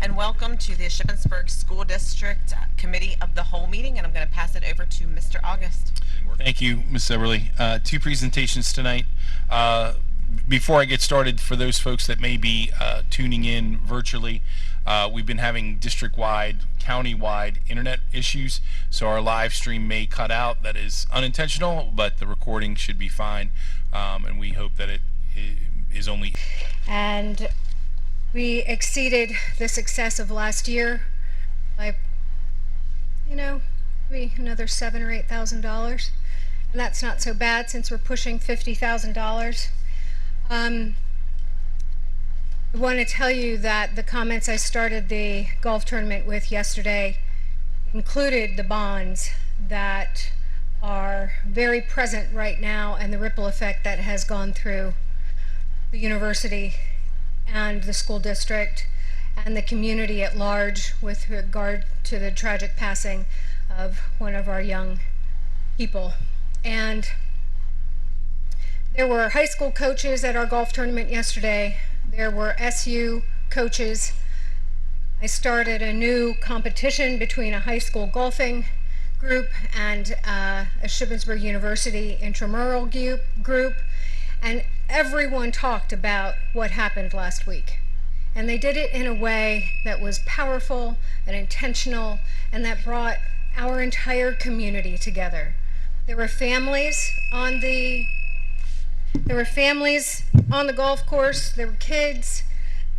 and welcome to the Shippensburg School District Committee of the Whole meeting, and I'm going to pass it over to Mr. August. Thank you, Ms. Eberly. Two presentations tonight. Before I get started, for those folks that may be tuning in virtually, we've been having district-wide, county-wide internet issues, so our live stream may cut out. That is unintentional, but the recording should be fine, and we hope that it is only... And we exceeded the success of last year by, maybe another $7,000 or $8,000, and that's not so bad since we're pushing $50,000. I want to tell you that the comments I started the golf tournament with yesterday included the bonds that are very present right now and the ripple effect that has gone through the university and the school district and the community at large with regard to the tragic passing of one of our young people. And there were high school coaches at our golf tournament yesterday. There were SU coaches. I started a new competition between a high school golfing group and a Shippensburg University intramural group. And everyone talked about what happened last week. And they did it in a way that was powerful and intentional and that brought our entire community together. There were families on the golf course, there were kids,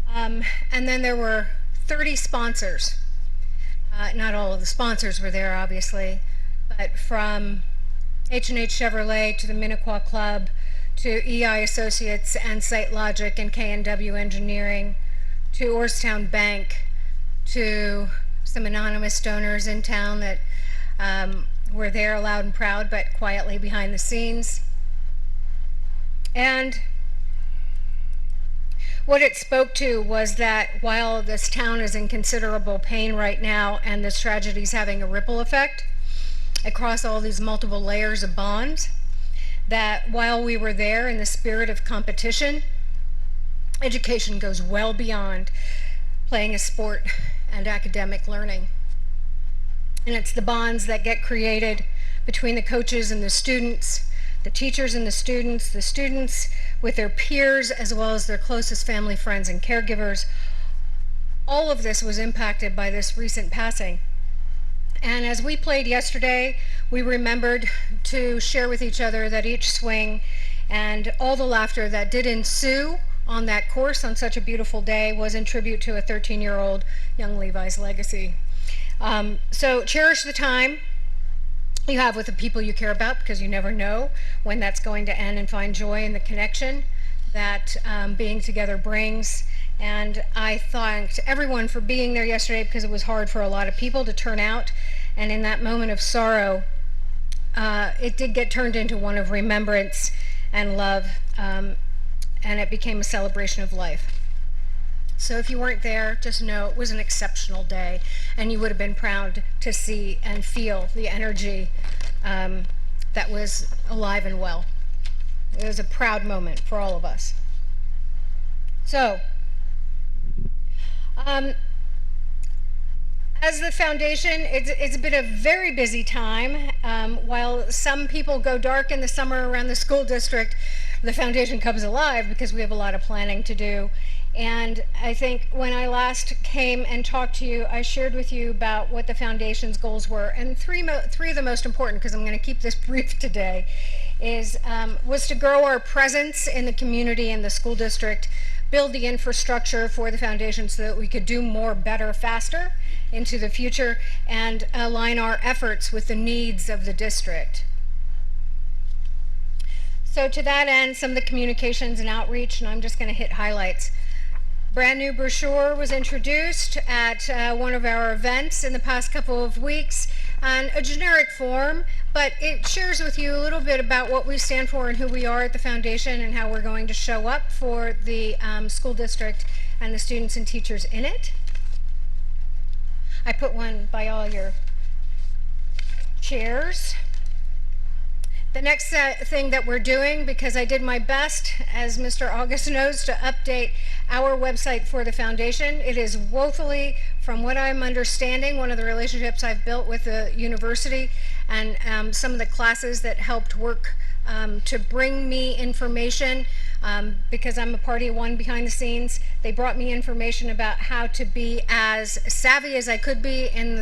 and then there were 30 sponsors. Not all of the sponsors were there, obviously, but from H&H Chevrolet to the Minnequaw Club to EI Associates and Site Logic and K&W Engineering to Orrstown Bank to some anonymous donors in town that were there loud and proud but quietly behind the scenes. And what it spoke to was that while this town is in considerable pain right now and this tragedy is having a ripple effect across all these multiple layers of bonds, that while we were there in the spirit of competition, education goes well beyond playing a sport and academic learning. And it's the bonds that get created between the coaches and the students, the teachers and the students with their peers, as well as their closest family, friends, and caregivers. All of this was impacted by this recent passing. And as we played yesterday, we remembered to share with each other that each swing and all the laughter that did ensue on that course on such a beautiful day was in tribute to a 13-year-old young Levi's legacy. So cherish the time you have with the people you care about, because you never know when that's going to end, and find joy in the connection that being together brings. And I thanked everyone for being there yesterday because it was hard for a lot of people to turn out. And in that moment of sorrow, it did get turned into one of remembrance and love, and it became a celebration of life. So if you weren't there, just know it was an exceptional day, and you would have been proud to see and feel the energy that was alive and well. It was a proud moment for all of us. So, as the foundation, it's been a very busy time. While some people go dark in the summer around the school district, the foundation comes alive because we have a lot of planning to do. And I think when I last came and talked to you, I shared with you about what the foundation's goals were. And three of the most important, because I'm going to keep this brief today, was to grow our presence in the community and the school district, build the infrastructure for the foundation so that we could do more, better, faster into the future, and align our efforts with the needs of the district. So to that end, some of the communications and outreach, and I'm just going to hit highlights. Brand new brochure was introduced at one of our events in the past couple of weeks, on a generic form, but it shares with you a little bit about what we stand for and who we are at the foundation and how we're going to show up for the school district and the students and teachers in it. I put one by all your chairs. The next thing that we're doing, because I did my best, as Mr. August knows, to update our website for the foundation. It is woefully, from what I'm understanding, one of the relationships I've built with the university and some of the classes that helped work to bring me information, because I'm a party of one behind the scenes. They brought me information about how to be as savvy as I could be in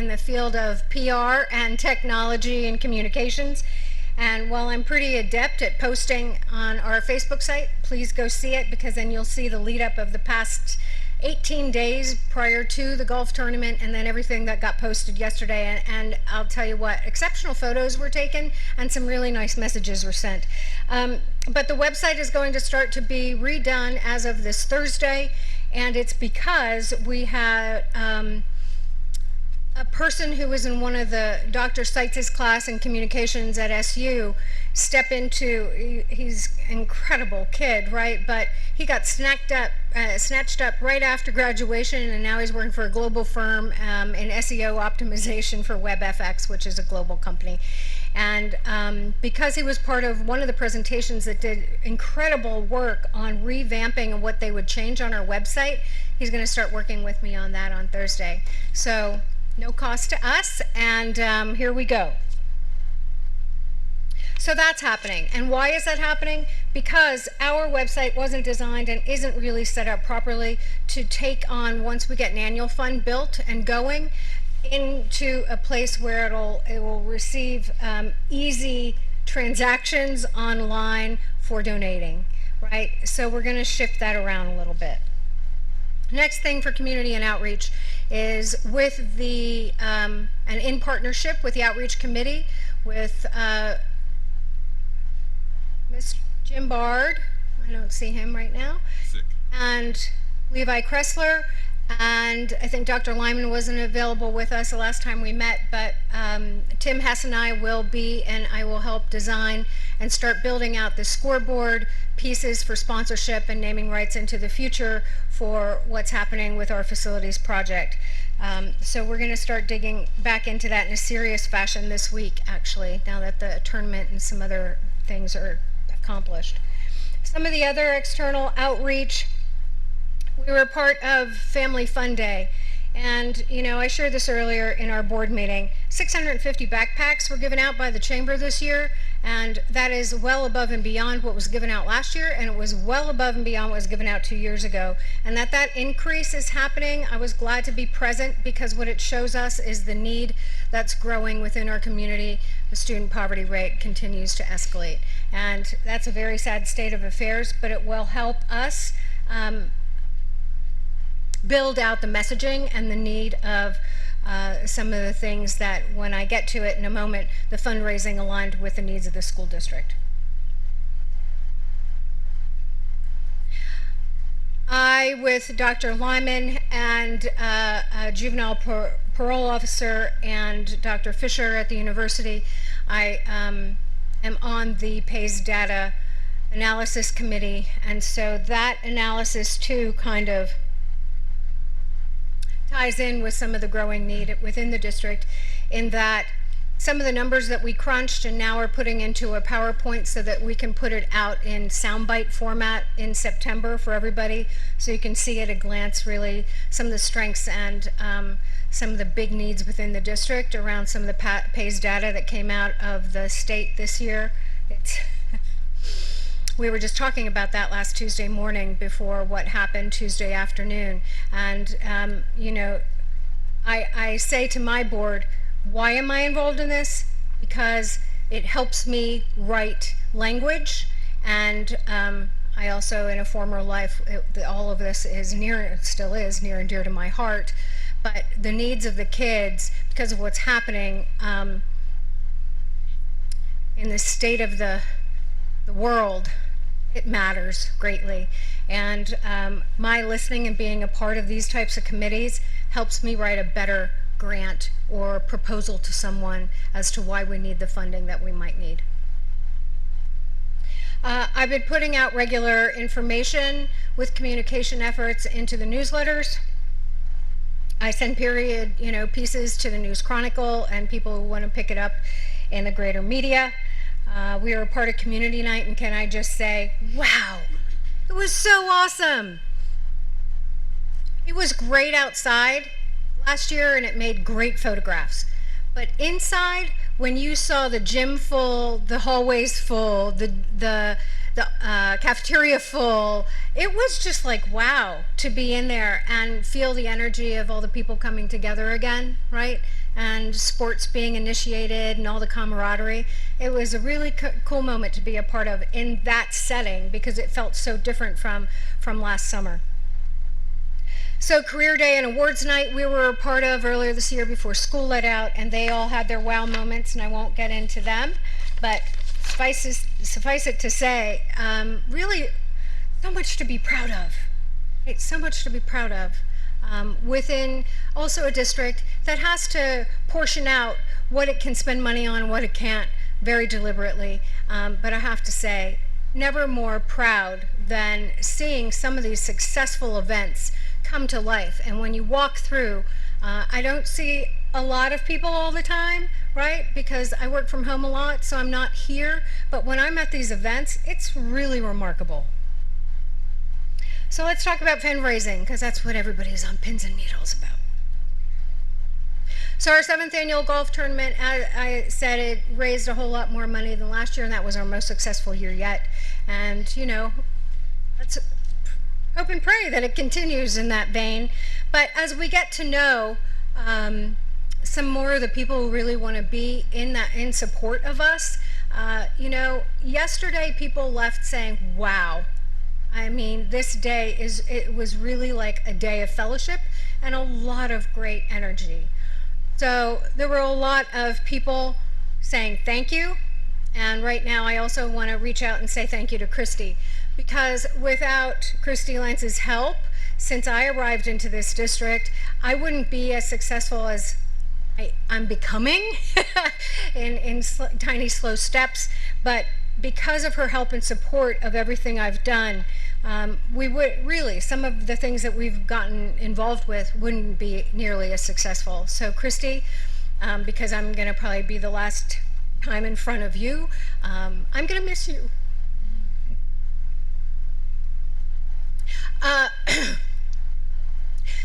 the field of PR and technology and communications. And while I'm pretty adept at posting on our Facebook site, please go see it, because then you'll see the lead up of the past 18 days prior to the golf tournament, and then everything that got posted yesterday. And I'll tell you what, exceptional photos were taken and some really nice messages were sent. But the website is going to start to be redone as of this Thursday, and it's because we had a person who was in one of the Dr. Seitz's class in communications at SU step into, he's an incredible kid, right? But he got snatched up right after graduation, and now he's working for a global firm in SEO optimization for WebFX, which is a global company. And because he was part of one of the presentations that did incredible work on revamping and what they would change on our website, he's going to start working with me on that on Thursday. So no cost to us, and here we go. So that's happening. And why is that happening? Because our website wasn't designed and isn't really set up properly to take on, once we get an annual fund built and going, into a place where it will receive easy transactions online for donating, right? So we're going to shift that around a little bit. Next thing for community and outreach is with the, and in partnership with the outreach committee, with Ms. Jim Bard, I don't see him right now, Sick. and Levi Kressler, and I think Dr. Lyman wasn't available with us the last time we met, but Tim Hess and I will be, and I will help design and start building out the scoreboard pieces for sponsorship and naming rights into the future for what's happening with our facilities project. So we're going to start digging back into that in a serious fashion this week, actually, now that the tournament and some other things are accomplished. Some of the other external outreach, we were part of Family Fun Day, and you know, I shared this earlier in our board meeting. 650 backpacks were given out by the chamber this year, and that is well above and beyond what was given out last year, and it was well above and beyond what was given out 2 years ago. And that increase is happening, I was glad to be present, because what it shows us is the need that's growing within our community. The student poverty rate continues to escalate, and that's a very sad state of affairs, but it will help us build out the messaging and the need of some of the things that, when I get to it in a moment, the fundraising aligned with the needs of the school district. I, with Dr. Lyman and a juvenile parole officer and Dr. Fisher at the university, I am on the PAYS data analysis committee, and so that analysis too kind of ties in with some of the growing need within the district, in that some of the numbers that we crunched and now are putting into a PowerPoint so that we can put it out in soundbite format in September for everybody, so you can see at a glance really some of the strengths and some of the big needs within the district around some of the PAYS data that came out of the state this year. We were just talking about that last Tuesday morning before what happened Tuesday afternoon. And, you know, I say to my board, why am I involved in this? Because it helps me write language. And I also, in a former life, all of this is still is near and dear to my heart. But the needs of the kids, because of what's happening in the state of the world, it matters greatly. And my listening and being a part of these types of committees helps me write a better grant or proposal to someone as to why we need the funding that we might need. I've been putting out regular information with communication efforts into the newsletters. I send period, pieces to the News Chronicle and people who want to pick it up in the greater media. We were a part of community night, and can I just say, wow, it was so awesome. It was great outside last year, and it made great photographs. But inside, when you saw the gym full, the hallways full, the cafeteria full, it was just like, wow, to be in there and feel the energy of all the people coming together again, right? And sports being initiated and all the camaraderie. It was a really cool moment to be a part of in that setting because it felt so different from last summer. So Career Day and Awards Night we were a part of earlier this year before school let out, and they all had their wow moments, and I won't get into them, but suffice it to say, really so much to be proud of. Right? So much to be proud of. Within also a district that has to portion out what it can spend money on and what it can't very deliberately. But I have to say, never more proud than seeing some of these successful events come to life. And when you walk through, I don't see a lot of people all the time, right? Because I work from home a lot, so I'm not here. But when I'm at these events, it's really remarkable. So let's talk about fundraising, because that's what everybody's on pins and needles about. So our 7th annual golf tournament, I said, it raised a whole lot more money than last year, and that was our most successful year yet. And, you know, let's hope and pray that it continues in that vein. But as we get to know some more of the people who really want to be in support of us, you know, yesterday people left saying, wow. I mean, this day it was really like a day of fellowship and a lot of great energy. So there were a lot of people saying thank you. And right now I also want to reach out and say thank you to Christy, because without Christy Lance's help, since I arrived into this district, I wouldn't be as successful as I'm becoming in tiny, slow steps. But because of her help and support of everything I've done, we would really, some of the things that we've gotten involved with wouldn't be nearly as successful. So Christy, because I'm going to probably be the last time in front of you, I'm going to miss you.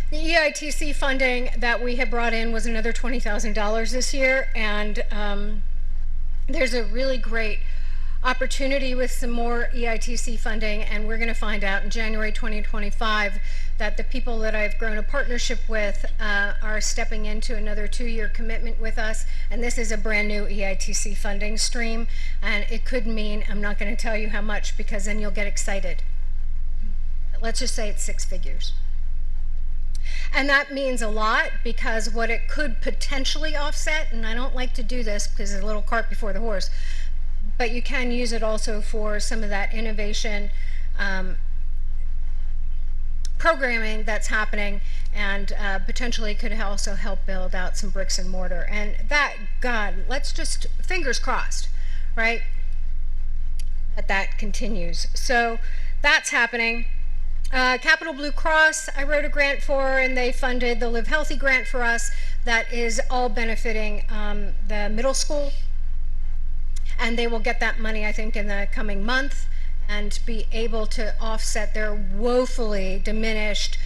The EITC funding that we had brought in was another $20,000 this year, and there's a really great opportunity with some more EITC funding, and we're going to find out in January 2025 that the people that I've grown a partnership with are stepping into another 2-year commitment with us, and this is a brand new EITC funding stream, and it could mean, I'm not going to tell you how much because then you'll get excited. Let's just say it's 6 figures. And that means a lot, because what it could potentially offset, and I don't like to do this because it's a little cart before the horse, but you can use it also for some of that innovation programming that's happening, and potentially could also help build out some bricks and mortar. And that, God, let's just, fingers crossed, right, that continues. So that's happening. Capital Blue Cross, I wrote a grant for, and they funded the Live Healthy grant for us that is all benefiting the middle school. And they will get that money, I think, in the coming month and be able to offset their woefully diminished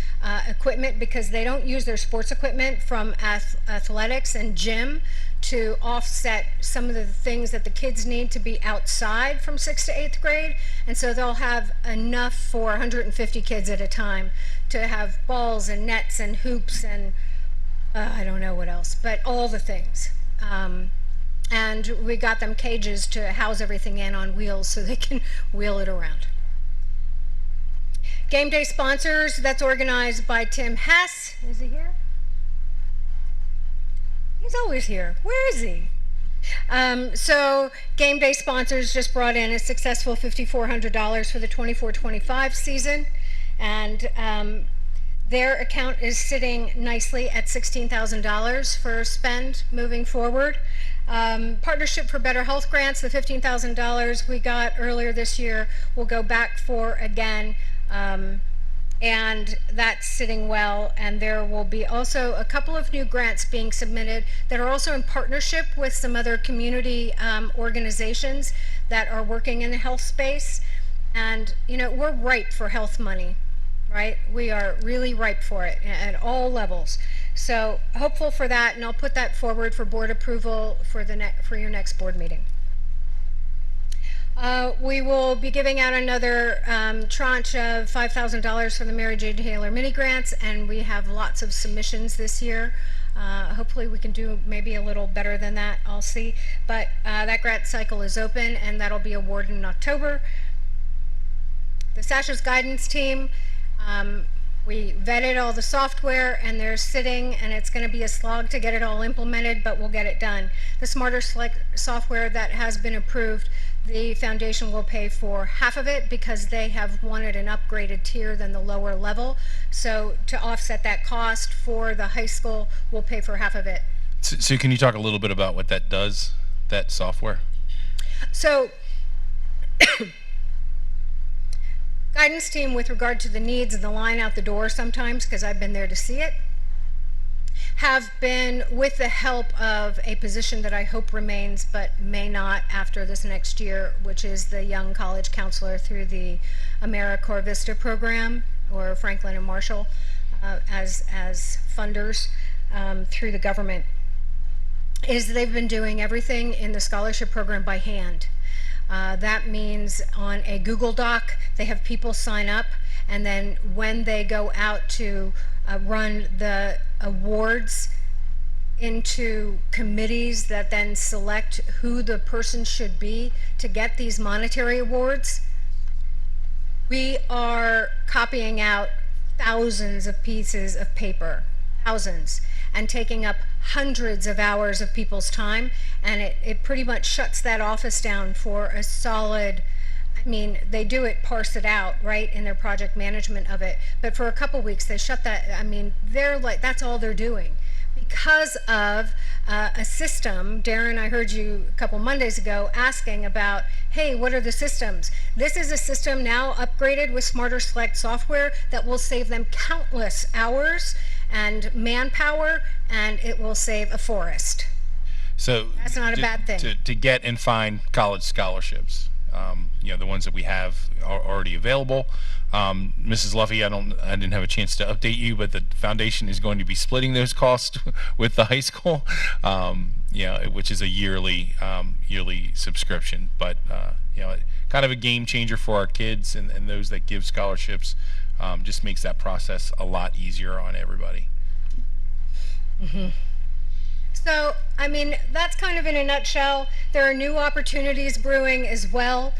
equipment, because they don't use their sports equipment from athletics and gym to offset some of the things that the kids need to be outside from 6th to 8th grade. And so they'll have enough for 150 kids at a time to have balls and nets and hoops and I don't know what else, but all the things. And we got them cages to house everything in on wheels so they can wheel it around. Game day sponsors, that's organized by Tim Hess. Is he here? He's always here. Where is he? So game day sponsors just brought in a successful $5,400 for the 24-25 season, and their account is sitting nicely at $16,000 for spend moving forward. Partnership for Better Health grants, the $15,000 we got earlier this year, will go back for again and that's sitting well. And there will be also a couple of new grants being submitted that are also in partnership with some other community organizations that are working in the health space. And, you know, we're ripe for health money, right? We are really ripe for it at all levels. So hopeful for that, and I'll put that forward for board approval for for your next board meeting. We will be giving out another tranche of $5,000 for the Mary J. Taylor mini grants, and we have lots of submissions this year. Hopefully we can do maybe a little better than that, I'll see. But that grant cycle is open, and that'll be awarded in October. The Sasha's guidance team, we vetted all the software, and they're sitting, and it's going to be a slog to get it all implemented, but we'll get it done. The Smarter Select software that has been approved, the foundation will pay for half of it because they have wanted an upgraded tier than the lower level. So to offset that cost for the high school, we'll pay for half of it. So can you talk a little bit about what that does, that software? So guidance team, with regard to the needs and the line out the door sometimes, because I've been there to see it, have been, with the help of a position that I hope remains but may not after this next year, which is the young college counselor through the AmeriCorps Vista program, or Franklin and Marshall as funders through the government, is they've been doing everything in the scholarship program by hand. That means on a Google Doc, they have people sign up, and then when they go out to run the awards into committees that then select who the person should be to get these monetary awards, we are copying out thousands of pieces of paper, thousands, and taking up hundreds of hours of people's time, and it pretty much shuts that office down for a solid, I mean, they do it, parse it out, right, in their project management of it, but for a couple weeks they shut that. I mean, they're like, that's all they're doing because of a system. Darren, I heard you a couple Mondays ago asking about, hey, what are the systems? This is a system now upgraded with Smarter Select software that will save them countless hours and manpower, and it will save a forest. So that's not a bad thing. To get and find college scholarships, you know, the ones that we have are already available. Mrs. Luffy, I didn't have a chance to update you, but the foundation is going to be splitting those costs with the high school, you know, which is a yearly subscription. But you know, kind of a game changer for our kids and those that give scholarships. Just makes that process a lot easier on everybody. Mm-hmm. So, I mean, that's kind of in a nutshell. There are new opportunities brewing as well.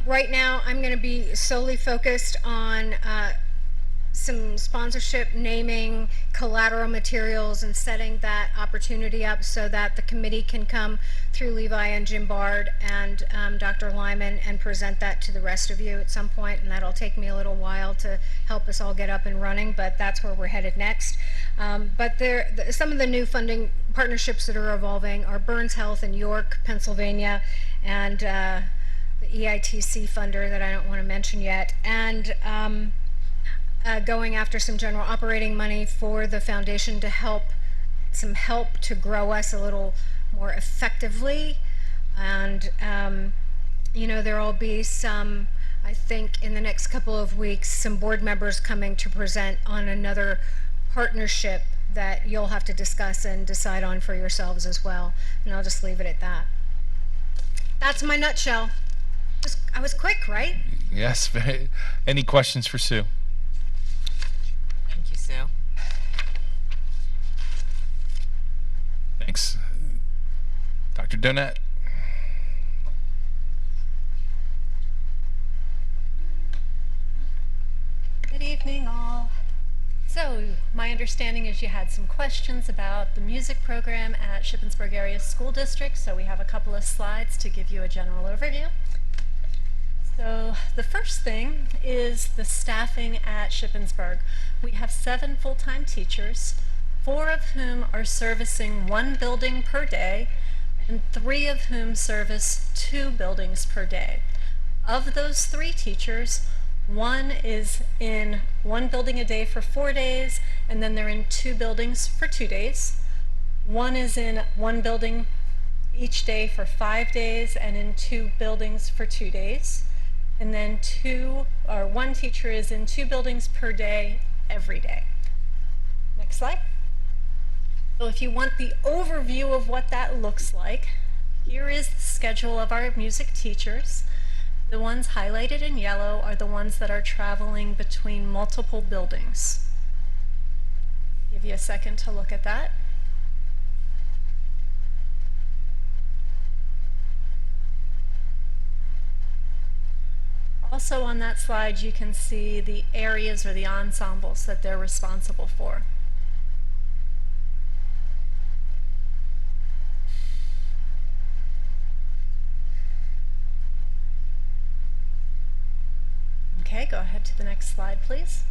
Right now, I'm going to be solely focused on some sponsorship, naming, collateral materials, and setting that opportunity up so that the committee can come through Levi and Jim Bard and Dr. Lyman and present that to the rest of you at some point, and that'll take me a little while to help us all get up and running, but that's where we're headed next. But some of the new funding partnerships that are evolving are Burns Health in York, Pennsylvania, and the EITC funder that I don't want to mention yet, and going after some general operating money for the foundation to help to grow us a little more effectively. And you know, there will be some, I think in the next couple of weeks, some board members coming to present on another partnership that you'll have to discuss and decide on for yourselves as well. And I'll just leave it at that. That's my nutshell. I was quick, right? Yes. Any questions for Sue? Thank you, Sue. Thanks. Dr. Donat? Good evening, all. So, my understanding is you had some questions about the music program at Shippensburg Area School District, so we have a couple of slides to give you a general overview. So, the first thing is the staffing at Shippensburg. We have 7 full-time teachers, 4 of whom are servicing 1 building per day, and 3 of whom service 2 buildings per day. Of those 3 teachers, One is in one building a day for 4 days, and then they're in 2 buildings for 2 days. One is in one building each day for 5 days and in 2 buildings for 2 days. And then one teacher is in 2 buildings per day every day. Next slide. So if you want the overview of what that looks like, here is the schedule of our music teachers. The ones highlighted in yellow are the ones that are traveling between multiple buildings. Give you a second to look at that. Also on that slide, you can see the areas or the ensembles that they're responsible for. Okay, go ahead to the next slide, please.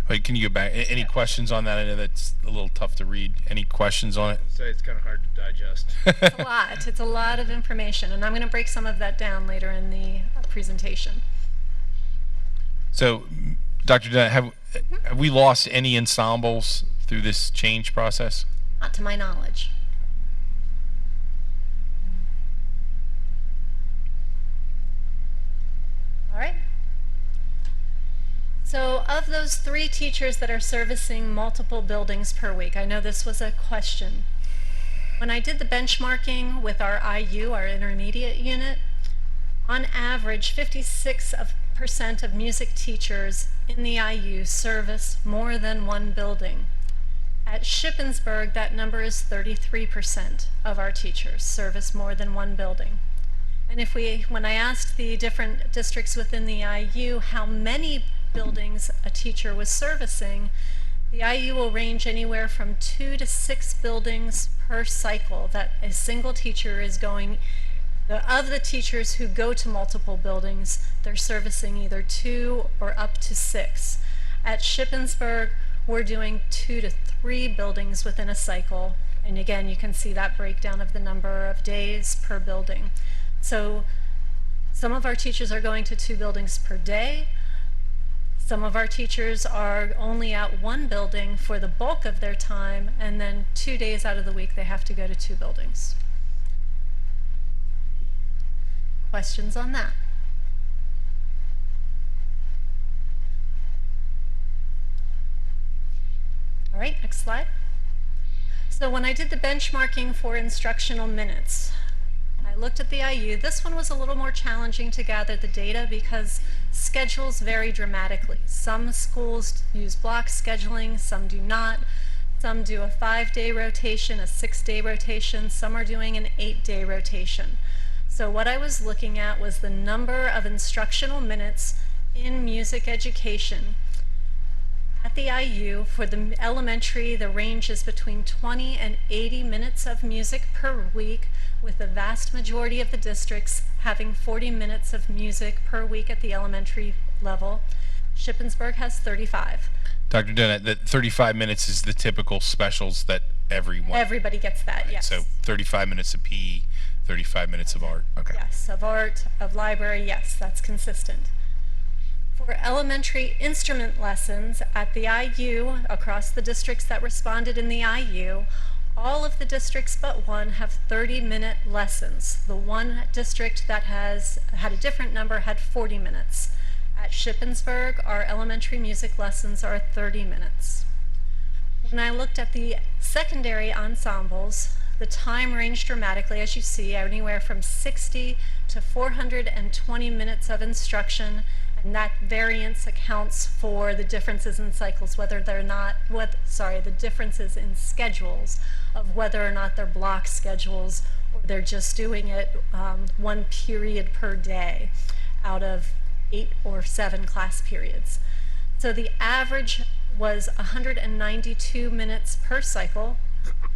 Wait, can you go back? Any questions on that? I know that's a little tough to read. Any questions on it? So it's kind of hard to digest. It's a lot. It's a lot of information, and I'm going to break some of that down later in the presentation. So, Dr. Dennett, have we lost any ensembles through this change process? Not to my knowledge. All right. So of those 3 teachers that are servicing multiple buildings per week, I know this was a question. When I did the benchmarking with our IU, our intermediate unit, on average, 56% of music teachers in the IU service more than one building. At Shippensburg, that number is 33% of our teachers service more than one building. And when I asked the different districts within the IU how many buildings a teacher was servicing, the IU will range anywhere from 2 to 6 buildings per cycle that a single teacher is going. Of the teachers who go to multiple buildings, they're servicing either 2 or up to 6. At Shippensburg, we're doing 2 to 3 buildings within a cycle. And again, you can see that breakdown of the number of days per building. So some of our teachers are going to 2 buildings per day. Some of our teachers are only at one building for the bulk of their time, and then 2 days out of the week they have to go to 2 buildings. Questions on that? All right, next slide. So when I did the benchmarking for instructional minutes, I looked at the IU. This one was a little more challenging to gather the data because schedules vary dramatically. Some schools use block scheduling, some do not. Some do a 5-day rotation, a 6-day rotation. Some are doing an 8-day rotation. So what I was looking at was the number of instructional minutes in music education. At the IU, for the elementary, the range is between 20 and 80 minutes of music per week, with the vast majority of the districts having 40 minutes of music per week at the elementary level. Shippensburg has 35. Dr. Dennett, that 35 minutes is the typical specials that Everybody gets that, right, yes. so 35 minutes of PE, 35 minutes of art. Okay. Yes, of art, of library, yes, that's consistent. For elementary instrument lessons at the IU, across the districts that responded in the IU, all of the districts but one have 30-minute lessons. The one district that had a different number had 40 minutes. At Shippensburg, our elementary music lessons are 30 minutes. When I looked at the secondary ensembles, the time ranged dramatically, as you see, anywhere from 60 to 420 minutes of instruction, and that variance accounts for the differences in cycles, the differences in schedules of whether or not they're block schedules or they're just doing it one period per day out of 8 or 7 class periods. So the average was 192 minutes per cycle.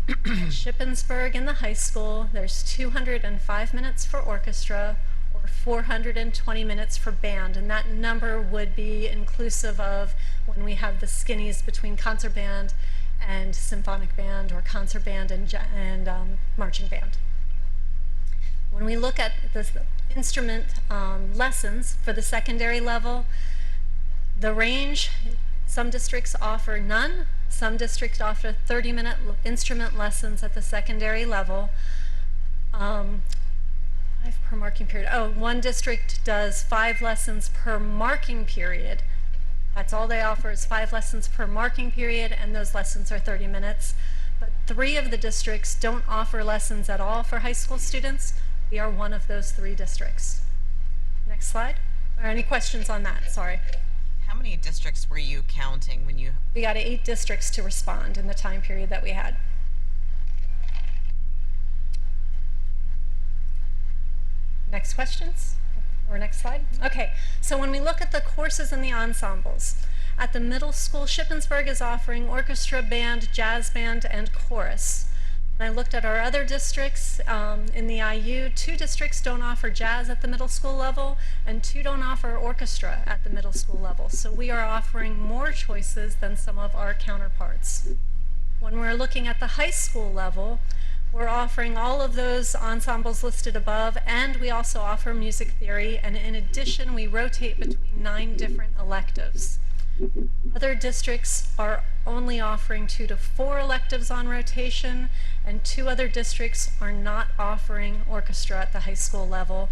At Shippensburg in the high school, there's 205 minutes for orchestra or 420 minutes for band, and that number would be inclusive of when we have the skinnies between concert band and symphonic band or concert band and marching band. When we look at the instrument lessons for the secondary level, the range, some districts offer none, some districts offer 30-minute instrument lessons at the secondary level. 5 per marking period. Oh, one district does 5 lessons per marking period. That's all they offer is 5 lessons per marking period, and those lessons are 30 minutes. But 3 of the districts don't offer lessons at all for high school students. We are one of those 3 districts. Next slide. Or any questions on that? Sorry. How many districts were you counting when you? We got 8 districts to respond in the time period that we had. Next questions? Or next slide? Okay, so when we look at the courses and the ensembles, at the middle school, Shippensburg is offering orchestra, band, jazz band, and chorus. When I looked at our other districts in the IU, 2 districts don't offer jazz at the middle school level, and 2 don't offer orchestra at the middle school level. So we are offering more choices than some of our counterparts. When we're looking at the high school level, we're offering all of those ensembles listed above, and we also offer music theory, and in addition, we rotate between 9 different electives. Other districts are only offering 2 to 4 electives on rotation, and 2 other districts are not offering orchestra at the high school level.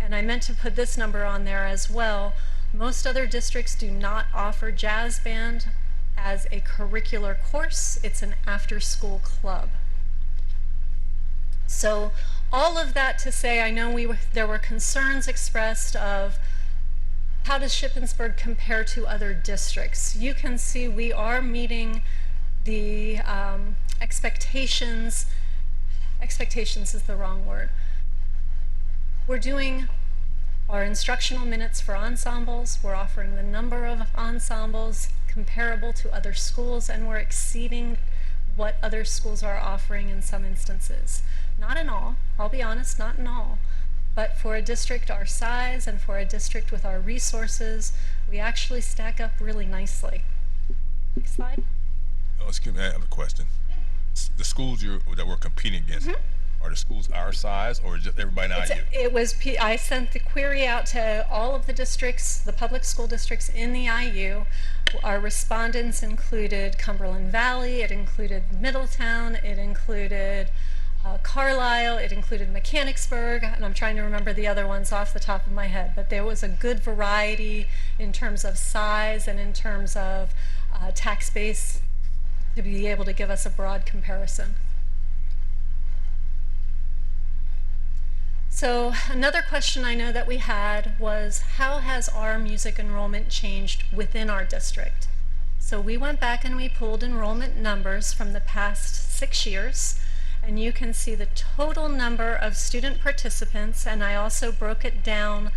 And I meant to put this number on there as well. Most other districts do not offer jazz band as a curricular course. It's an after-school club. So all of that to say, I know there were concerns expressed of how does Shippensburg compare to other districts? You can see we are meeting the expectations. Expectations is the wrong word. We're doing our instructional minutes for ensembles. We're offering the number of ensembles comparable to other schools, and we're exceeding what other schools are offering in some instances. Not in all, I'll be honest, not in all. But for a district our size and for a district with our resources, we actually stack up really nicely. Next slide. Excuse me, I have a question. The schools that we're competing against, are the schools our size or just everybody in IU? I sent the query out to all of the districts, the public school districts in the IU. Our respondents included Cumberland Valley, it included Middletown, it included Carlisle, it included Mechanicsburg, and I'm trying to remember the other ones off the top of my head, but there was a good variety in terms of size and in terms of tax base to be able to give us a broad comparison. So another question I know that we had was, how has our music enrollment changed within our district? So we went back and we pulled enrollment numbers from the past 6 years, and you can see the total number of student participants, and I also broke it down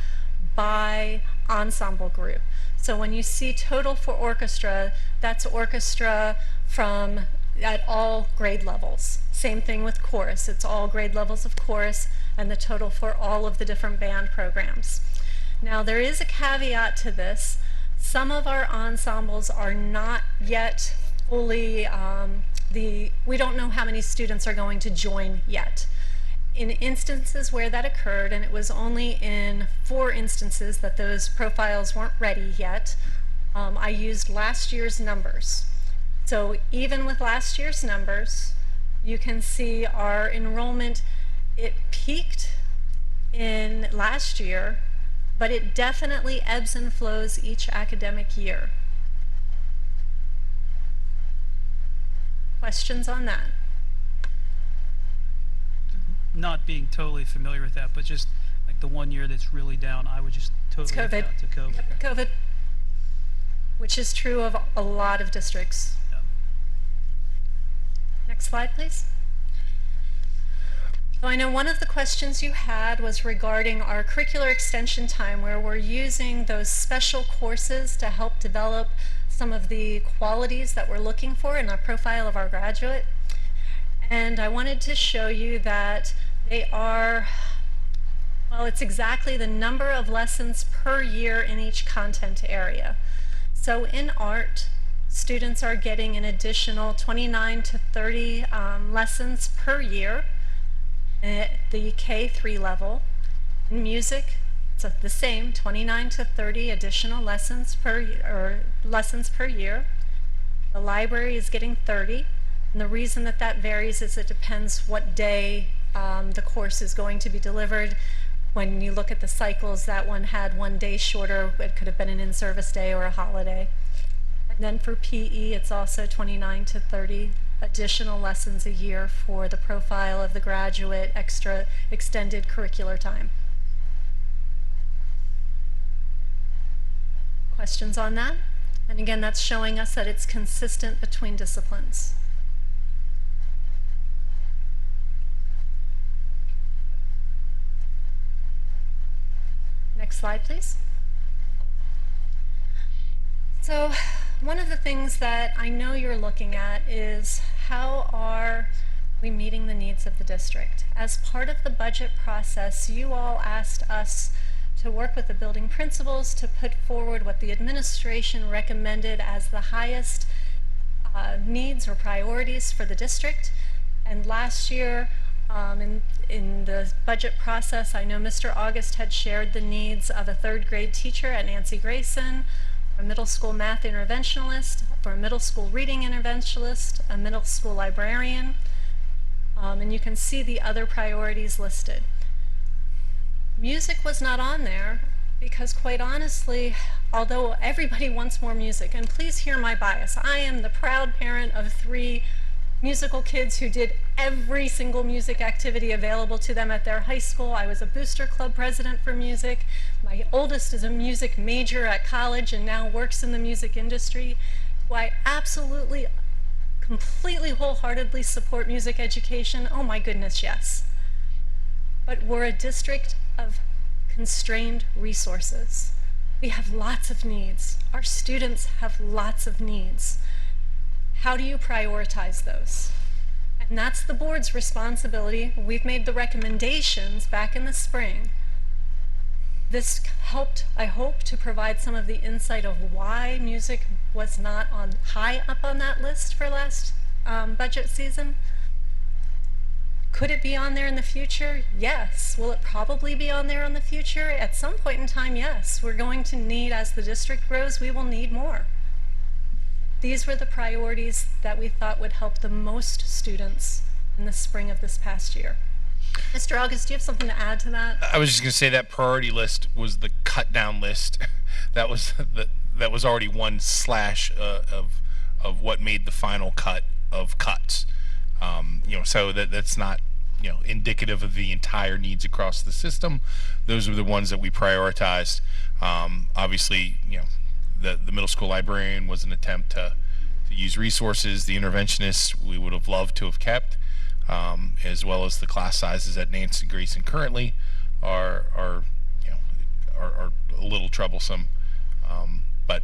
by ensemble group. So when you see total for orchestra, that's orchestra from at all grade levels. Same thing with chorus, it's all grade levels of chorus, and the total for all of the different band programs. Now there is a caveat to this. Some of our ensembles are not yet fully, we don't know how many students are going to join yet. In instances where that occurred, and it was only in 4 instances that those profiles weren't ready yet, I used last year's numbers. So even with last year's numbers, you can see our enrollment, it peaked in last year, but it definitely ebbs and flows each academic year. Questions on that? Not being totally familiar with that, but just like the 1 year that's really down, I would just totally It's COVID. to COVID. COVID, which is true of a lot of districts. Yeah. Next slide, please. So I know one of the questions you had was regarding our curricular extension time, where we're using those special courses to help develop some of the qualities that we're looking for in our profile of our graduate. And I wanted to show you that they are, well, it's exactly the number of lessons per year in each content area. So in art, students are getting an additional 29 to 30 lessons per year. the K-3 level. In music, it's the same, 29 to 30 additional lessons per year. The library is getting 30. And the reason that that varies is it depends what day the course is going to be delivered. When you look at the cycles, that one had 1 day shorter. It could have been an in-service day or a holiday. And then for PE, it's also 29 to 30 additional lessons a year for the profile of the graduate, extra extended curricular time. Questions on that? And again, that's showing us that it's consistent between disciplines. Next slide, please. So one of the things that I know you're looking at is how are we meeting the needs of the district? As part of the budget process, you all asked us to work with the building principals to put forward what the administration recommended as the highest needs or priorities for the district. And last year, in the budget process, I know Mr. August had shared the needs of a 3rd grade teacher at Nancy Grayson, a middle school math interventionist, for a middle school reading interventionist, a middle school librarian, and you can see the other priorities listed. Music was not on there because, quite honestly, although everybody wants more music, and please hear my bias, I am the proud parent of 3 musical kids who did every single music activity available to them at their high school. I was a booster club president for music. My oldest is a music major at college and now works in the music industry. So I absolutely, completely, wholeheartedly support music education. Oh my goodness, yes. But we're a district of constrained resources. We have lots of needs. Our students have lots of needs. How do you prioritize those? And that's the board's responsibility. We've made the recommendations back in the spring. This helped, I hope, to provide some of the insight of why music was not high up on that list for last budget season. Could it be on there in the future? Yes. Will it probably be on there in the future? At some point in time, yes. We're going to need, as the district grows, we will need more. These were the priorities that we thought would help the most students in the spring of this past year. Mr. August, do you have something to add to that? I was just going to say that priority list was the cut down list. that was already one slash of what made the final cut of cuts. So that's not indicative of the entire needs across the system. Those were the ones that we prioritized. Obviously, the middle school librarian was an attempt to use resources. The interventionists we would have loved to have kept, as well as the class sizes at Nancy Grayson currently are a little troublesome. But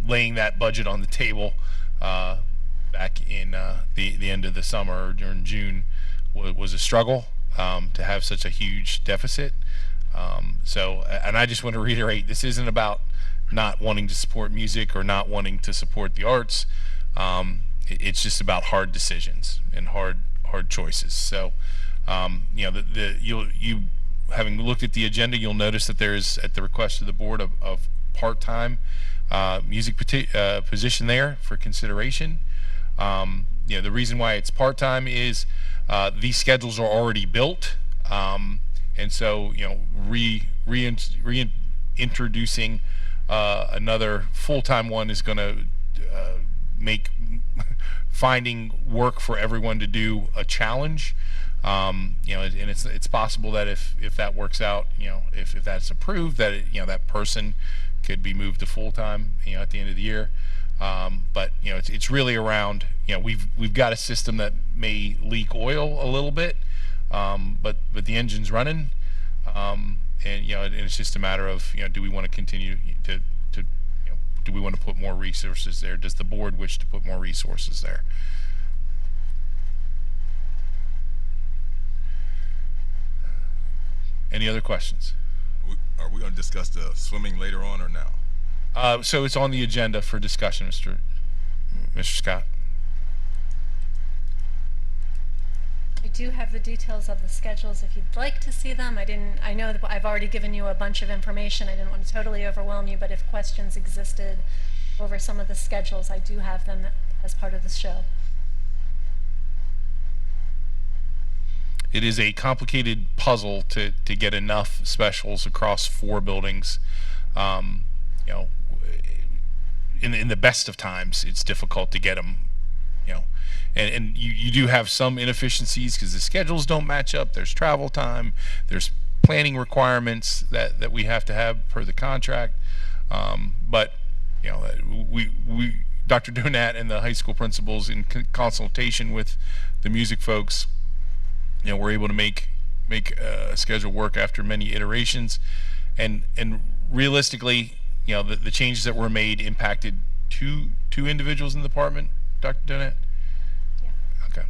laying that budget on the table back in the end of the summer or during June was a struggle to have such a huge deficit. And I just want to reiterate, this isn't about not wanting to support music or not wanting to support the arts. It's just about hard decisions and hard choices. So, you having looked at the agenda, you'll notice that there is, at the request of the board, of part-time music position there for consideration. The reason why it's part-time is these schedules are already built, and so reintroducing another full-time one is going to make finding work for everyone to do a challenge. And it's possible that if that works out, if that's approved, that that person could be moved to full-time, at the end of the year. But it's really around, we've got a system that may leak oil a little bit, but the engine's running, and it's just a matter of, do we want to continue to do we want to put more resources there? Does the board wish to put more resources there? Any other questions? Are we going to discuss the swimming later on or now? So it's on the agenda for discussion, Mr. Scott. I do have the details of the schedules if you'd like to see them. I know that I've already given you a bunch of information. I didn't want to totally overwhelm you, but if questions existed over some of the schedules, I do have them as part of the show. It is a complicated puzzle to get enough specials across 4 buildings. You know, in the best of times, it's difficult to get them. You know, and you do have some inefficiencies because the schedules don't match up. There's travel time. There's planning requirements that we have to have per the contract. But you know, we Dr. Donat and the high school principals in consultation with the music folks, you know, we're able to make a schedule work after many iterations, and realistically, you know, the changes that were made impacted two individuals in the department. Dr. Donat? Yeah. Okay.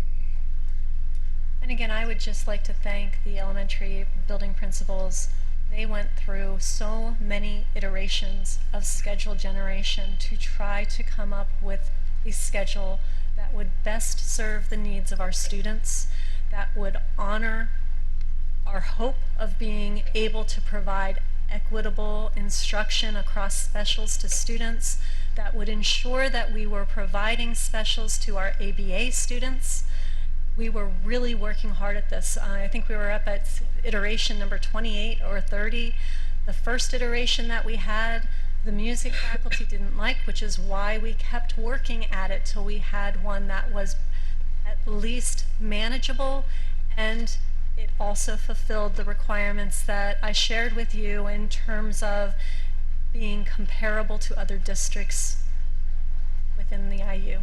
And again, I would just like to thank the elementary building principals. They went through so many iterations of schedule generation to try to come up with a schedule that would best serve the needs of our students, that would honor our hope of being able to provide equitable instruction across specials to students, that would ensure that we were providing specials to our ABA students. We were really working hard at this. I think we were up at iteration number 28 or 30. The first iteration that we had, the music faculty didn't like, which is why we kept working at it till we had one that was at least manageable, and it also fulfilled the requirements that I shared with you in terms of being comparable to other districts within the IU.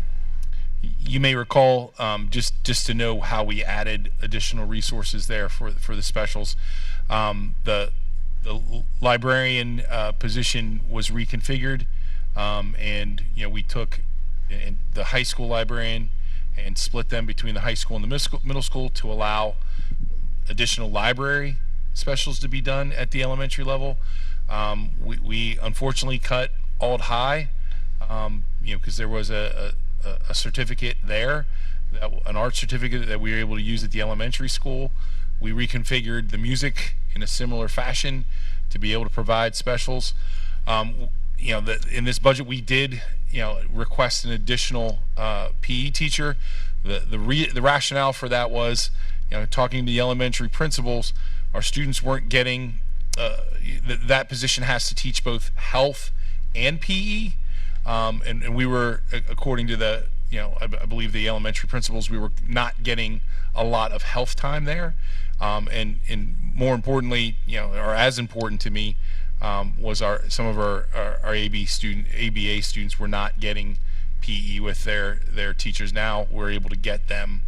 You may recall, just to know how we added additional resources there for the specials. The librarian position was reconfigured, and you know, we took the high school librarian and split them between the high school and the middle school to allow additional library specials to be done at the elementary level. We unfortunately cut Alt High, you know, because there was a certificate there, an art certificate that we were able to use at the elementary school. We reconfigured the music in a similar fashion to be able to provide specials. You know, in this budget we did, you know, request an additional PE teacher. The rationale for that was, you know, talking to the elementary principals, our students weren't getting that position has to teach both health and PE. And we were, according to the, you know, I believe the elementary principals, we were not getting a lot of health time there. And more importantly, you know, or as important to me, was some of our ABA students were not getting PE with their teachers. Now we're able to get them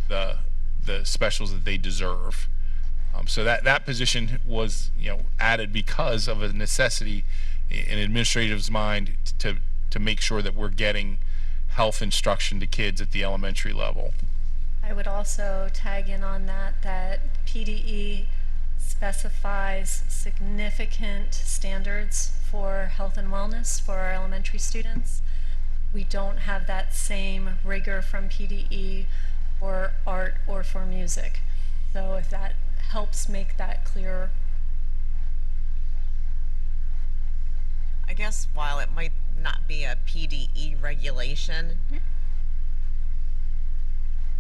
the specials that they deserve. So that position was, you know, added because of a necessity in administrative's mind to make sure that we're getting health instruction to kids at the elementary level. I would also tag in on that PDE specifies significant standards for health and wellness for our elementary students. We don't have that same rigor from PDE for art or for music. So if that helps make that clearer. I guess while it might not be a PDE regulation,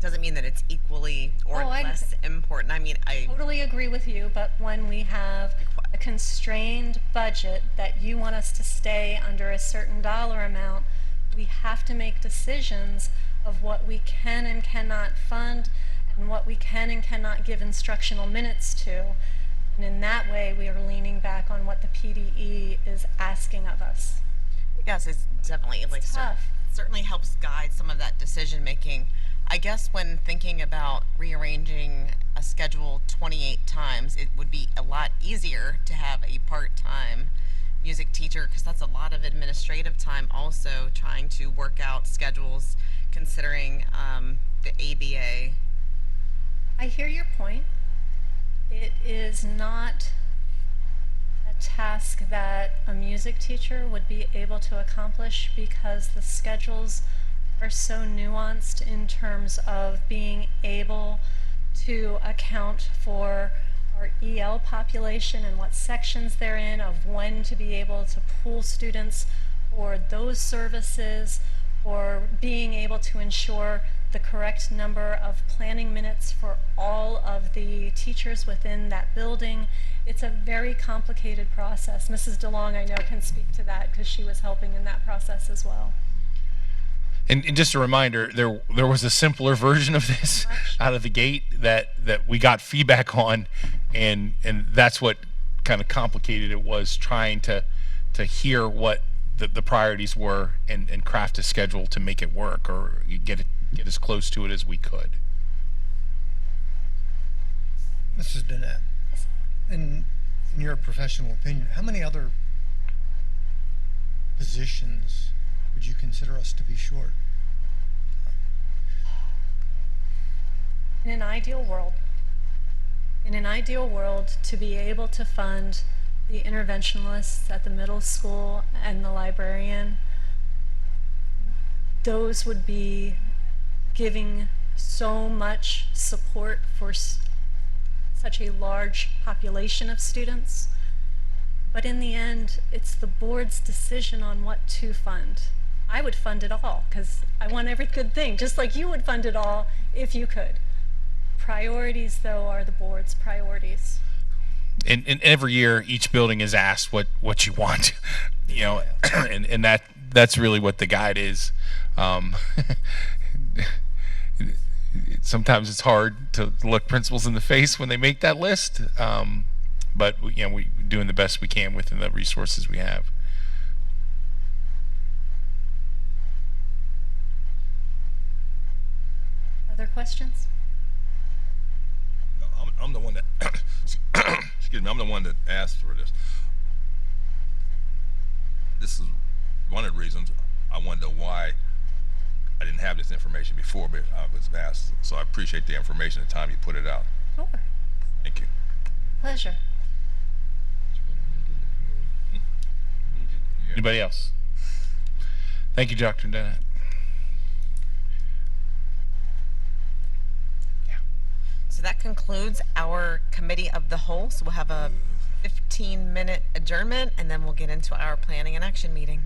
doesn't mean that it's equally or less important. I mean, I totally agree with you, but when we have a constrained budget that you want us to stay under a certain dollar amount, we have to make decisions of what we can and cannot fund and what we can and cannot give instructional minutes to. And in that way, we are leaning back on what the PDE is asking of us. Yes, it's definitely like tough. Certainly helps guide some of that decision making. I guess when thinking about rearranging a schedule 28 times, it would be a lot easier to have a part-time music teacher, because that's a lot of administrative time also trying to work out schedules considering the ABA. I hear your point. It is not a task that a music teacher would be able to accomplish because the schedules are so nuanced in terms of being able to account for our EL population and what sections they're in, of when to be able to pool students for those services, or being able to ensure the correct number of planning minutes for all of the teachers within that building. It's a very complicated process. Mrs. DeLong, I know, can speak to that because she was helping in that process as well. And just a reminder, there was a simpler version of this out of the gate that we got feedback on, and that's what kind of complicated it, was trying to hear what the priorities were and craft a schedule to make it work, or get as close to it as we could. Mrs. Danette, in your professional opinion, how many other positions would you consider us to be short? In an ideal world, to be able to fund the interventionalists at the middle school and the librarian, those would be giving so much support for such a large population of students. But in the end, it's the board's decision on what to fund. I would fund it all because I want every good thing, just like you would fund it all if you could. Priorities, though, are the board's priorities. And every year, each building is asked what you want, you know, and that's really what the guide is. Sometimes it's hard to look principals in the face when they make that list, but we're doing the best we can within the resources we have. Other questions? No, I'm the one that, excuse me, I'm the one that asked for this. This is one of the reasons I wonder why I didn't have this information before, but I was asked. So I appreciate the information, the time you put it out. Sure. Thank you. Pleasure. Anybody else? Thank you, Dr. Dennett. So that concludes our committee of the whole. So we'll have a 15-minute adjournment, and then we'll get into our planning and action meeting.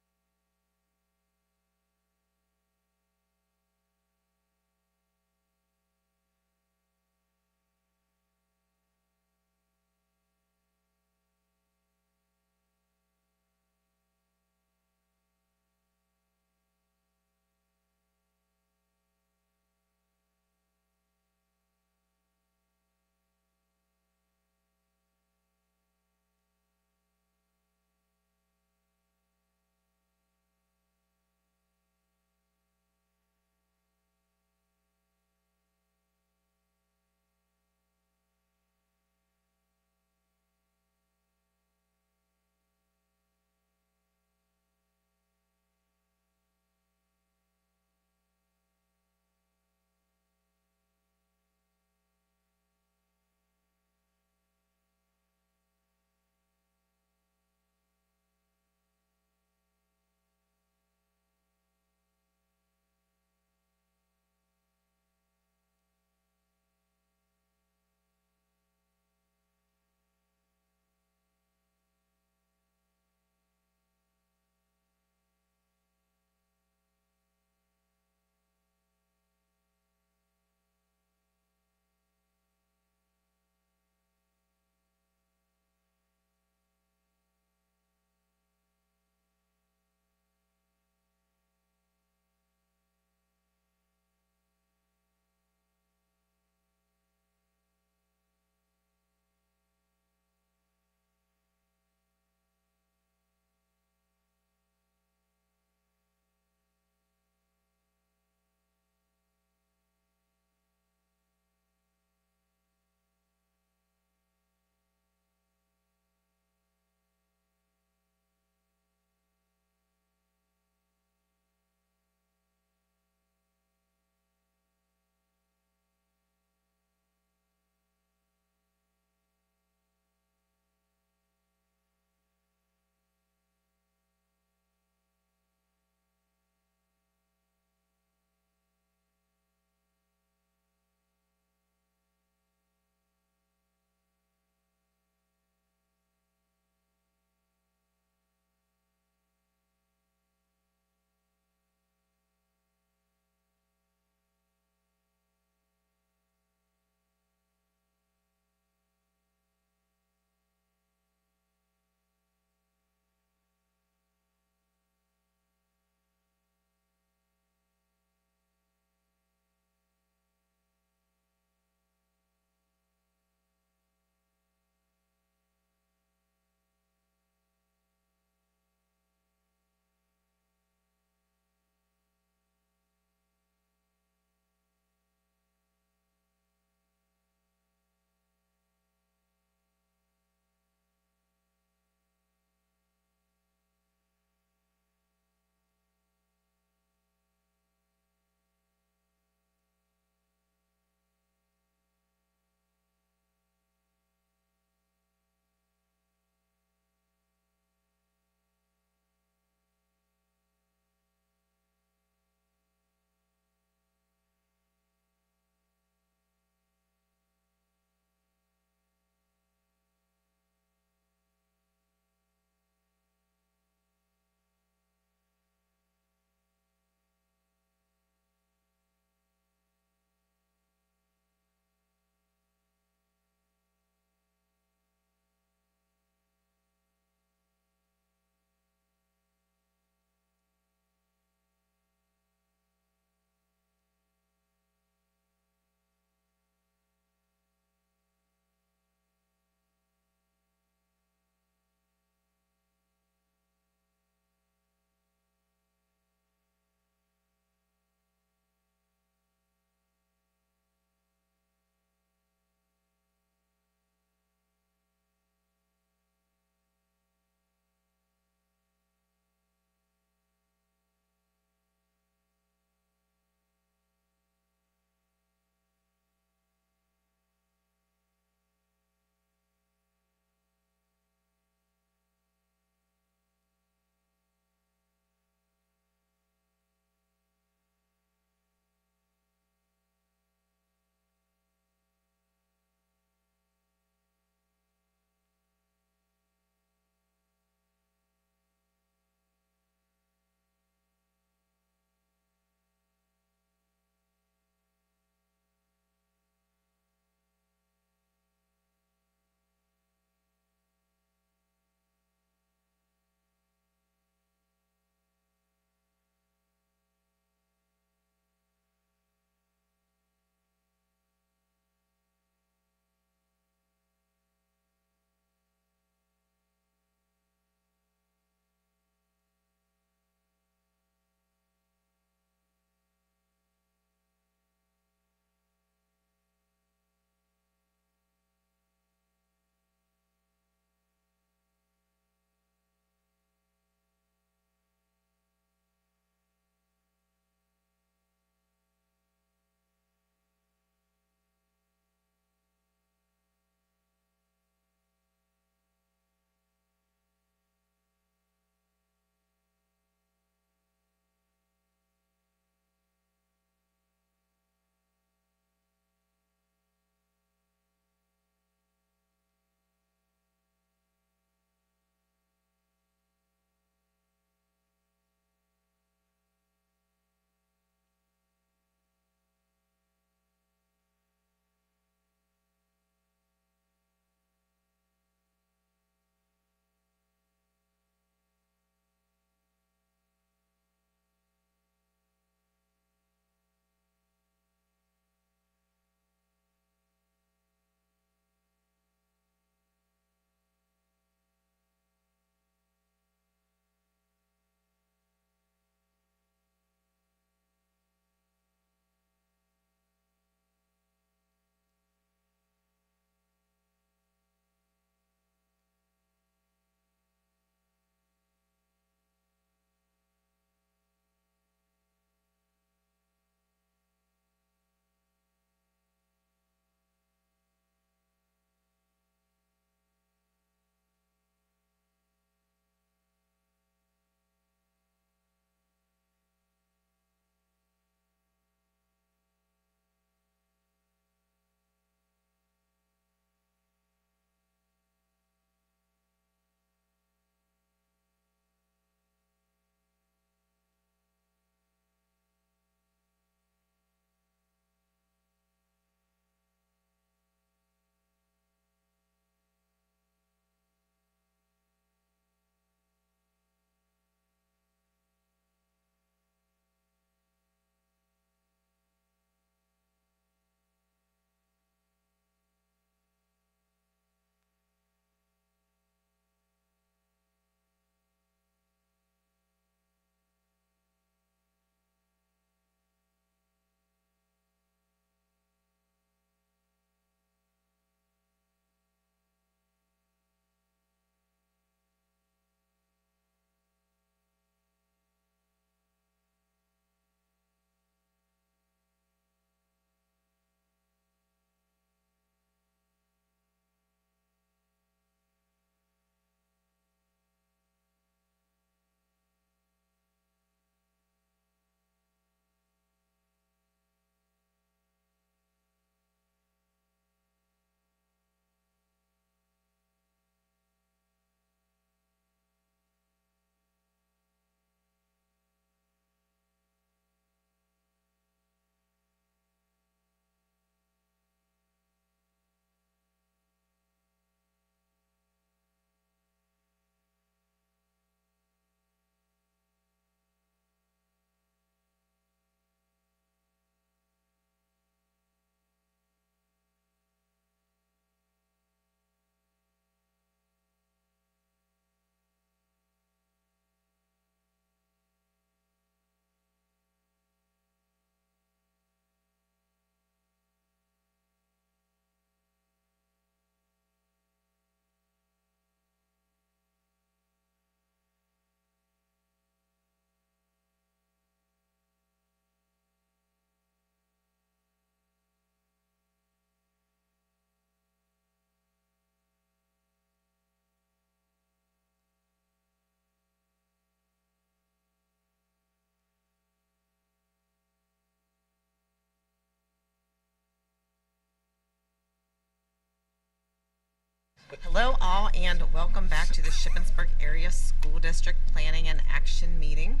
Hello all and welcome back to the Shippensburg Area School District Planning and Action Meeting.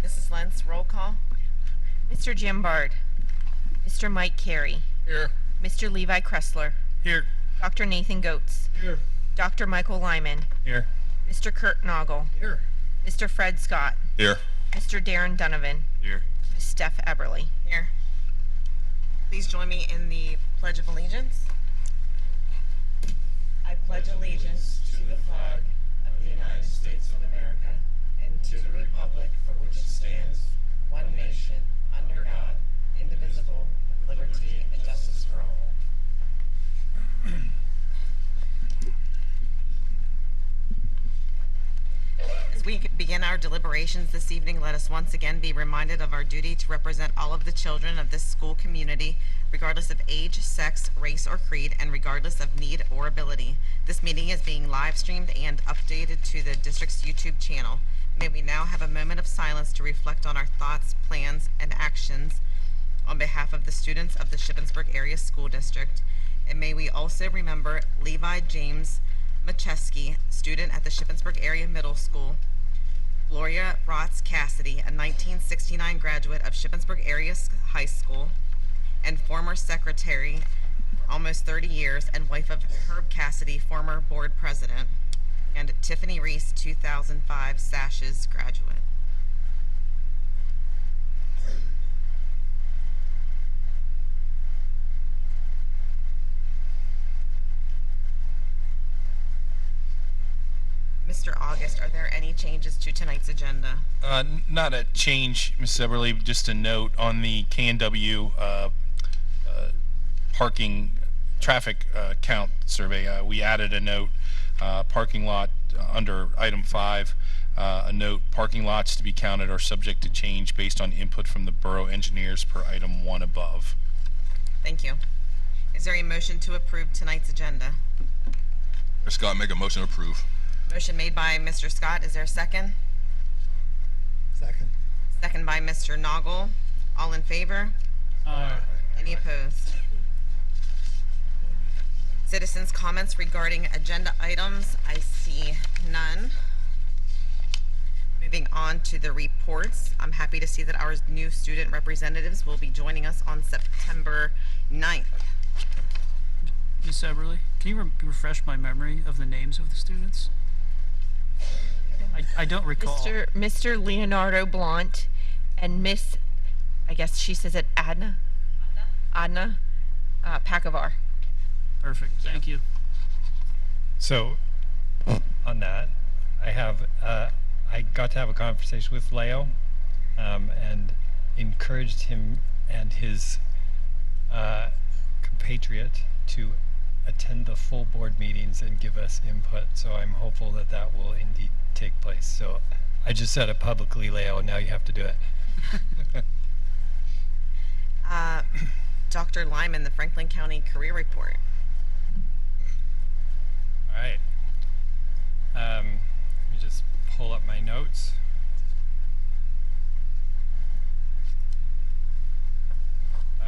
Mrs. Lentz, roll call. Mr. Jim Bard. Mr. Mike Carey. Here. Mr. Levi Kressler. Here. Dr. Nathan Goetz. Here. Dr. Michael Lyman. Here. Mr. Kurt Noggle. Here. Mr. Fred Scott. Here. Mr. Darren Donovan. Here. Ms. Steph Eberly. Here. Please join me in the Pledge of Allegiance. I pledge allegiance to the flag of the United States of America and to the republic for which it stands, one nation, under God, indivisible, with liberty and justice for all. As we begin our deliberations this evening, let us once again be reminded of our duty to represent all of the children of this school community, regardless of age, sex, race, or creed, and regardless of need or ability. This meeting is being live streamed and updated to the district's YouTube channel. May we now have a moment of silence to reflect on our thoughts, plans, and actions on behalf of the students of the Shippensburg Area School District. And may we also remember Levi James Macheski, student at the Shippensburg Area Middle School, Gloria Rotz Cassidy, a 1969 graduate of Shippensburg Area High School, and former secretary for almost 30 years and wife of Herb Cassidy, former board president, and Tiffany Reese, 2005 Sashes graduate. Mr. August, are there any changes to tonight's agenda? Not a change, Mrs. Eberly, just a note on the K&W parking traffic count survey. We added a note, parking lot under item 5, a note, parking lots to be counted are subject to change based on input from the borough engineers per item 1 above. Thank you. Is there a motion to approve tonight's agenda? Mr. Scott, make a motion to approve. Motion made by Mr. Scott. Is there a second? Second. Second by Mr. Noggle. All in favor? Any opposed? Citizens' comments regarding agenda items. I see none. Moving on to the reports. I'm happy to see that our new student representatives will be joining us on September 9th. Ms. Eberly, can you refresh my memory of the names of the students? I don't recall. Mr. Leonardo Blunt and Miss, I guess she says it, Adna Pakovar. Perfect. Thank you. So, on that, I got to have a conversation with Leo, and encouraged him and his compatriot to attend the full board meetings and give us input. So I'm hopeful that that will indeed take place. So I just said it publicly, Leo, and now you have to do it. Dr. Lyman, the Franklin County Career Report. All right. Let me just pull up my notes.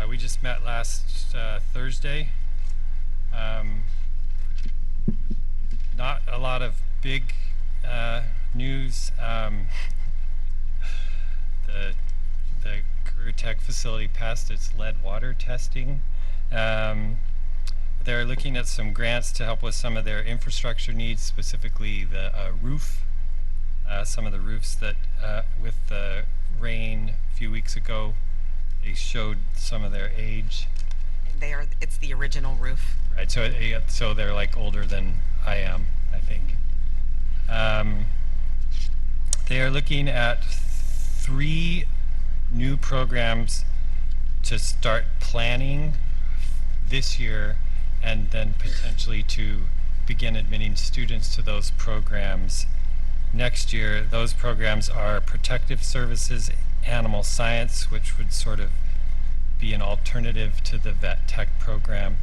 We just met last Thursday. Not a lot of big news. The Career Tech facility passed its lead water testing. They're looking at some grants to help with some of their infrastructure needs, specifically the roof. Some of the roofs that, with the rain a few weeks ago, they showed some of their age. It's the original roof. Right, so they're like older than I am, I think. They are looking at 3 new programs to start planning this year, and then potentially to begin admitting students to those programs next year. Those programs are protective services, animal science, which would sort of be an alternative to the vet tech program,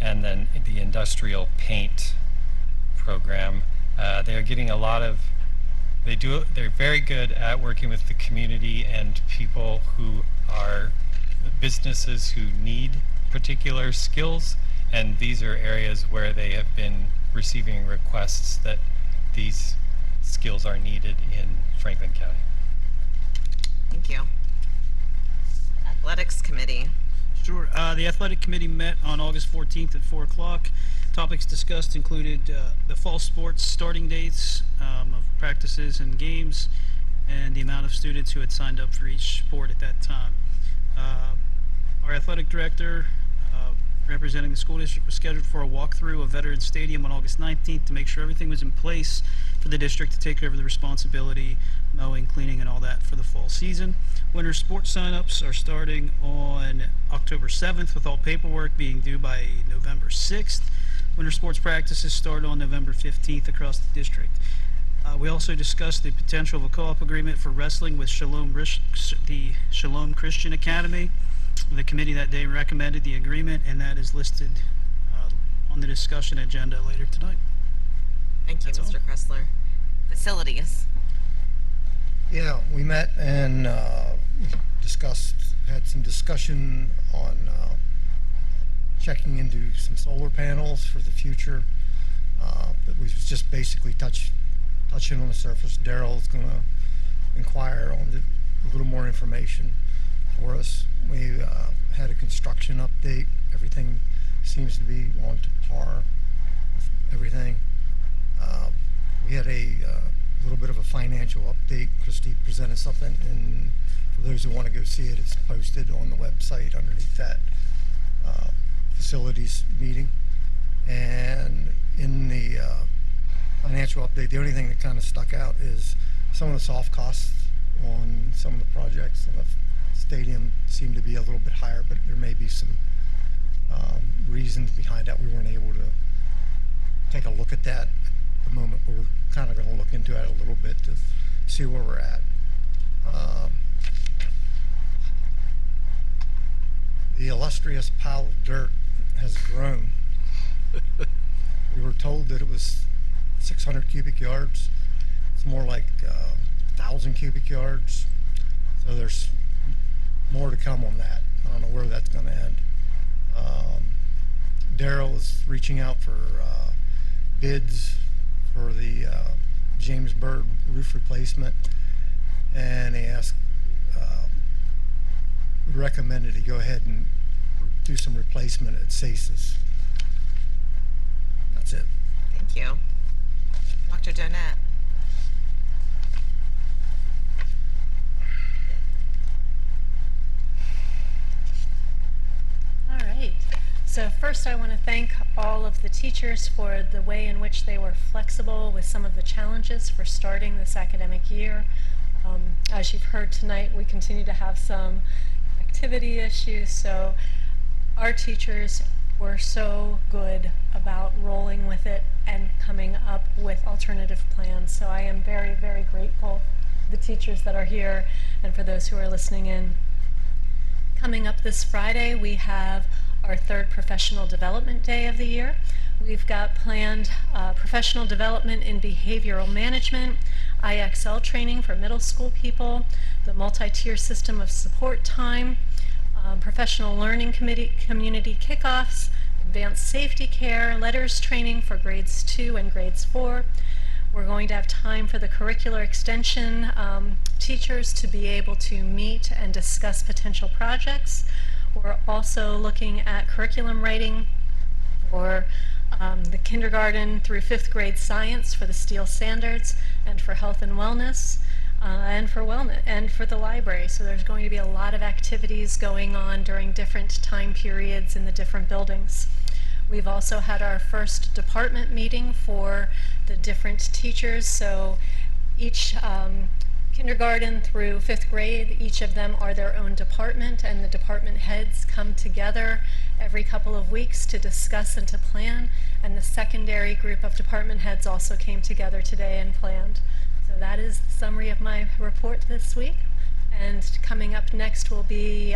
and then the industrial paint program. They're getting a lot of, they're very good at working with the community and people who are businesses who need particular skills, and these are areas where they have been receiving requests that these skills are needed in Franklin County. Thank you. Athletics Committee. Sure. The athletic committee met on August 14th at 4 o'clock. Topics discussed included the fall sports starting dates of practices and games, and the amount of students who had signed up for each sport at that time. Our athletic director, representing the school district, was scheduled for a walkthrough of Veterans Stadium on August 19th to make sure everything was in place for the district to take over the responsibility, mowing, cleaning, and all that for the fall season. Winter sports signups are starting on October 7th, with all paperwork being due by November 6th. Winter sports practices start on November 15th across the district. We also discussed the potential of a co-op agreement for wrestling with the Shalom Christian Academy. The committee that day recommended the agreement, and that is listed on the discussion agenda later tonight. Thank you, That's Mr. all. Kressler. Facilities. Yeah, we met and had some discussion on checking into some solar panels for the future. But we was just basically touching on the surface. Daryl's going to inquire on a little more information for us. We had a construction update. Everything seems to be on to par with everything. We had a little bit of a financial update. Christy presented something, and for those who want to go see it, it's posted on the website underneath that facilities meeting. And in the financial update, the only thing that kind of stuck out is some of the soft costs on some of the projects in the stadium seem to be a little bit higher, but there may be some reasons behind that. We weren't able to take a look at that at the moment, but we're kind of going to look into it a little bit to see where we're at. The illustrious pile of dirt has grown. We were told that it was 600 cubic yards. It's more like 1,000 cubic yards. So there's more to come on that. I don't know where that's going to end. Daryl is reaching out for bids for the James Bird roof replacement, and he asked, recommended he go ahead and do some replacement at SACES. That's it. Thank you. Dr. Donette. All right. So first I want to thank all of the teachers for the way in which they were flexible with some of the challenges for starting this academic year. As you've heard tonight, we continue to have some activity issues, so our teachers were so good about rolling with it and coming up with alternative plans. So I am very, very grateful for the teachers that are here and for those who are listening in. Coming up this Friday, we have our third professional development day of the year. We've got planned professional development in behavioral management, IXL training for middle school people, the multi-tier system of support time, professional learning community kickoffs, advanced safety care, letters training for grades 2 and grades 4. We're going to have time for the curricular extension teachers to be able to meet and discuss potential projects. We're also looking at curriculum writing for the kindergarten through 5th grade science for the STEEL standards, and for health and wellness, and for wellness, and for the library. So there's going to be a lot of activities going on during different time periods in the different buildings. We've also had our first department meeting for the different teachers. So each kindergarten through 5th grade, each of them are their own department, and the department heads come together every couple of weeks to discuss and to plan. And the secondary group of department heads also came together today and planned. So that is the summary of my report this week. And coming up next we'll be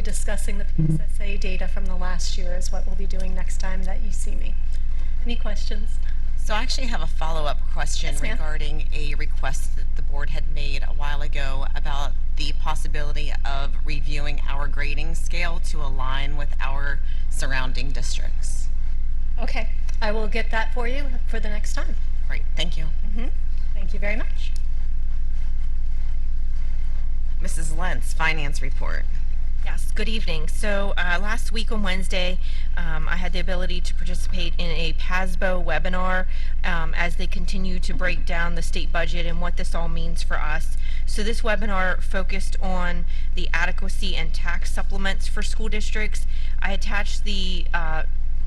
discussing the PSSA data from the last year is what we'll be doing next time that you see me. Any questions? So I actually have a follow-up question Yes, ma'am. regarding a request that the board had made a while ago about the possibility of reviewing our grading scale to align with our surrounding districts. Okay, I will get that for you for the next time. Great, thank you. Thank you very much. Mrs. Lentz, Finance Report. Yes, good evening. So last week on Wednesday, I had the ability to participate in a PASBO webinar as they continue to break down the state budget and what this all means for us. So this webinar focused on the adequacy and tax supplements for school districts. I attached the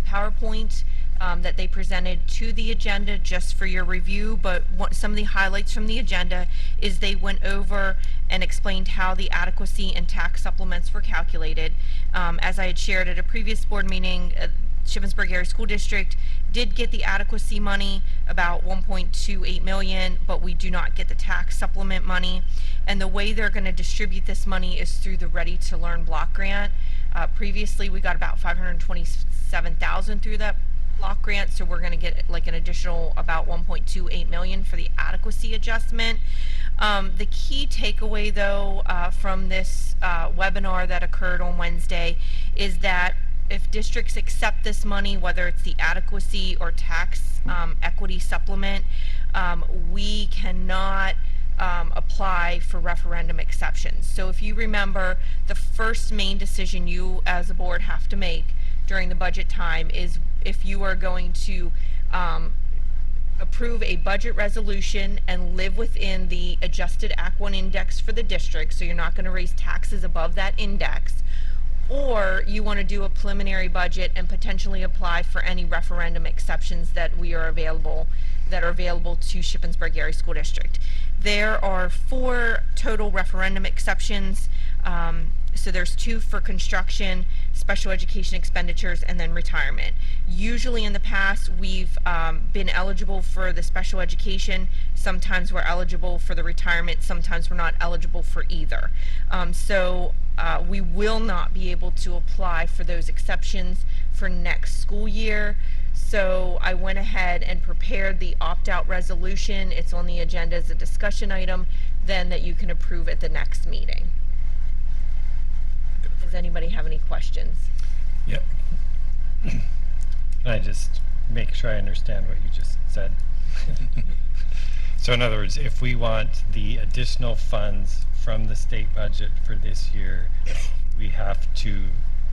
PowerPoint that they presented to the agenda just for your review, but some of the highlights from the agenda is they went over and explained how the adequacy and tax supplements were calculated. As I had shared at a previous board meeting, Shippensburg Area School District did get the adequacy money, about 1.28 million, but we do not get the tax supplement money. And the way they're going to distribute this money is through the Ready to Learn block grant. Previously, we got about 527,000 through that block grant, so we're going to get like an additional about 1.28 million for the adequacy adjustment. The key takeaway though from this webinar that occurred on Wednesday is that if districts accept this money, whether it's the adequacy or tax equity supplement, we cannot apply for referendum exceptions. So if you remember, the first main decision you as a board have to make during the budget time is if you are going to approve a budget resolution and live within the adjusted Act 1 index for the district, so you're not going to raise taxes above that index, or you want to do a preliminary budget and potentially apply for any referendum exceptions that are available to Shippensburg Area School District. There are 4 total referendum exceptions. So there's 2 for construction, special education expenditures, and then retirement. Usually in the past, we've been eligible for the special education. Sometimes we're eligible for the retirement. Sometimes we're not eligible for either. So we will not be able to apply for those exceptions for next school year. So I went ahead and prepared the opt-out resolution. It's on the agenda as a discussion item, then that you can approve at the next meeting. Does anybody have any questions? Yep. Can I just make sure I understand what you just said? So in other words, if we want the additional funds from the state budget for this year, we have to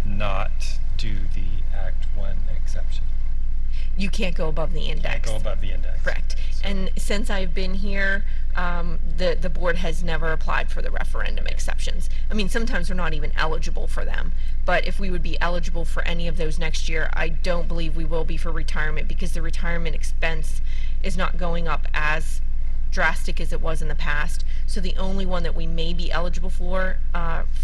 not do the Act 1 exception. You can't go above the index. Can't go above the index. Correct. So- And since I've been here, the board has never applied for the referendum exceptions. I mean, sometimes we're not even eligible for them, but if we would be eligible for any of those next year, I don't believe we will be for retirement, because the retirement expense is not going up as drastic as it was in the past. So the only one that we may be eligible for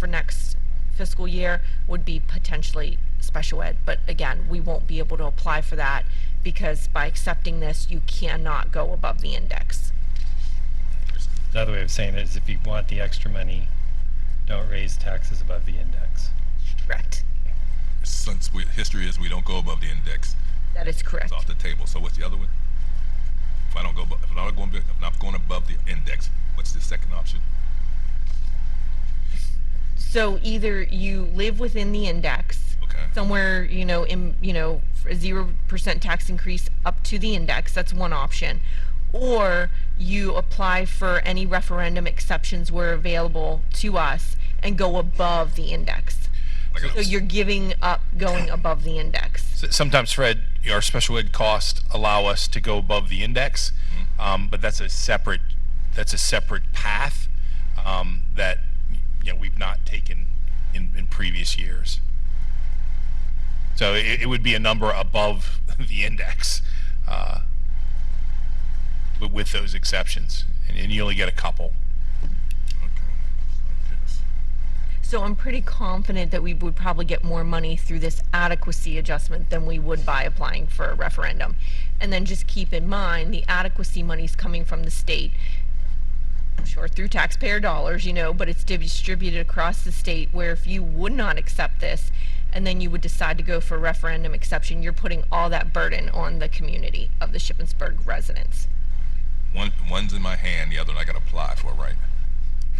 next fiscal year would be potentially special ed. But again, we won't be able to apply for that, because by accepting this, you cannot go above the index. Another way of saying it is if you want the extra money, don't raise taxes above the index. Correct. Since history is we don't go above the index, That is correct. it's off the table. So what's the other one? If I'm not going above the index, what's the second option? So either you live within the index, Okay. somewhere, in, for a 0% tax increase up to the index, that's one option. Or you apply for any referendum exceptions where available to us and go above the index. So you're giving up going above the index. Sometimes, Fred, our special ed costs allow us to go above the index, but that's a separate path that we've not taken in previous years. So it would be a number above the index with those exceptions, and you only get a couple. So I'm pretty confident that we would probably get more money through this adequacy adjustment than we would by applying for a referendum. And then just keep in mind, the adequacy money is coming from the state, I'm sure through taxpayer dollars, but it's distributed across the state, where if you would not accept this and then you would decide to go for referendum exception, you're putting all that burden on the community of the Shippensburg residents. One's in my hand, the other one I gotta apply for, right?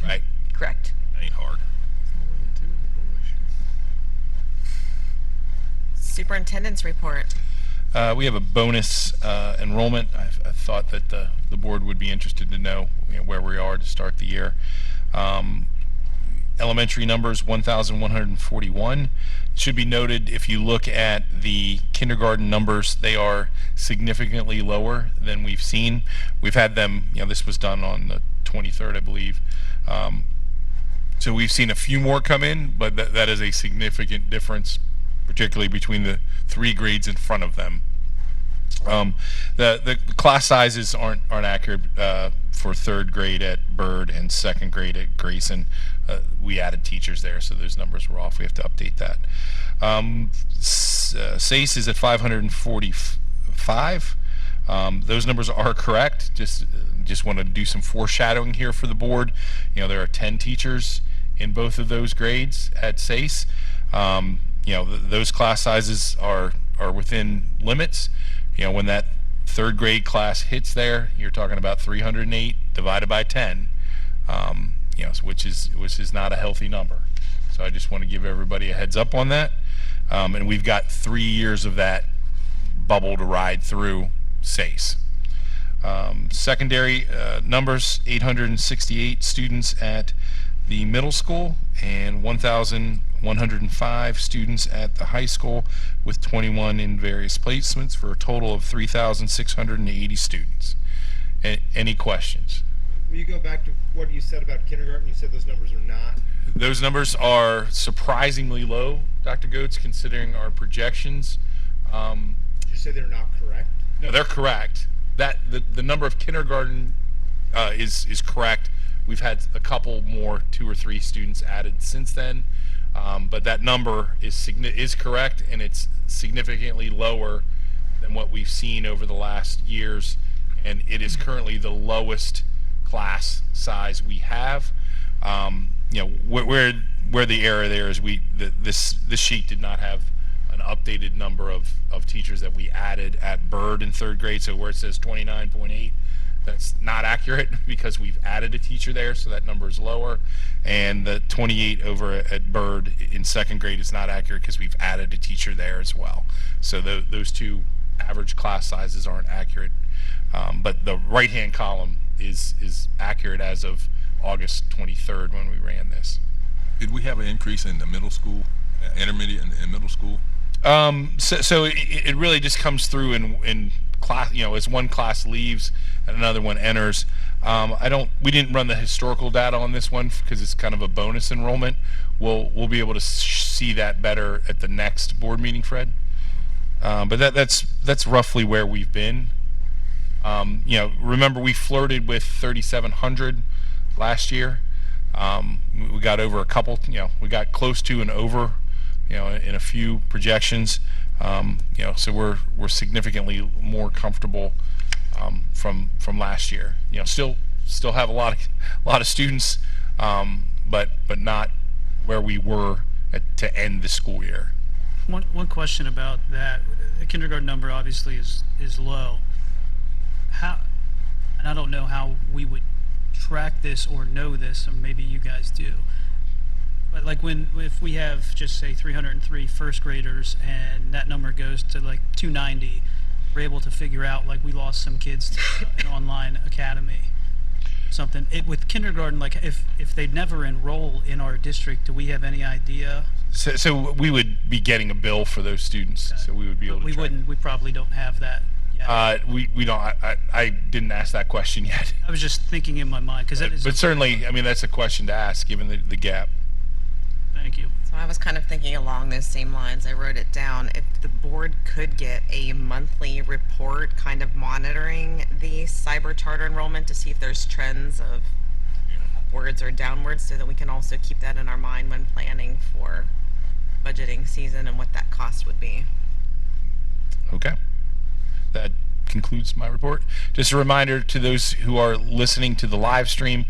Right. Correct. Ain't hard. Superintendent's report. We have a bonus enrollment. I thought that the board would be interested to know, where we are to start the year. Elementary numbers 1,141. It should be noted, if you look at the kindergarten numbers, they are significantly lower than we've seen. We've had them, this was done on the 23rd, I believe. So we've seen a few more come in, but that is a significant difference, particularly between the 3 grades in front of them. The class sizes aren't accurate for 3rd grade at Byrd and 2nd grade at Grayson. We added teachers there, so those numbers were off. We have to update that. SACE is at 545. Those numbers are correct. Just want to do some foreshadowing here for the board. There are 10 teachers in both of those grades at SACE. Those class sizes are within limits. When that 3rd grade class hits there, you're talking about 308 divided by 10, which is not a healthy number. So I just want to give everybody a heads up on that. And we've got 3 years of that bubble to ride through SACE. Secondary numbers, 868 students at the middle school and 1,105 students at the high school, with 21 in various placements, for a total of 3,680 students. Any questions? Will you go back to what you said about kindergarten? You said those numbers are not. Those numbers are surprisingly low, Dr. Goetz, considering our projections. Did you say they're not correct? No, they're correct. The number of kindergarten is correct. We've had a couple more, 2 or 3 students added since then, but that number is correct, and it's significantly lower than what we've seen over the last years, and it is currently the lowest class size we have. Where the error there is, this sheet did not have an updated number of teachers that we added at Byrd in 3rd grade. So where it says 29.8, that's not accurate, because we've added a teacher there, so that number is lower. And the 28 over at Byrd in 2nd grade is not accurate, because we've added a teacher there as well. So those 2 average class sizes aren't accurate. But the right-hand column is accurate as of August 23rd when we ran this. Did we have an increase in the middle school, intermediate and middle school? So it really just comes through in class, as one class leaves and another one enters. We didn't run the historical data on this one because it's kind of a bonus enrollment. We'll be able to see that better at the next board meeting, Fred. But that's roughly where we've been. Remember, we flirted with 3,700 last year. We got over a couple, we got close to and over, in a few projections. So we're significantly more comfortable from last year. Still have a lot of students, but not where we were to end the school year. One question about that. The kindergarten number obviously is low. And I don't know how we would track this or know this, or maybe you guys do. But if we have, just say, 303 first graders and that number goes to 290, we're able to figure out we lost some kids to an online academy, something. With kindergarten, if they'd never enroll in our district, do we have any idea? So we would be getting a bill for those students. Okay. So we would be able to. We probably don't have that yet. We don't. I didn't ask that question yet. I was just thinking in my mind, because but certainly, that's a question to ask given the gap. Thank you. So I was kind of thinking along those same lines. I wrote it down. If the board could get a monthly report kind of monitoring the cyber charter enrollment to see if there's trends of upwards or downwards, so that we can also keep that in our mind when planning for budgeting season and what that cost would be. Okay. That concludes my report. Just a reminder to those who are listening to the live stream,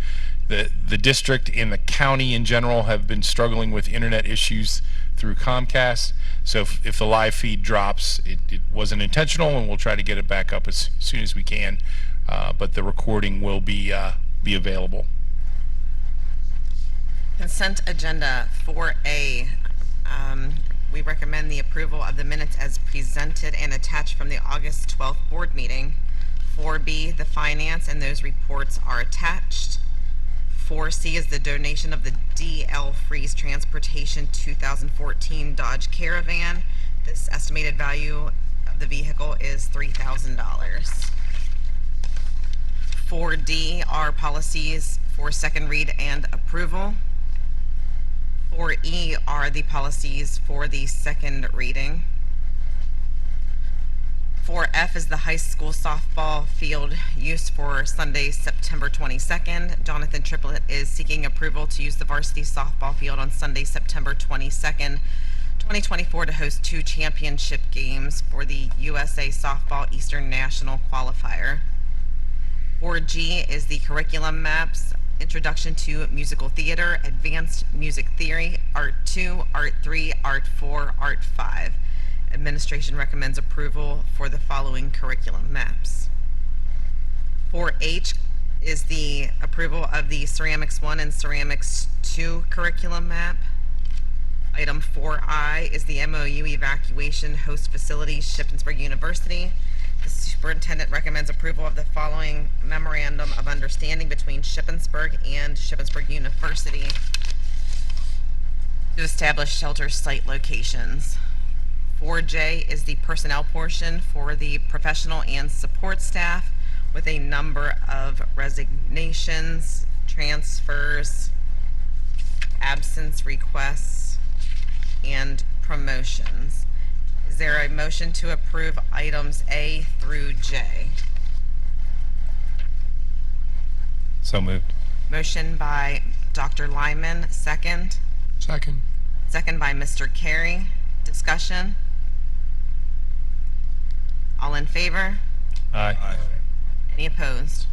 The district and the county in general have been struggling with internet issues through Comcast. So if the live feed drops, it wasn't intentional, and we'll try to get it back up as soon as we can. But the recording will be available. Consent agenda 4A. We recommend the approval of the minutes as presented and attached from the August 12th board meeting. 4B, the finance and those reports are attached. 4C is the donation of the DL Freeze Transportation 2014 Dodge Caravan. This estimated value of the vehicle is $3,000. 4D are policies for second read and approval. 4E are the policies for the second reading. 4F is the high school softball field use for Sunday, September 22nd. Jonathan Triplett is seeking approval to use the varsity softball field on Sunday, September 22nd, 2024 to host 2 championship games for the USA Softball Eastern National Qualifier. 4G is the curriculum maps. Introduction to Musical Theater, Advanced Music Theory, Art 2, Art 3, Art 4, Art 5. Administration recommends approval for the following curriculum maps. 4H is the approval of the Ceramics 1 and Ceramics 2 curriculum map. Item 4I is the MOU Evacuation Host Facilities, Shippensburg University. The superintendent recommends approval of the following memorandum of understanding between Shippensburg and Shippensburg University to establish shelter site locations. 4J is the personnel portion for the professional and support staff with a number of resignations, transfers, absence requests, and promotions. Is there a motion to approve items A through J? So moved. Motion by Dr. Lyman, second. Second. Second by Mr. Carey. Discussion? All in favor? Aye. Aye. Any opposed?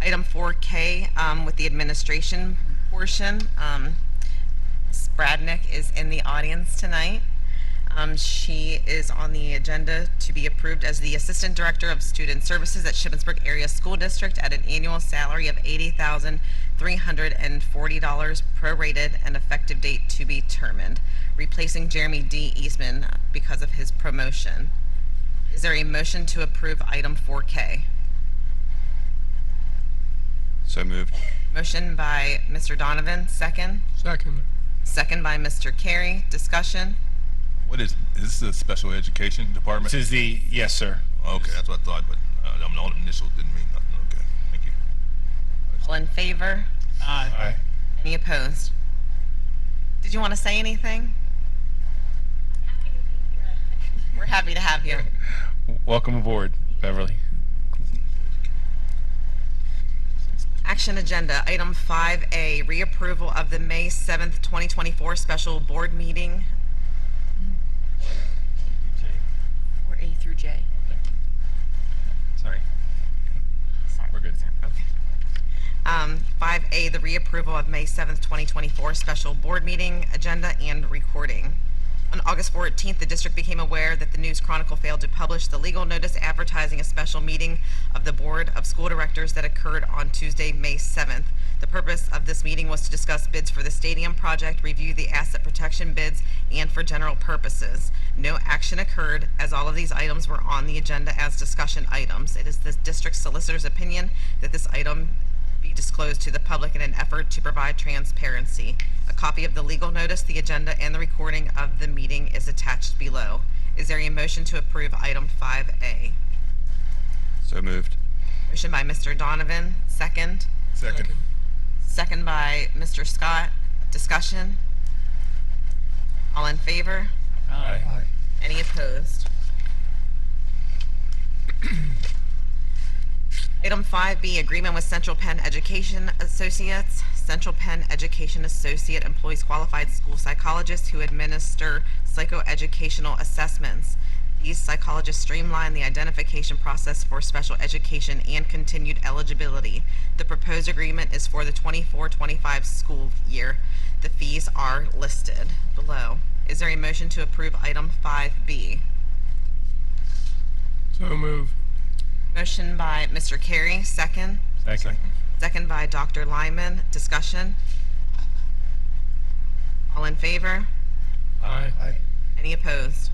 Item 4K, with the administration portion, Ms. Bradnick is in the audience tonight. She is on the agenda to be approved as the Assistant Director of Student Services at Shippensburg Area School District at an annual salary of $80,340 prorated and effective date to be determined, replacing Jeremy D. Eastman because of his promotion. Is there a motion to approve item 4K? So moved. Motion by Mr. Donovan, second. Second. Second by Mr. Carey. Discussion? What is this? The special education department? This is the, yes, sir. Okay, that's what I thought, but all the initials didn't mean nothing. Okay, thank you. All in favor? Aye. Any opposed? Did you want to say anything? We're happy to have you. Welcome aboard, Beverly. Action agenda, item 5A, reapproval of the May 7th, 2024 special board meeting. 4A through J. Sorry. Sorry. We're good. Okay. 5A, the reapproval of May 7th, 2024 special board meeting agenda and recording. On August 14th, the district became aware that the News Chronicle failed to publish the legal notice advertising a special meeting of the Board of School Directors that occurred on Tuesday, May 7th. The purpose of this meeting was to discuss bids for the stadium project, review the asset protection bids, and for general purposes. No action occurred as all of these items were on the agenda as discussion items. It is the district solicitor's opinion that this item be disclosed to the public in an effort to provide transparency. A copy of the legal notice, the agenda, and the recording of the meeting is attached below. Is there a motion to approve item 5A? So moved. Motion by Mr. Donovan, second. Second. Second by Mr. Scott. Discussion? All in favor? Aye. Aye. Any opposed? Item 5B, agreement with Central Penn Education Associates. Central Penn Education Associate employs qualified school psychologists who administer psychoeducational assessments. These psychologists streamline the identification process for special education and continued eligibility. The proposed agreement is for the 24-25 school year. The fees are listed below. Is there a motion to approve item 5B? So move. Motion by Mr. Carey, second. Second. Second by Dr. Lyman. Discussion? All in favor? Aye. Any opposed?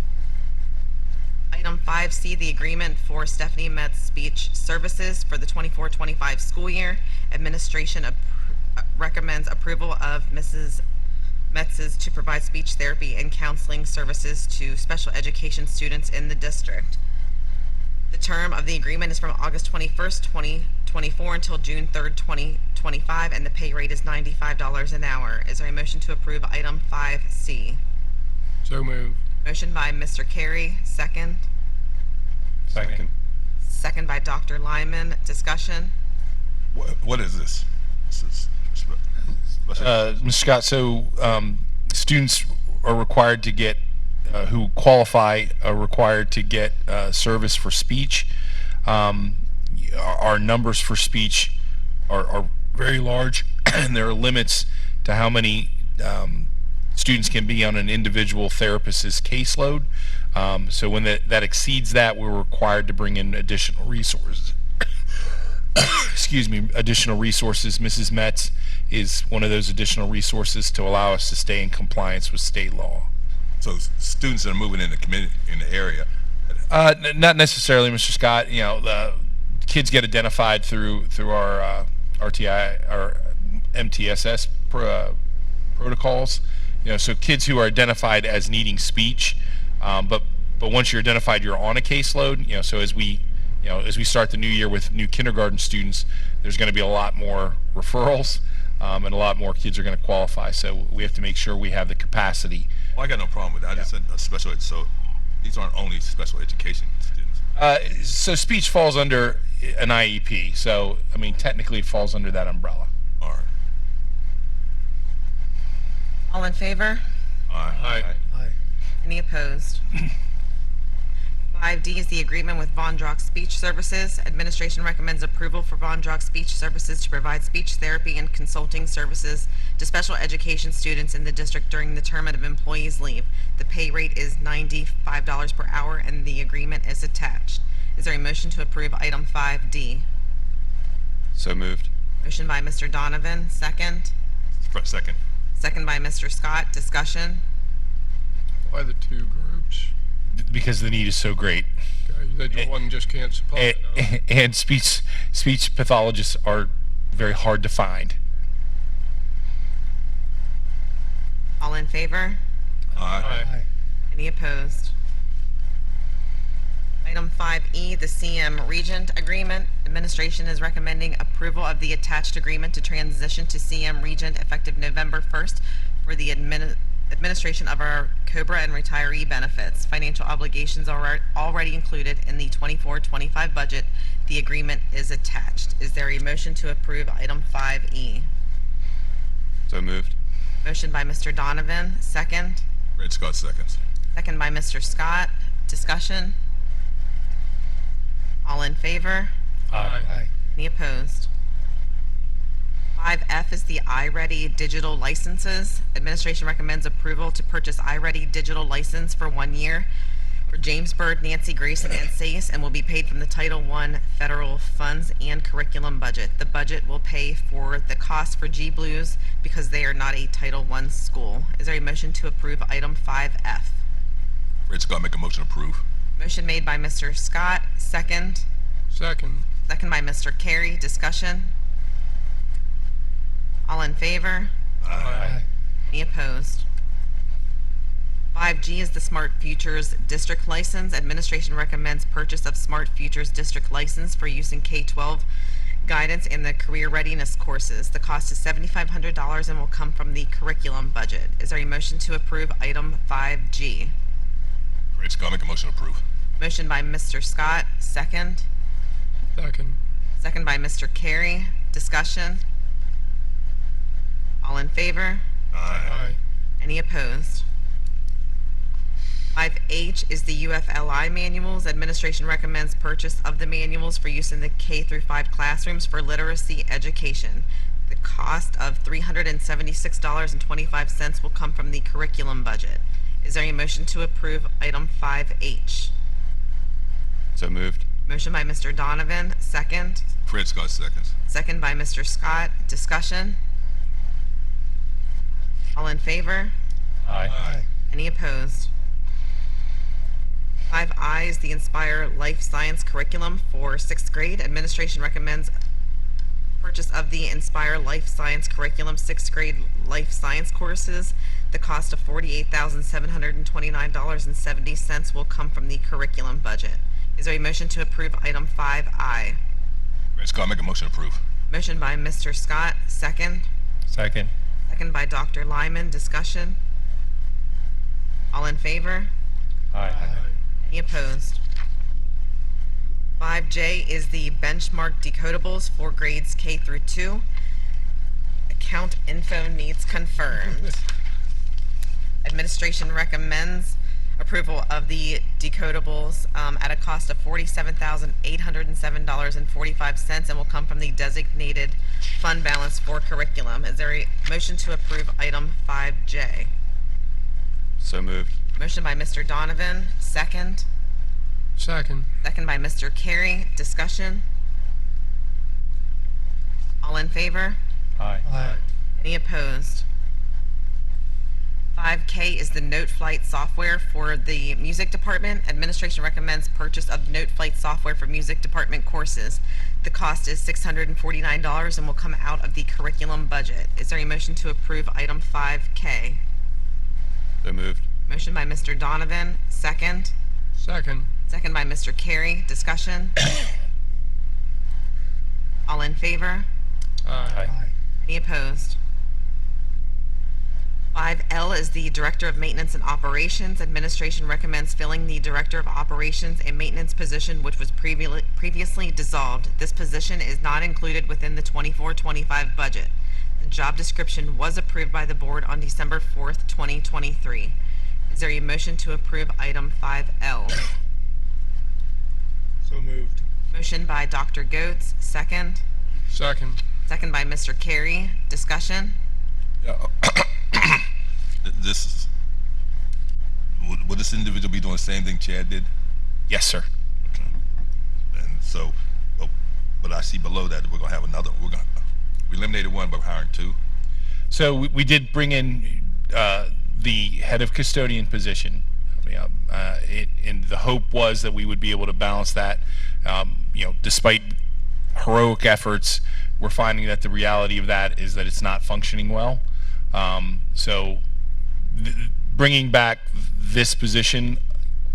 Item 5C, the agreement for Stephanie Metz speech services for the 24-25 school year. Administration recommends approval of Mrs. Metz's to provide speech therapy and counseling services to special education students in the district. The term of the agreement is from August 21st, 2024 until June 3rd, 2025, and the pay rate is $95 an hour. Is there a motion to approve item 5C? So move. Motion by Mr. Carey, second. Second. Second by Dr. Lyman. Discussion? What is this? This is special. Mr. Scott, so students are required to get, who qualify, are required to get service for speech. Our numbers for speech are very large, and there are limits to how many students can be on an individual therapist's caseload. So when that exceeds that, we're required to bring in additional resources. Excuse me, additional resources. Mrs. Metz is one of those additional resources to allow us to stay in compliance with state law. So students that are moving in the community, in the area. Not necessarily, Mr. Scott. You know, the kids get identified through our RTI, our MTSS protocols. You know, so kids who are identified as needing speech, but once you're identified, you're on a caseload. You know, so as we start the new year with new kindergarten students, there's going to be a lot more referrals, and a lot more kids are going to qualify. So we have to make sure we have the capacity. Well, I got no problem with that. I just said a special ed. So these aren't only special education students. So speech falls under an IEP. So I mean, technically, it falls under that umbrella. All right. All in favor? Aye. Aye. Any opposed? 5D is the agreement with Von Drock Speech Services. Administration recommends approval for Von Drock Speech Services to provide speech therapy and consulting services to special education students in the district during the term of employees' leave. The pay rate is $95 per hour, and the agreement is attached. Is there a motion to approve item 5D? So moved. Motion by Mr. Donovan, second. Second. Second by Mr. Scott. Discussion? Why the two groups? Because the need is so great. One just can't supply And speech pathologists are very hard to find. All in favor? Aye. Aye. Any opposed? Item 5E, the CM Regent Agreement. Administration is recommending approval of the attached agreement to transition to CM Regent effective November 1st for the administration of our COBRA and retiree benefits. Financial obligations are already included in the 24-25 budget. The agreement is attached. Is there a motion to approve item 5E? So moved. Motion by Mr. Donovan, second. Red Scott seconds. Second by Mr. Scott. Discussion? All in favor? Aye. Any opposed? 5F is the iReady digital licenses. Administration recommends approval to purchase iReady digital license for 1 year for James Bird, Nancy Grayson, and SACE, and will be paid from the Title I federal funds and curriculum budget. The budget will pay for the cost for G Blues because they are not a Title I school. Is there a motion to approve item 5F? Red Scott make a motion to approve. Motion made by Mr. Scott, second. Second. Second by Mr. Carey. Discussion? All in favor? Aye. Any opposed? 5G is the Smart Futures District License. Administration recommends purchase of Smart Futures District License for use in K-12 guidance and the career readiness courses. The cost is $7,500 and will come from the curriculum budget. Is there a motion to approve item 5G? Red Scott make a motion to approve. Motion by Mr. Scott, second. Second. Second by Mr. Carey. Discussion? All in favor? Aye. Any opposed? 5H is the UFLI manuals. Administration recommends purchase of the manuals for use in the K through 5 classrooms for literacy education. The cost of $376.25 will come from the curriculum budget. Is there a motion to approve item 5H? So moved. Motion by Mr. Donovan, second. Fred Scott seconds. Second by Mr. Scott. Discussion? All in favor? Aye. Any opposed? 5I is the Inspire Life Science curriculum for 6th grade. Administration recommends purchase of the Inspire Life Science curriculum 6th grade life science courses. The cost of $48,729.70 will come from the curriculum budget. Is there a motion to approve item 5I? Fred Scott, make a motion to approve. Motion by Mr. Scott, second. Second. Second by Dr. Lyman. Discussion? All in favor? Aye. Any opposed? 5J is the benchmark decodables for grades K through 2. Account info needs confirmed. Administration recommends approval of the decodables at a cost of $47,807.45 and will come from the designated fund balance for curriculum. Is there a motion to approve item 5J? So moved. Motion by Mr. Donovan, second. Second. Second by Mr. Carey. Discussion? All in favor? Aye. Aye. Any opposed? 5K is the Note Flight software for the music department. Administration recommends purchase of Note Flight software for music department courses. The cost is $649 and will come out of the curriculum budget. Is there a motion to approve item 5K? So moved. Motion by Mr. Donovan, second. Second. Second by Mr. Carey. Discussion? All in favor? Aye. Any opposed? 5L is the Director of Maintenance and Operations. Administration recommends filling the Director of Operations and Maintenance position, which was previously dissolved. This position is not included within the 24-25 budget. The job description was approved by the board on December 4th, 2023. Is there a motion to approve item 5L? So moved. Motion by Dr. Goetz, second. Second. Second by Mr. Carey. Discussion? Yeah. This is, would this individual be doing the same thing Chad did? Yes, sir. And so, but I see below that we're gonna have another. We eliminated one, but we're hiring two. So we did bring in the head of custodian position. And the hope was that we would be able to balance that. Despite heroic efforts, we're finding that the reality of that is that it's not functioning well. Bringing back this position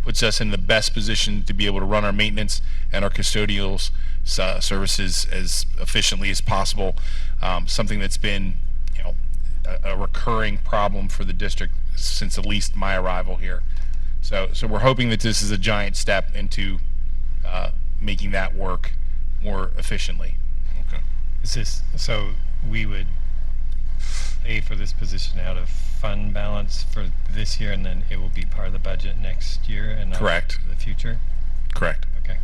puts us in the best position to be able to run our maintenance and our custodial services as efficiently as possible. Something that's been, a recurring problem for the district since at least my arrival here. So we're hoping that this is a giant step into making that work more efficiently. Okay. Is this, so we would pay for this position out of fund balance for this year, and then it will be part of the budget next year and not Correct. for the future? Correct. Okay.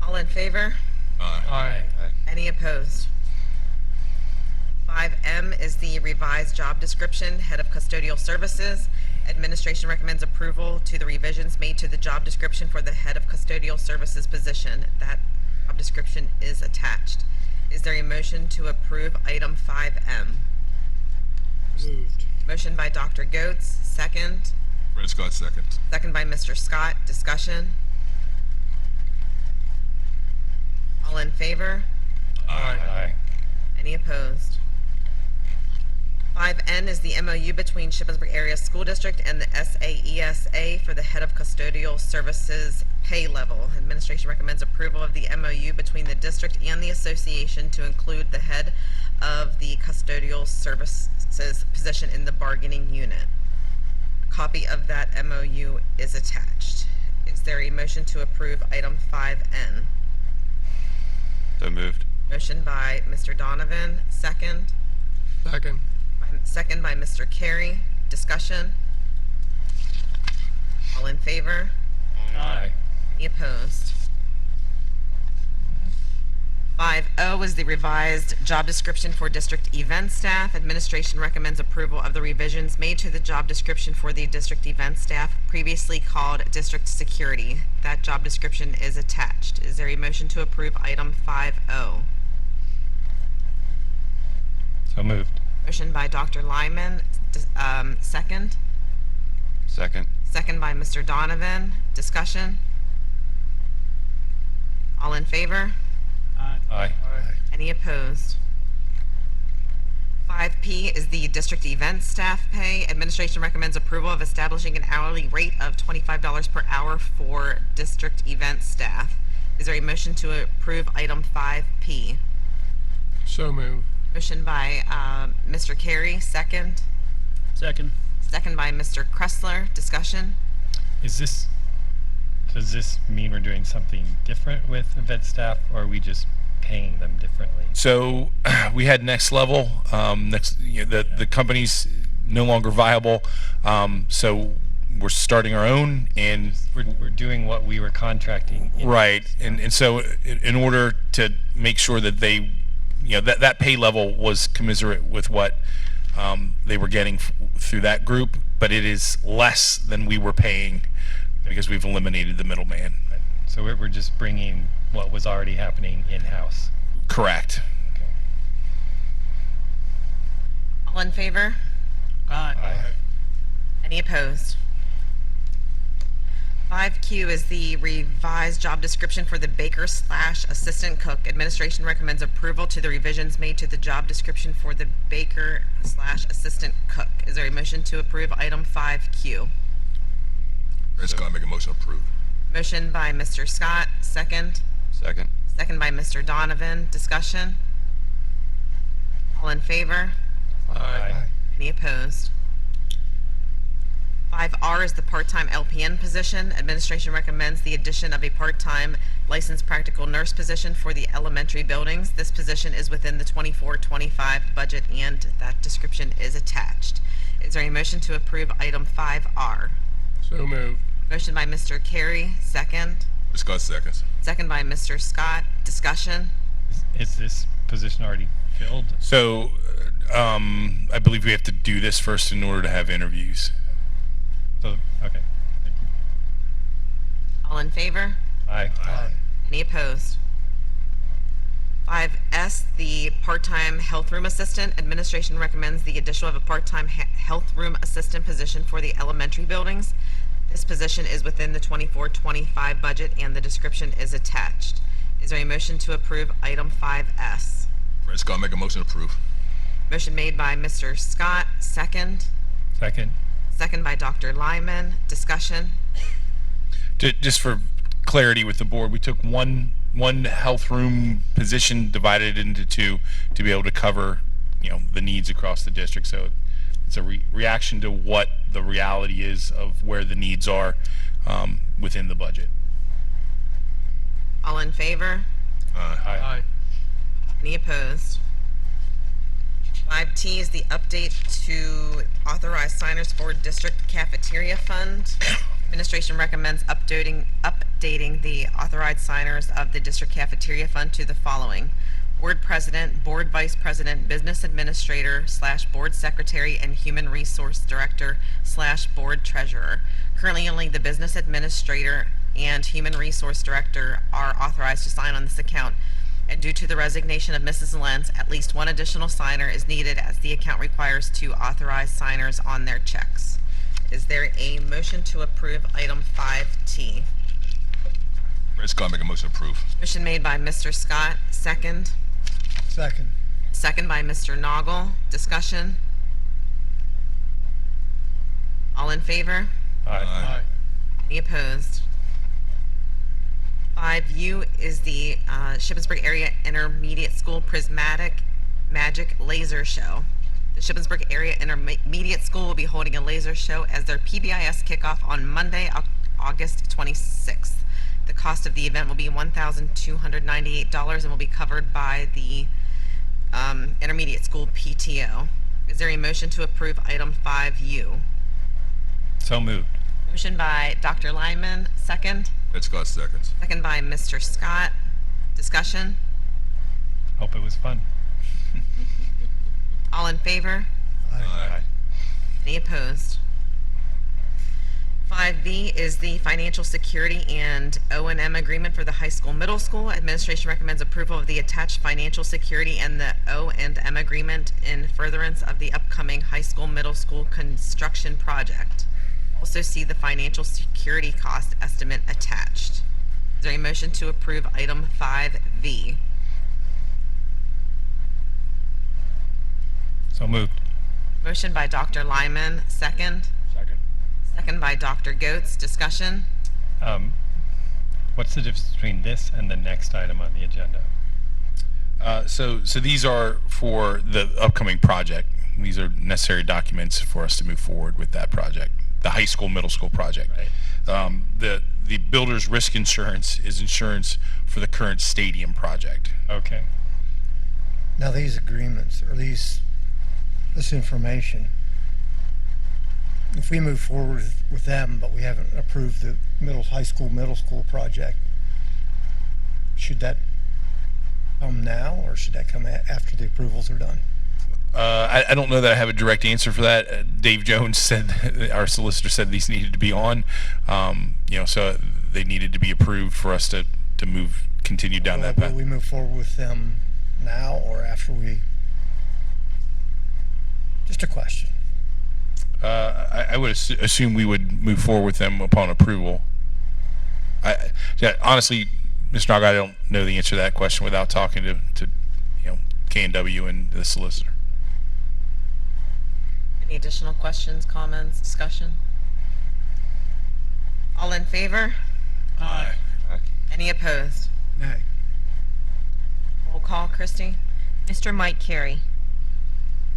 All in favor? Aye. Any opposed? 5M is the revised job description, Head of Custodial Services. Administration recommends approval to the revisions made to the job description for the Head of Custodial Services position. That job description is attached. Is there a motion to approve item 5M? Moved. Motion by Dr. Goetz, second. Fred Scott seconds. Second by Mr. Scott. Discussion? All in favor? Aye. Any opposed? 5N is the MOU between Shippensburg Area School District and the SAESA for the Head of Custodial Services pay level. Administration recommends approval of the MOU between the district and the association to include the head of the custodial services position in the bargaining unit. A copy of that MOU is attached. Is there a motion to approve item 5N? So moved. Motion by Mr. Donovan, second. Second. Second by Mr. Carey. Discussion? All in favor? Aye. Any opposed? 5O is the revised job description for district event staff. Administration recommends approval of the revisions made to the job description for the district event staff, previously called district security. That job description is attached. Is there a motion to approve item 5O? So moved. Motion by Dr. Lyman, second. Second. Second by Mr. Donovan. Discussion? All in favor? Aye. Any opposed? 5P is the district event staff pay. Administration recommends approval of establishing an hourly rate of $25 per hour for district event staff. Is there a motion to approve item 5P? So moved. Motion by Mr. Carey, second. Second. Second by Mr. Kressler. Discussion? Does this mean we're doing something different with event staff, or are we just paying them differently? So we had Next Level. The company's no longer viable. So we're starting our own, and We're doing what we were contracting. right. And so in order to make sure that they, that pay level was commensurate with what they were getting through that group, but it is less than we were paying because we've eliminated the middleman. So we're just bringing what was already happening in-house. Correct. All in favor? Aye. Any opposed? 5Q is the revised job description for the baker/assistant cook. Administration recommends approval to the revisions made to the job description for the baker/assistant cook. Is there a motion to approve item 5Q? Red Scott, make a motion to approve. Motion by Mr. Scott, second. Second. Second by Mr. Donovan. Discussion? All in favor? Aye. Any opposed? 5R is the part-time LPN position. Administration recommends the addition of a part-time licensed practical nurse position for the elementary buildings. This position is within the 24-25 budget, and that description is attached. Is there a motion to approve item 5R? So moved. Motion by Mr. Carey, second. Red Scott seconds. Second by Mr. Scott. Discussion? Is this position already filled? So I believe we have to do this first in order to have interviews. So, okay. Thank you. All in favor? Aye. Any opposed? 5S, the part-time health room assistant. Administration recommends the addition of a part-time health room assistant position for the elementary buildings. This position is within the 24-25 budget, and the description is attached. Is there a motion to approve item 5S? Red Scott, make a motion to approve. Motion made by Mr. Scott, second. Second. Second by Dr. Lyman. Discussion? Just for clarity with the board, we took one health room position, divided it into two to be able to cover, the needs across the district. So it's a reaction to what the reality is of where the needs are within the budget. All in favor? Aye. Any opposed? 5T is the update to authorized signers for district cafeteria fund. Administration recommends updating the authorized signers of the district cafeteria fund to the following: board president, board vice president, business administrator / board secretary, and human resource director / board treasurer. Currently, only the business administrator and human resource director are authorized to sign on this account. And due to the resignation of Mrs. Lentz, at least one additional signer is needed, as the account requires 2 authorized signers on their checks. Is there a motion to approve item 5T? Red Scott, make a motion to approve. Motion made by Mr. Scott, second. Second. Second by Mr. Noggle. Discussion? All in favor? Aye. Any opposed? 5U is the Shippensburg Area Intermediate School Prismatic Magic Laser Show. The Shippensburg Area Intermediate School will be holding a laser show as their PBIS kickoff on Monday, August 26th. The cost of the event will be $1,298 and will be covered by the Intermediate School PTO. Is there a motion to approve item 5U? So moved. Motion by Dr. Lyman, second. Ed Scott seconds. Second by Mr. Scott. Discussion? Hope it was fun. All in favor? Aye. Any opposed? 5B is the financial security and O&M agreement for the high school, middle school. Administration recommends approval of the attached financial security and the O&M agreement in furtherance of the upcoming high school, middle school construction project. Also see the financial security cost estimate attached. Is there a motion to approve item 5V? So moved. Motion by Dr. Lyman, second. Second by Dr. Goetz. Discussion? What's the difference between this and the next item on the agenda? So these are for the upcoming project. These are necessary documents for us to move forward with that project, the high school, middle school project. Right. The builder's risk insurance is insurance for the current stadium project. Okay. Now, these agreements, or this information, if we move forward with them, but we haven't approved the high school, middle school project, should that come now, or should that come after the approvals are done? I don't know that I have a direct answer for that. Dave Jones said, our solicitor said these needed to be on, so they needed to be approved for us to continue down that path. Will we move forward with them now or after we? Just a question. I would assume we would move forward with them upon approval. Honestly, Mr. Naga, I don't know the answer to that question without talking to K&W and the solicitor. Any additional questions, comments, discussion? All in favor? Aye. Any opposed? Nay. Roll call, Christie? Mr. Mike Carey.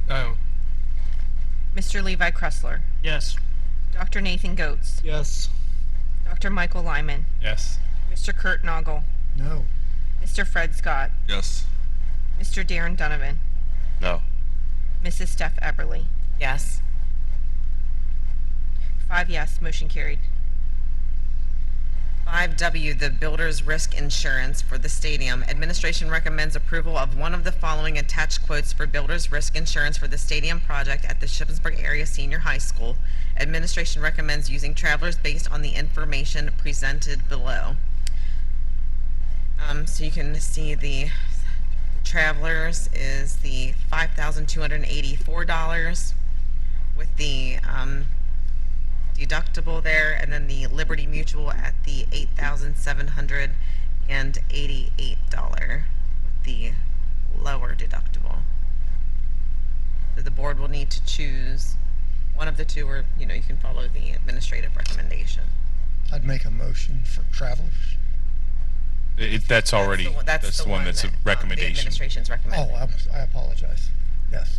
No. Mr. Levi Kressler. Yes. Dr. Nathan Goetz. Yes. Dr. Michael Lyman. Yes. Mr. Kurt Noggle. No. Mr. Fred Scott. Yes. Mr. Darren Donovan. No. Mrs. Steph Eberly. Yes. 5 yes, motion carried. 5W, the builder's risk insurance for the stadium. Administration recommends approval of one of the following attached quotes for builder's risk insurance for the stadium project at the Shippensburg Area Senior High School. Administration recommends using travelers based on the information presented below. So you can see the travelers is the $5,284 with the deductible there, and then the Liberty Mutual at the $8,788 with the lower deductible. So the board will need to choose one of the two, or you can follow the administrative recommendation. I'd make a motion for travelers. That's already that's the one that's a that, the recommendation. administration's recommending. Oh, I apologize. Yes.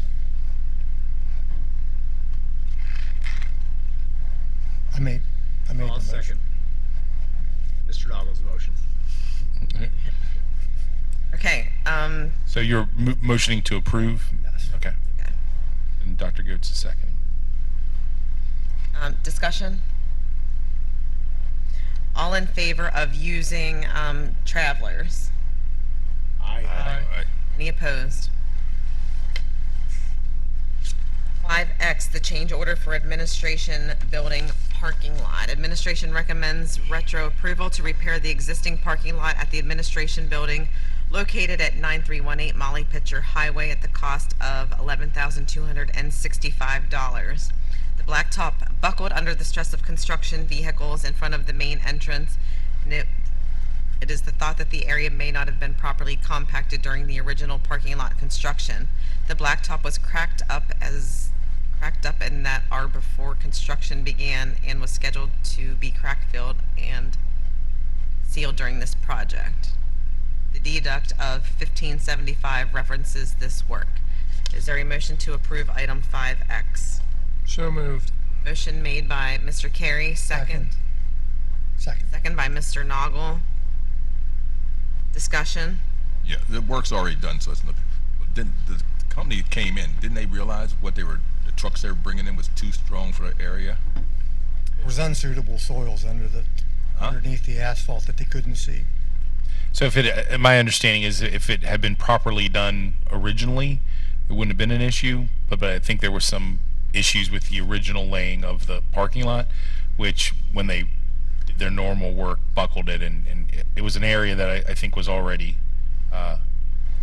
I made the I'll motion. second Mr. Noggle's motion. Okay. So you're motioning to approve? Yes. Okay. And Dr. Goetz is seconding. Discussion? All in favor of using travelers? Aye. Any opposed? 5X, the change order for administration building parking lot. Administration recommends retro approval to repair the existing parking lot at the administration building located at 9318 Molly Pitcher Highway at the cost of $11,265. The blacktop buckled under the stress of construction vehicles in front of the main entrance, and it is the thought that the area may not have been properly compacted during the original parking lot construction. The blacktop was cracked up in that hour before construction began and was scheduled to be crack filled and sealed during this project. The deduct of $1,575 references this work. Is there a motion to approve item 5X? So moved. Motion made by Mr. Carey, second. Second. Second by Mr. Noggle. Discussion? Yeah, the work's already done, so it's not. The company that came in, didn't they realize what the trucks they were bringing in was too strong for the area? There was unsuitable soils underneath the asphalt that they couldn't see. So my understanding is if it had been properly done originally, it wouldn't have been an issue, but I think there were some issues with the original laying of the parking lot, which when they did their normal work, buckled it, and it was an area that I think was already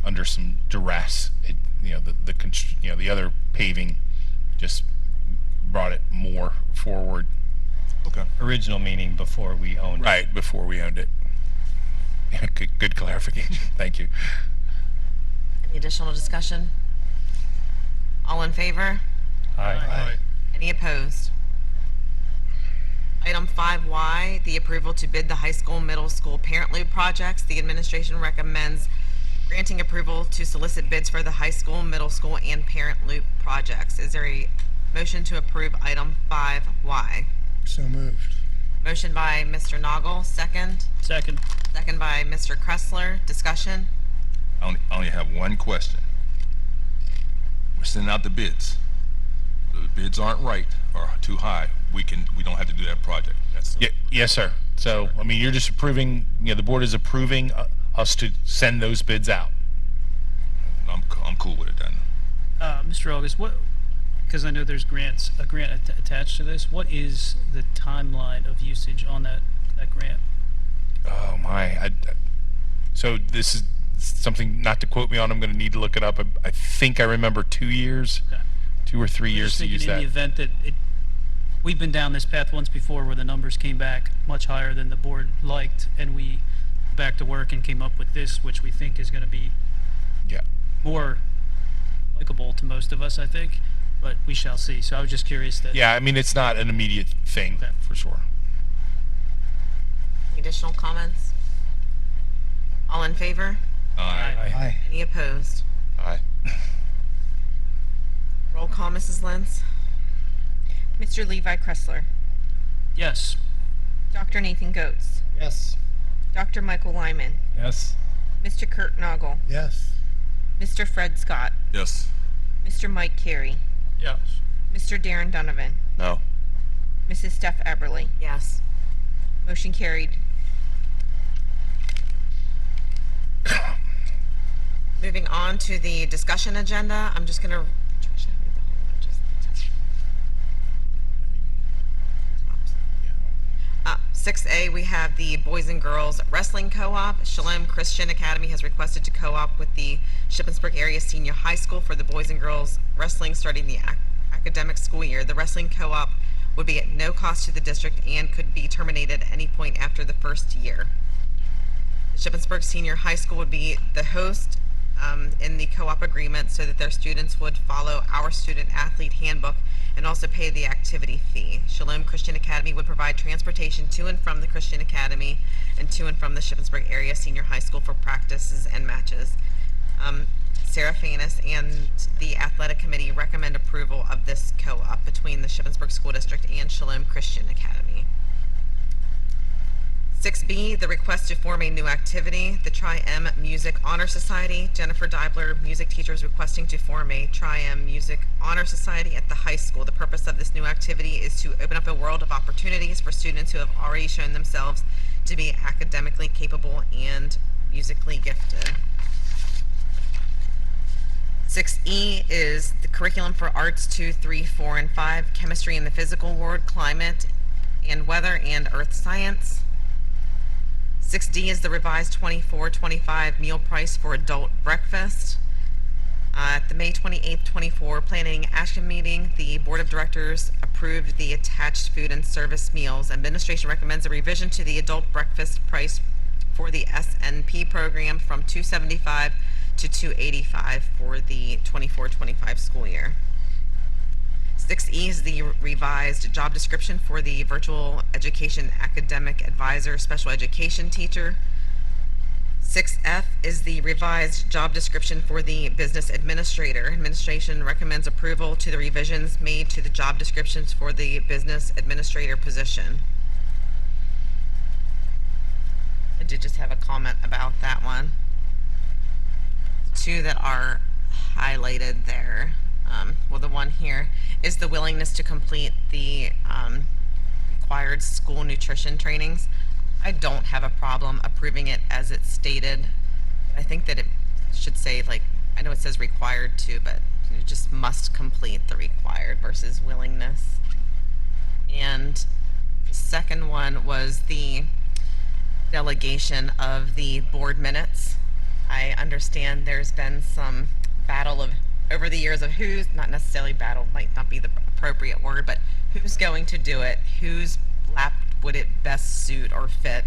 under some duress. The other paving just brought it more forward. Okay. Original meaning before we owned it. Right, before we owned it. Good clarification. Thank you. Any additional discussion? All in favor? Aye. Any opposed? Item 5Y, the approval to bid the high school, middle school parent loop projects. The administration recommends granting approval to solicit bids for the high school, middle school, and parent loop projects. Is there a motion to approve item 5Y? So moved. Motion by Mr. Noggle, second. Second. Second by Mr. Kressler. Discussion? I only have one question. We're sending out the bids. If the bids aren't right or too high, we don't have to do that project. That's Yes, sir. So, I mean, you're just approving, the board is approving us to send those bids out. I'm cool with it then. Mr. August, because I know there's a grant attached to this, what is the timeline of usage on that grant? Oh, my. So this is something, not to quote me on, I'm going to need to look it up. I think I remember 2 years, Okay. 2 or 3 years to use In that. the event that we've been down this path once before where the numbers came back much higher than the board liked, and we back to work and came up with this, which we think is going to be Yeah. more applicable to most of us, I think, but we shall see. So I was just curious that. Yeah, I mean, it's not an immediate thing, Okay. for sure. Any additional comments? All in favor? Aye. Aye. Any opposed? Aye. Roll call, Mrs. Lentz. Mr. Levi Kressler, Yes. Dr. Nathan Goetz, Yes. Dr. Michael Lyman, Yes. Mr. Kurt Noggle, Yes. Mr. Fred Scott, Yes. Mr. Mike Carey, Yes. Mr. Darren Donovan, No. Mrs. Steph Eberly. Yes. Motion carried. Moving on to the discussion agenda, I'm just gonna. Should I read the whole or just the test? 6A, we have the Boys and Girls Wrestling Co-op. Shalom Christian Academy has requested to co-op with the Shippensburg Area Senior High School for the Boys and Girls Wrestling starting the academic school year. The wrestling co-op would be at no cost to the district and could be terminated at any point after the first year. The Shippensburg Senior High School would be the host in the co-op agreement so that their students would follow our student athlete handbook and also pay the activity fee. Shalom Christian Academy would provide transportation to and from the Christian Academy and to and from the Shippensburg Area Senior High School for practices and matches. Sarah Fanis and the athletic committee recommend approval of this co-op between the Shippensburg School District and Shalom Christian Academy. 6B, the request to form a new activity, the Tri-M Music Honor Society. Jennifer Deibler, music teacher, is requesting to form a Tri-M Music Honor Society at the high school. The purpose of this new activity is to open up a world of opportunities for students who have already shown themselves to be academically capable and musically gifted. 6E is the curriculum for Arts 2, 3, 4, and 5, Chemistry in the Physical World, Climate and Weather, and Earth Science. 6D is the revised 24-25 meal price for adult breakfast. At the May 28th, 24 Planning Action Meeting, the Board of Directors approved the attached food and service meals. Administration recommends a revision to the adult breakfast price for the SNP program from $275 to $285 for the 24-25 school year. 6E is the revised job description for the virtual education academic advisor special education teacher. 6F is the revised job description for the business administrator. Administration recommends approval to the revisions made to the job descriptions for the business administrator position. I did just have a comment about that one. The two that are highlighted there, well, the one here, is the willingness to complete the required school nutrition trainings. I don't have a problem approving it as it's stated. I think that it should say, like, I know it says required to, but you just must complete the required versus willingness. And the second one was the delegation of the board minutes. I understand there's been some battle of over the years of who's, not necessarily battle, might not be the appropriate word, but who's going to do it, whose lap would it best suit or fit.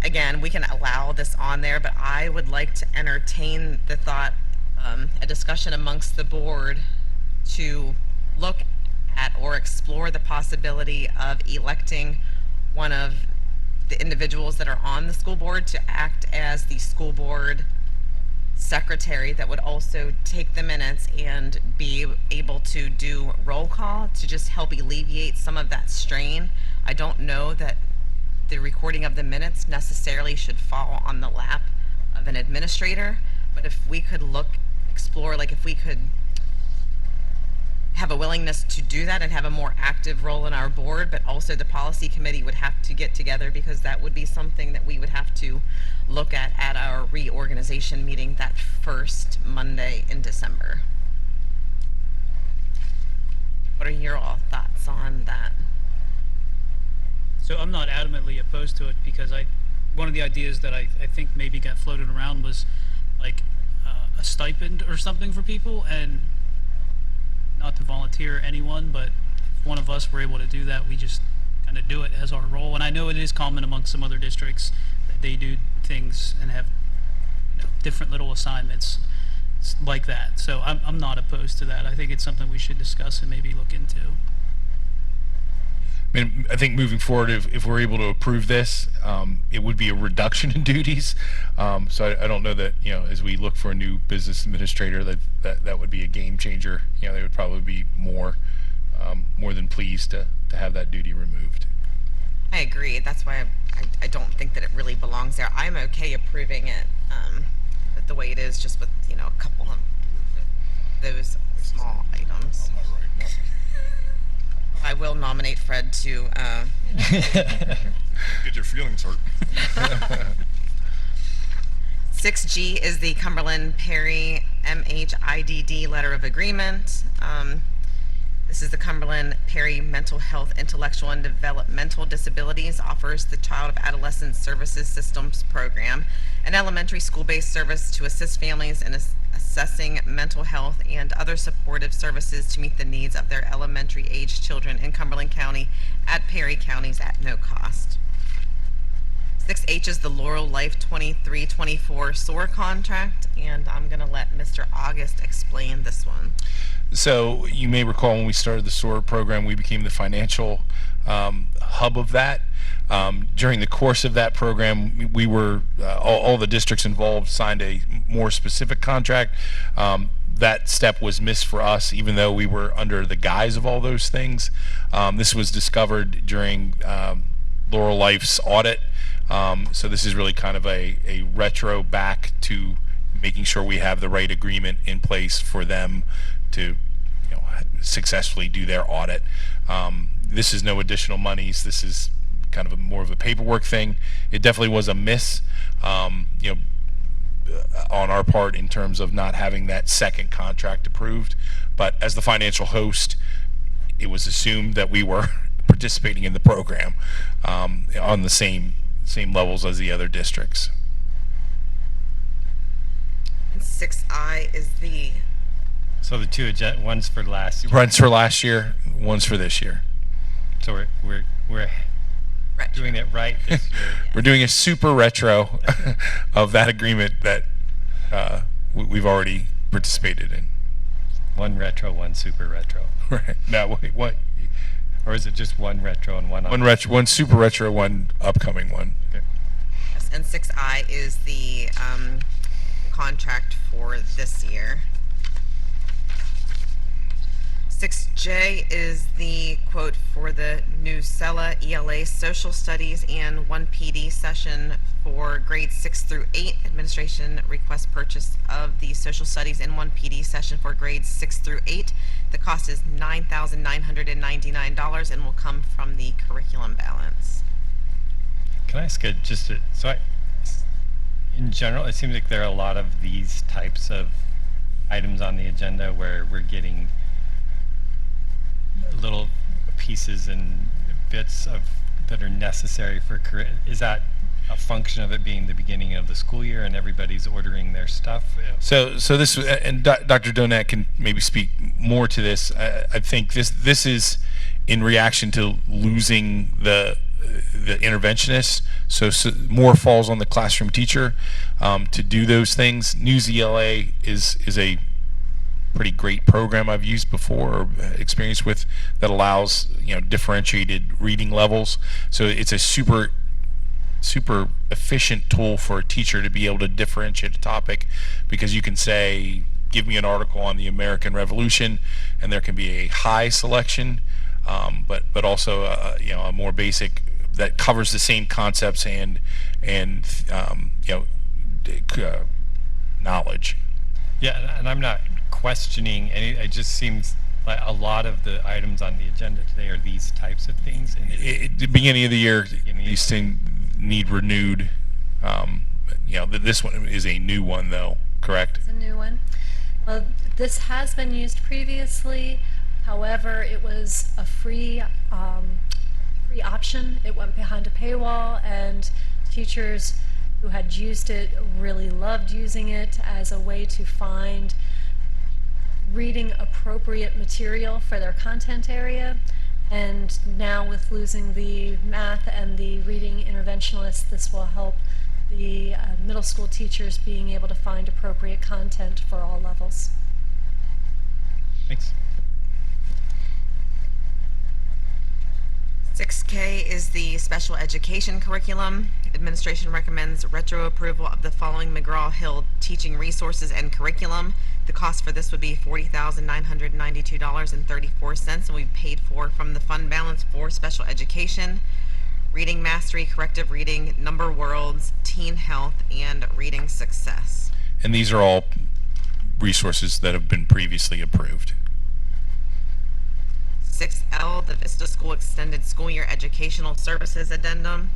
Again, we can allow this on there, but I would like to entertain the thought, a discussion amongst the board to look at or explore the possibility of electing one of the individuals that are on the school board to act as the school board secretary that would also take the minutes and be able to do roll call to just help alleviate some of that strain. I don't know that the recording of the minutes necessarily should fall on the lap of an administrator, but if we could explore, like if we could have a willingness to do that and have a more active role in our board, but also the policy committee would have to get together because that would be something that we would have to look at our reorganization meeting that first Monday in December. What are your all thoughts on that? So I'm not adamantly opposed to it because one of the ideas that I think maybe got floated around was like a stipend or something for people, and not to volunteer anyone, but if one of us were able to do that, we just kind of do it as our role. And I know it is common among some other districts that they do things and have different little assignments like that. So I'm not opposed to that. I think it's something we should discuss and maybe look into. I mean, I think moving forward, if we're able to approve this, it would be a reduction in duties. So I don't know that, as we look for a new business administrator, that would be a game changer. They would probably be more than pleased to have that duty removed. I agree. That's why I don't think that it really belongs there. I'm okay approving it the way it is, just with, a couple of those small items. I will nominate Fred to Get your feelings hurt. 6G is the Cumberland Perry MHIDD Letter of Agreement. This is the Cumberland Perry Mental Health, Intellectual, and Developmental Disabilities offers the Child of Adolescent Services Systems Program, an elementary school-based service to assist families in assessing mental health and other supportive services to meet the needs of their elementary age children in Cumberland County at Perry Counties at no cost. 6H is the Laurel Life 23-24 SOAR contract, and I'm going to let Mr. August explain this one. So you may recall when we started the SOAR program, we became the financial hub of that. During the course of that program, we were all the districts involved signed a more specific contract. That step was missed for us, even though we were under the guise of all those things. This was discovered during Laurel Life's audit. So this is really kind of a retro back to making sure we have the right agreement in place for them to successfully do their audit. This is no additional monies. This is kind of more of a paperwork thing. It definitely was a miss on our part in terms of not having that second contract approved, but as the financial host, it was assumed that we were participating in the program on the same levels as the other districts. And 6I is the So the two one's for last year. One's for last year, one's for this year. So we're retro. doing it right this year. We're doing a super retro of that agreement that we've already participated in. One retro, one super retro. Right. Now, wait, what? Or is it just one retro and one One one super retro, one upcoming one. Okay. Yes, and 6I is the contract for this year. 6J 6J is the quote for the new SELA ELA Social Studies and 1 PD session for grades 6 through 8. Administration requests purchase of the Social Studies and 1 PD session for grades 6 through 8. The cost is $9,999 and will come from the curriculum balance. Can I ask in general, it seems like there are a lot of these types of items on the agenda where we're getting little pieces and bits that are necessary for is that a function of it being the beginning of the school year and everybody's ordering their stuff? So this, and Dr. Donat can maybe speak more to this. I think this is in reaction to losing the interventionist. So more falls on the classroom teacher to do those things. News ELA is a pretty great program I've used before or experienced with that allows differentiated reading levels. So it's a super efficient tool for a teacher to be able to differentiate a topic, because you can say, give me an article on the American Revolution, and there can be a high selection, but also a more basic that covers the same concepts and knowledge. Yeah, and I'm not questioning any. It just seems like a lot of the items on the agenda today are these types of things. And At the beginning of the year, these things need renewed. This one is a new one, though, correct? It's a new one. Well, this has been used previously. However, it was a free option. It went behind a paywall, and teachers who had used it really loved using it as a way to find reading appropriate material for their content area. And now with losing the math and the reading interventionalists, this will help the middle school teachers being able to find appropriate content for all levels. Thanks. 6K is the special education curriculum. Administration recommends retro approval of the following McGraw-Hill teaching resources and curriculum. The cost for this would be $40,992.34, and we paid for from the fund balance for special education, reading mastery, corrective reading, number worlds, teen health, and reading success. And these are all resources that have been previously approved. 6L, the Vista School Extended School Year Educational Services Addendum.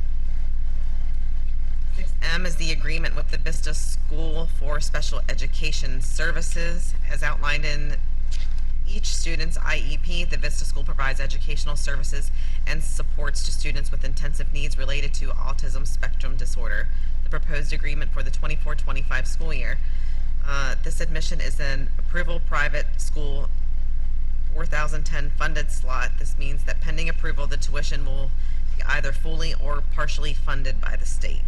6M is the agreement with the Vista School for Special Education Services. As outlined in each student's IEP, the Vista School provides educational services and supports to students with intensive needs related to autism spectrum disorder. The proposed agreement for the 24-25 school year. This admission is an approval private school 4010 funded slot. This means that pending approval, the tuition will be either fully or partially funded by the state.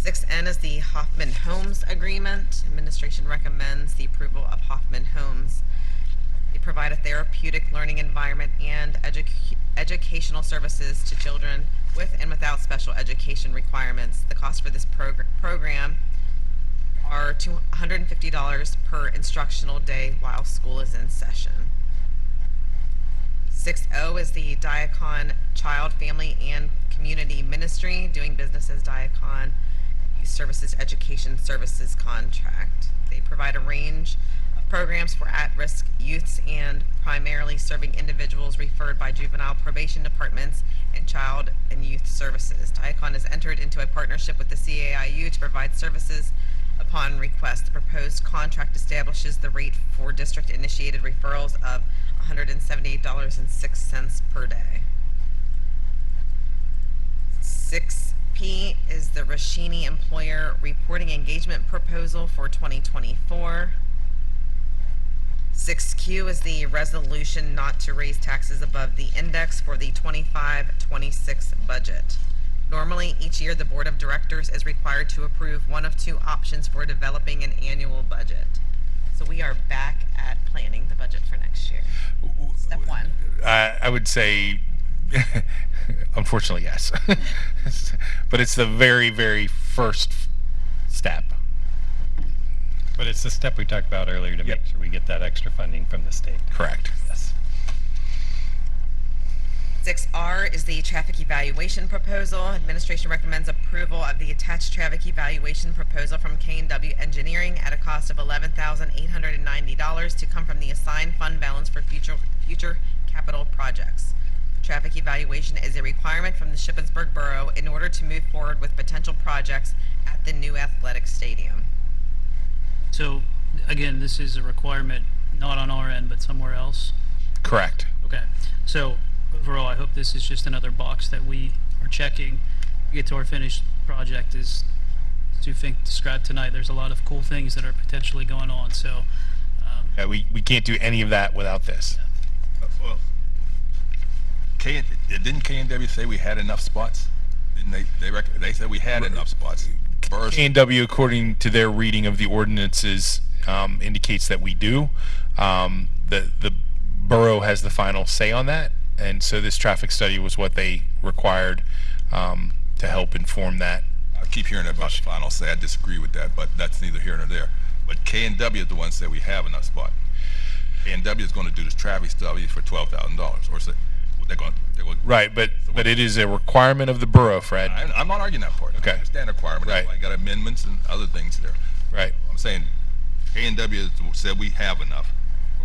6N is the Hoffman Homes Agreement. Administration recommends the approval of Hoffman Homes. They provide a therapeutic learning environment and educational services to children with and without special education requirements. The cost for this program are $250 per instructional day while school is in session. 6O is the Diacon Child, Family, and Community Ministry, doing business as Diacon Youth Services Education Services Contract. They provide a range of programs for at-risk youths and primarily serving individuals referred by juvenile probation departments and child and youth services. Diacon has entered into a partnership with the CAIU to provide services upon request. The proposed contract establishes the rate for district-initiated referrals of $178.06 per day. 6P is the Rashini Employer Reporting Engagement Proposal for 2024. 6Q is the resolution not to raise taxes above the index for the 25-26 budget. Normally, each year, the Board of Directors is required to approve one of two options for developing an annual budget. So we are back at planning the budget for next year. Step one. I would say, unfortunately, yes. But it's the very, very first step. But it's the step we talked about earlier to Yep. make sure we get that extra funding from the state. Correct. Yes. 6R is the traffic evaluation proposal. Administration recommends approval of the attached traffic evaluation proposal from K&W Engineering at a cost of $11,890 to come from the assigned fund balance for future capital projects. Traffic evaluation is a requirement from the Shippensburg Borough in order to move forward with potential projects at the new athletic stadium. So, again, this is a requirement not on our end, but somewhere else. Correct. Okay. So, overall, I hope this is just another box that we are checking to get to our finished project. As Fink described tonight, there's a lot of cool things that are potentially going on. So, Yeah, we can't do any of that without this. Well, didn't K&W say we had enough spots? Didn't they said we had enough spots. Burris- K&W, according to their reading of the ordinances, indicates that we do. The borough has the final say on that, and so this traffic study was what they required to help inform that. I keep hearing about the final say. I disagree with that, but that's neither here nor there. But K&W is the one that said we have enough spot. K&W is going to do this traffic study for $12,000, or is it, they're going. Right, but it is a requirement of the borough, Fred. I'm not arguing that part. Okay. I understand the requirement. Right. I got amendments and other things there. Right. I'm saying K&W said we have enough.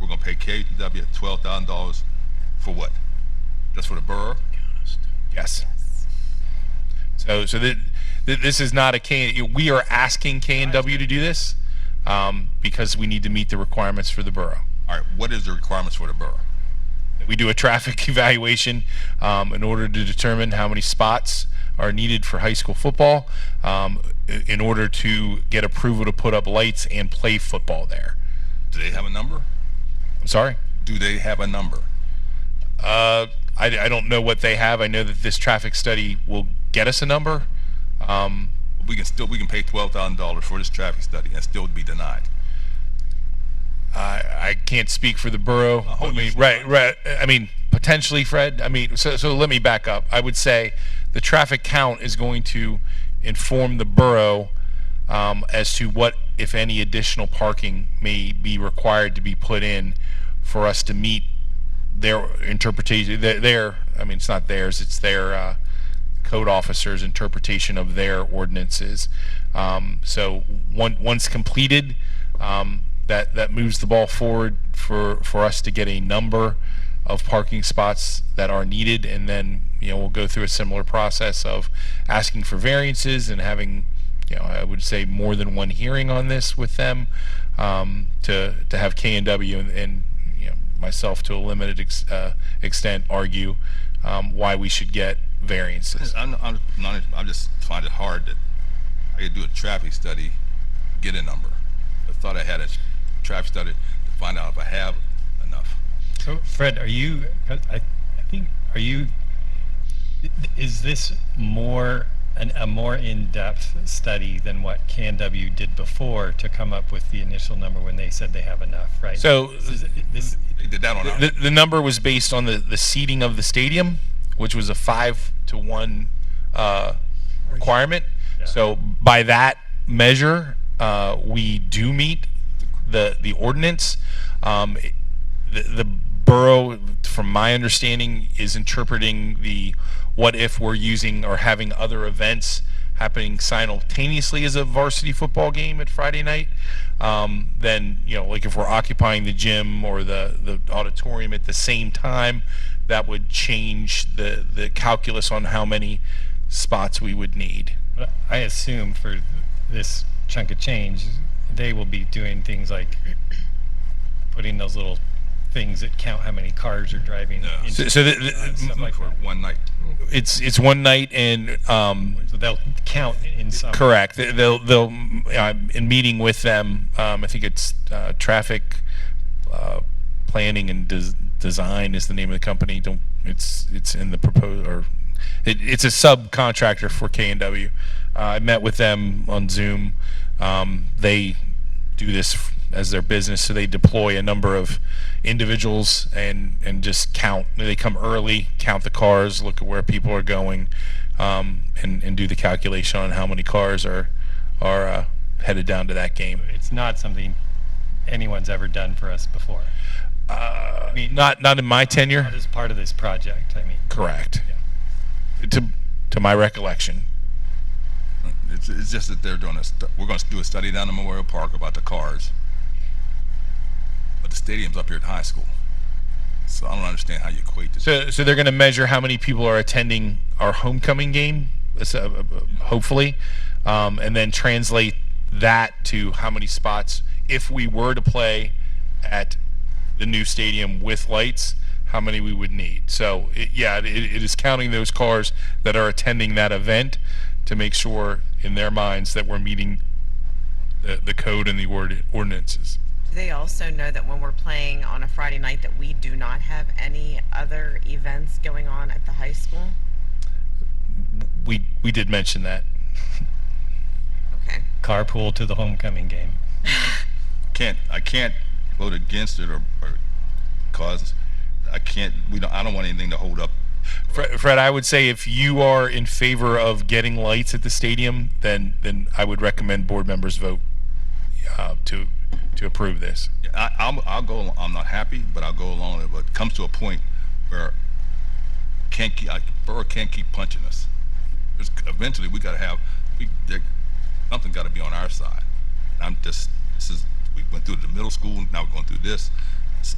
We're going to pay K&W $12,000 for what? Just for the borough? Yes. So this is not a K. We are asking K&W to do this because we need to meet the requirements for the borough. All right. What is the requirements for the borough? We do a traffic evaluation in order to determine how many spots are needed for high school football in order to get approval to put up lights and play football there. Do they have a number? I'm sorry? Do they have a number? I don't know what they have. I know that this traffic study will get us a number. We can pay $12,000 for this traffic study and still be denied. I can't speak for the borough. Oh, I mean, you- right. I mean, potentially, Fred. I mean, so let me back up. I would say the traffic count is going to inform the borough as to what, if any, additional parking may be required to be put in for us to meet their interpretation. I mean, it's not theirs. It's their code officer's interpretation of their ordinances. So once completed. That moves the ball forward for us to get a number of parking spots that are needed, and then we'll go through a similar process of asking for variances and having I would say more than one hearing on this with them to have K&W and myself to a limited extent argue why we should get variances. I just find it hard that I could do a traffic study, get a number. I thought I had a traffic study to find out if I have enough. So, Fred, is this a more in-depth study than what K&W did before to come up with the initial number when they said they have enough, right? So They did that on our. the number was based on the seating of the stadium, which was a 5-to-1 requirement. Yeah. So by that measure, we do meet the ordinance. The borough, from my understanding, is interpreting the what if we're using or having other events happening simultaneously as a varsity football game at Friday night. Then like if we're occupying the gym or the auditorium at the same time, that would change the calculus on how many spots we would need. But I assume for this chunk of change, they will be doing things like putting those little things that count how many cars are driving. Yeah. into So stuff like for that. one night. it's one night, and So they'll count in some. correct. They'll in meeting with them. I think it's traffic planning and design is the name of the company. It's in the proposal, or it's a subcontractor for K&W. I met with them on Zoom. They do this as their business, so they deploy a number of individuals and just count. They come early, count the cars, look at where people are going, and do the calculation on how many cars are headed down to that game. It's not something anyone's ever done for us before. I mean, Not in my tenure. not as part of this project. I mean, Correct. To my recollection. It's just that they're doing we're going to do a study down in Memorial Park about the cars. But the stadium's up here at high school. So I don't understand how you equate this. So they're going to measure how many people are attending our homecoming game, hopefully, and then translate that to how many spots, if we were to play at the new stadium with lights, how many we would need. So it is counting those cars that are attending that event to make sure in their minds that we're meeting the code and the ordinances. Do they also know that when we're playing on a Friday night that we do not have any other events going on at the high school? We did mention that. Okay. carpool to the homecoming game. I can't vote against it or cause I don't want anything to hold up. Fred, I would say if you are in favor of getting lights at the stadium, then I would recommend board members vote to approve this. I'll go. I'm not happy, but I'll go along with it. But it comes to a point where Borough can't keep punching us. Eventually, we got to have something got to be on our side. And we went through the middle school. Now we're going through this. It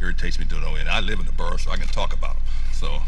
irritates me to no end. I live in the borough, so I can talk about them. So.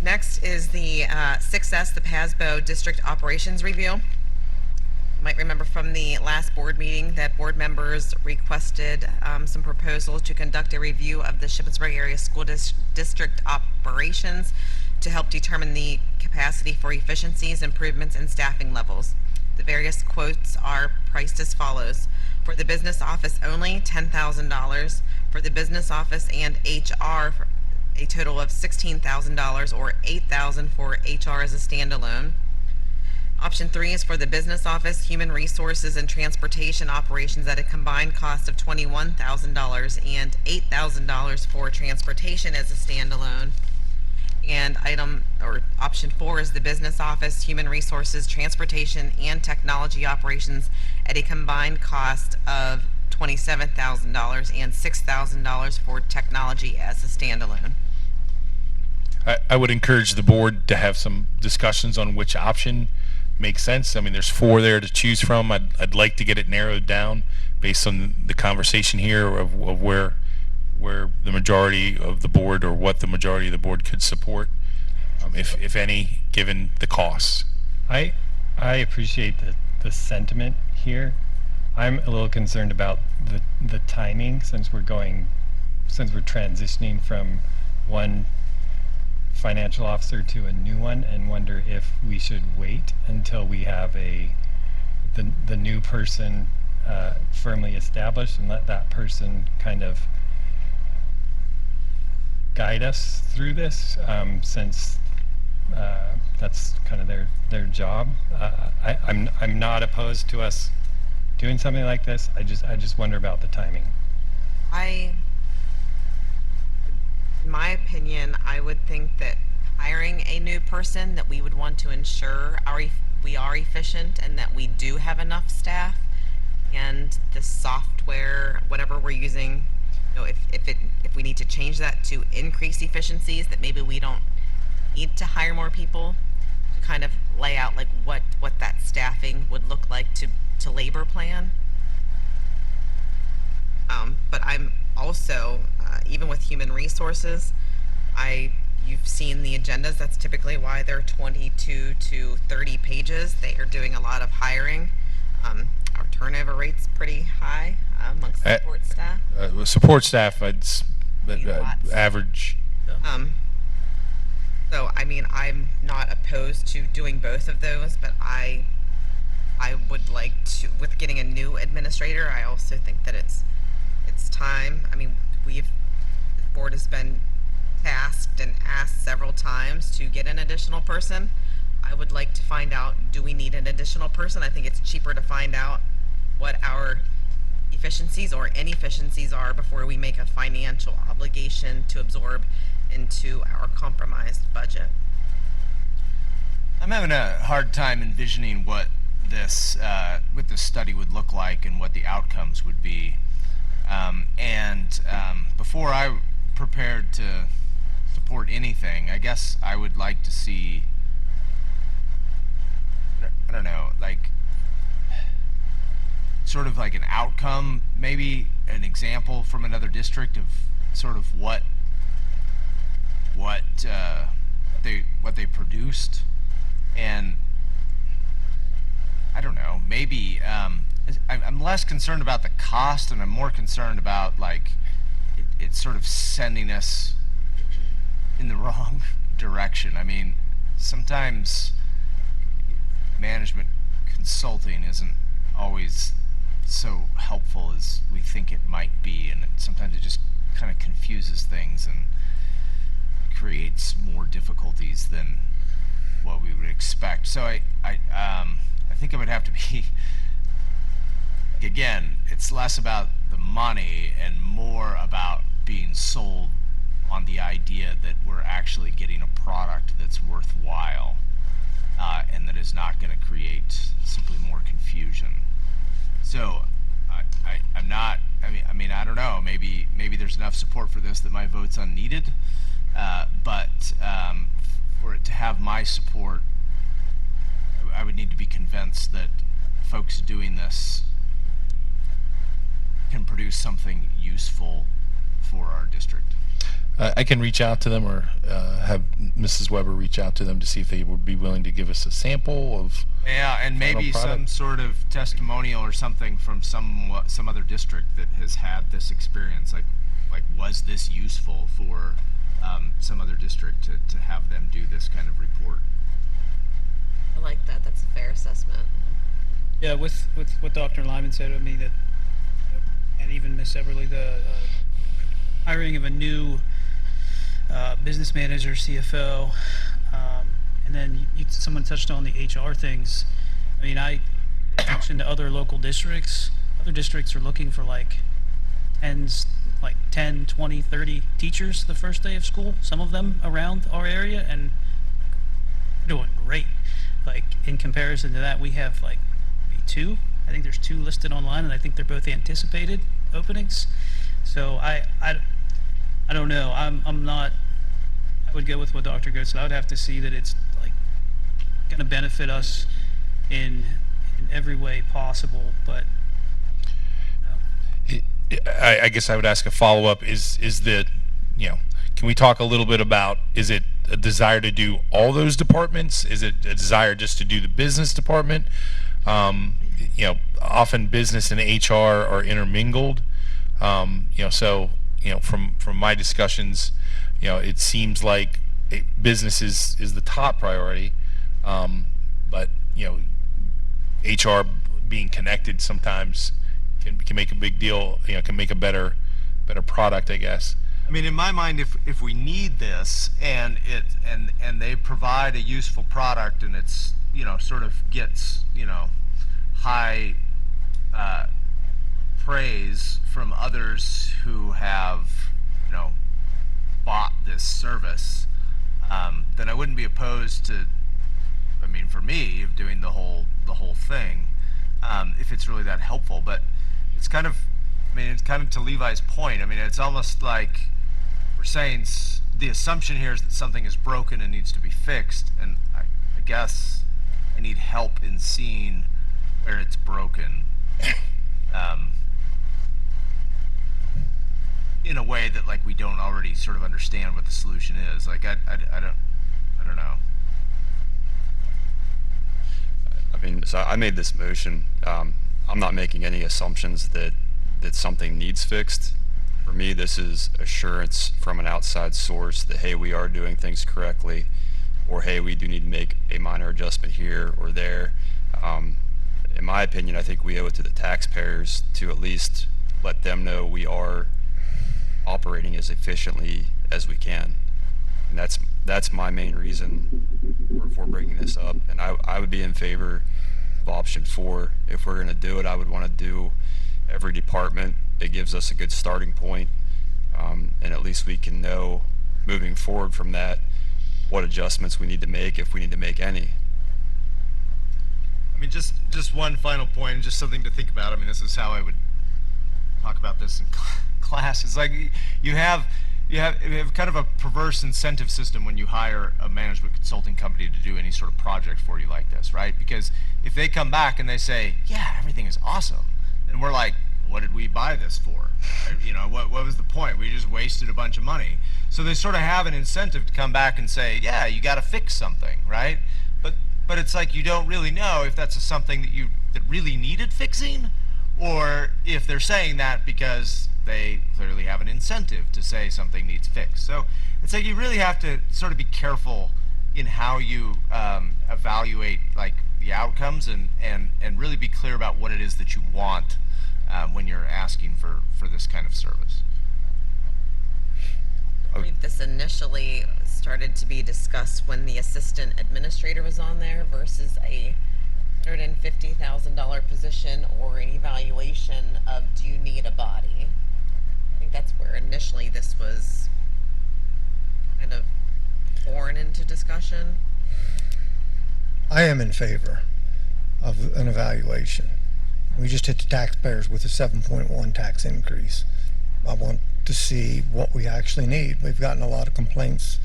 Next is the 6S, the PASBO District Operations Review. You might remember from the last board meeting that board members requested some proposals to conduct a review of the Shippensburg Area School District operations to help determine the capacity for efficiencies, improvements, and staffing levels. The various quotes are priced as follows. For the business office only, $10,000. For the business office and HR, a total of $16,000 or $8,000 for HR as a standalone. Option 3 is for the business office, human resources, and transportation operations at a combined cost of $21,000 and $8,000 for transportation as a standalone. And option 4 is the business office, human resources, transportation, and technology operations at a combined cost of $27,000 and $6,000 for technology as a standalone. I would encourage the board to have some discussions on which option makes sense. I mean, there's 4 there to choose from. I'd like to get it narrowed down based on the conversation here of where the majority of the board or what the majority of the board could support, if any, given the costs. I appreciate the sentiment here. I'm a little concerned about the timing since we're transitioning from one financial officer to a new one, and wonder if we should wait until we have the new person firmly established and let that person kind of guide us through this, since that's kind of their job. I'm not opposed to us doing something like this. I just wonder about the timing. In my opinion, I would think that hiring a new person, that we would want to ensure we are efficient and that we do have enough staff, and the software, whatever we're using, if we need to change that to increase efficiencies, that maybe we don't need to hire more people, to kind of lay out like what that staffing would look like to labor plan. But I'm also, even with human resources, you've seen the agendas. That's typically why they're 22 to 30 pages. They are doing a lot of hiring. Our turnover rate's pretty high amongst support staff. Support staff, average. So, I mean, I'm not opposed to doing both of those, but I would like to, with getting a new administrator, I also think that it's time. I mean, the board has been tasked and asked several times to get an additional person. I would like to find out, do we need an additional person? I think it's cheaper to find out what our efficiencies or inefficiencies are before we make a financial obligation to absorb into our compromised budget. I'm having a hard time envisioning what this study would look like and what the outcomes would be. Before I prepared to support anything, I guess I would like to see, I don't know, like sort of like an outcome, maybe an example from another district of sort of what they produced. And I don't know, maybe I'm less concerned about the cost, and I'm more concerned about like it's sort of sending us in the wrong direction. I mean, sometimes management consulting isn't always so helpful as we think it might be, and sometimes it just kind of confuses things and creates more difficulties than what we would expect. So I think it would have to be, again, it's less about the money and more about being sold on the idea that we're actually getting a product that's worthwhile, and that is not going to create simply more confusion. So I'm not, I mean, I don't know, maybe there's enough support for this that my vote's unneeded, but for it to have my support, I would need to be convinced that folks doing this can produce something useful for our district. I can reach out to them, or have Mrs. Weber reach out to them to see if they would be willing to give us a sample of. Yeah, and maybe some sort of testimonial or something from some other district that has had this experience. Like was this useful for some other district to have them do this kind of report? I like that. That's a fair assessment. Yeah, with what Dr. Lyman said, I mean, that, and even Ms. Everly, the hiring of a new business manager, CFO, and then someone touched on the HR things. I mean, I mentioned to other local districts. Other districts are looking for like 10, 20, 30 teachers the first day of school, some of them around our area, and doing great. Like, in comparison to that, we have like maybe 2. I think there's 2 listed online, and I think they're both anticipated openings. So I don't know. I'm not. I would go with what Dr. Goetz said. I would have to see that it's like going to benefit us in every way possible. But I guess I would ask a follow-up. Is the, can we talk a little bit about, is it a desire to do all those departments? Is it a desire just to do the business department? Often business and HR are intermingled. So from my discussions, it seems like business is the top priority, but HR being connected sometimes can make a big deal. Can make a better product, I guess. I mean, in my mind, if we need this and they provide a useful product, and it's sort of gets high praise from others who have bought this service, then I wouldn't be opposed to, I mean, for me, of doing the whole thing, if it's really that helpful. But it's kind of, it's kind of to Levi's point. I mean, it's almost like we're saying the assumption here is that something is broken and needs to be fixed, and I guess I need help in seeing where it's broken, in a way that like we don't already sort of understand what the solution is. Like I don't know. I mean, so I made this motion. I'm not making any assumptions that something needs fixed. For me, this is assurance from an outside source that, hey, we are doing things correctly, or hey, we do need to make a minor adjustment here or there. In my opinion, I think we owe it to the taxpayers to at least let them know we are operating as efficiently as we can. And that's my main reason for bringing this up. And I would be in favor of option 4. If we're going to do it, I would want to do every department. It gives us a good starting point, and at least we can know moving forward from that what adjustments we need to make, if we need to make any. I mean, just one final point, and just something to think about. I mean, this is how I would talk about this in class. It's like you have kind of a perverse incentive system when you hire a management consulting company to do any sort of project for you like this, right? Because if they come back and they say, yeah, everything is awesome, then we're like, what did we buy this for? You know, what was the point? We just wasted a bunch of money. So they sort of have an incentive to come back and say, yeah, you got to fix something, right? But it's like you don't really know if that's something that really needed fixing, or if they're saying that because they clearly have an incentive to say something needs fixed. So it's like you really have to sort of be careful in how you evaluate like the outcomes, and really be clear about what it is that you want when you're asking for this kind of service. I believe this initially started to be discussed when the assistant administrator was on there versus a $150,000 position or an evaluation of, do you need a body? I think that's where initially this was kind of born into discussion. I am in favor of an evaluation. We just hit the taxpayers with a 7.1 tax increase. I want to see what we actually need. We've gotten a lot of complaints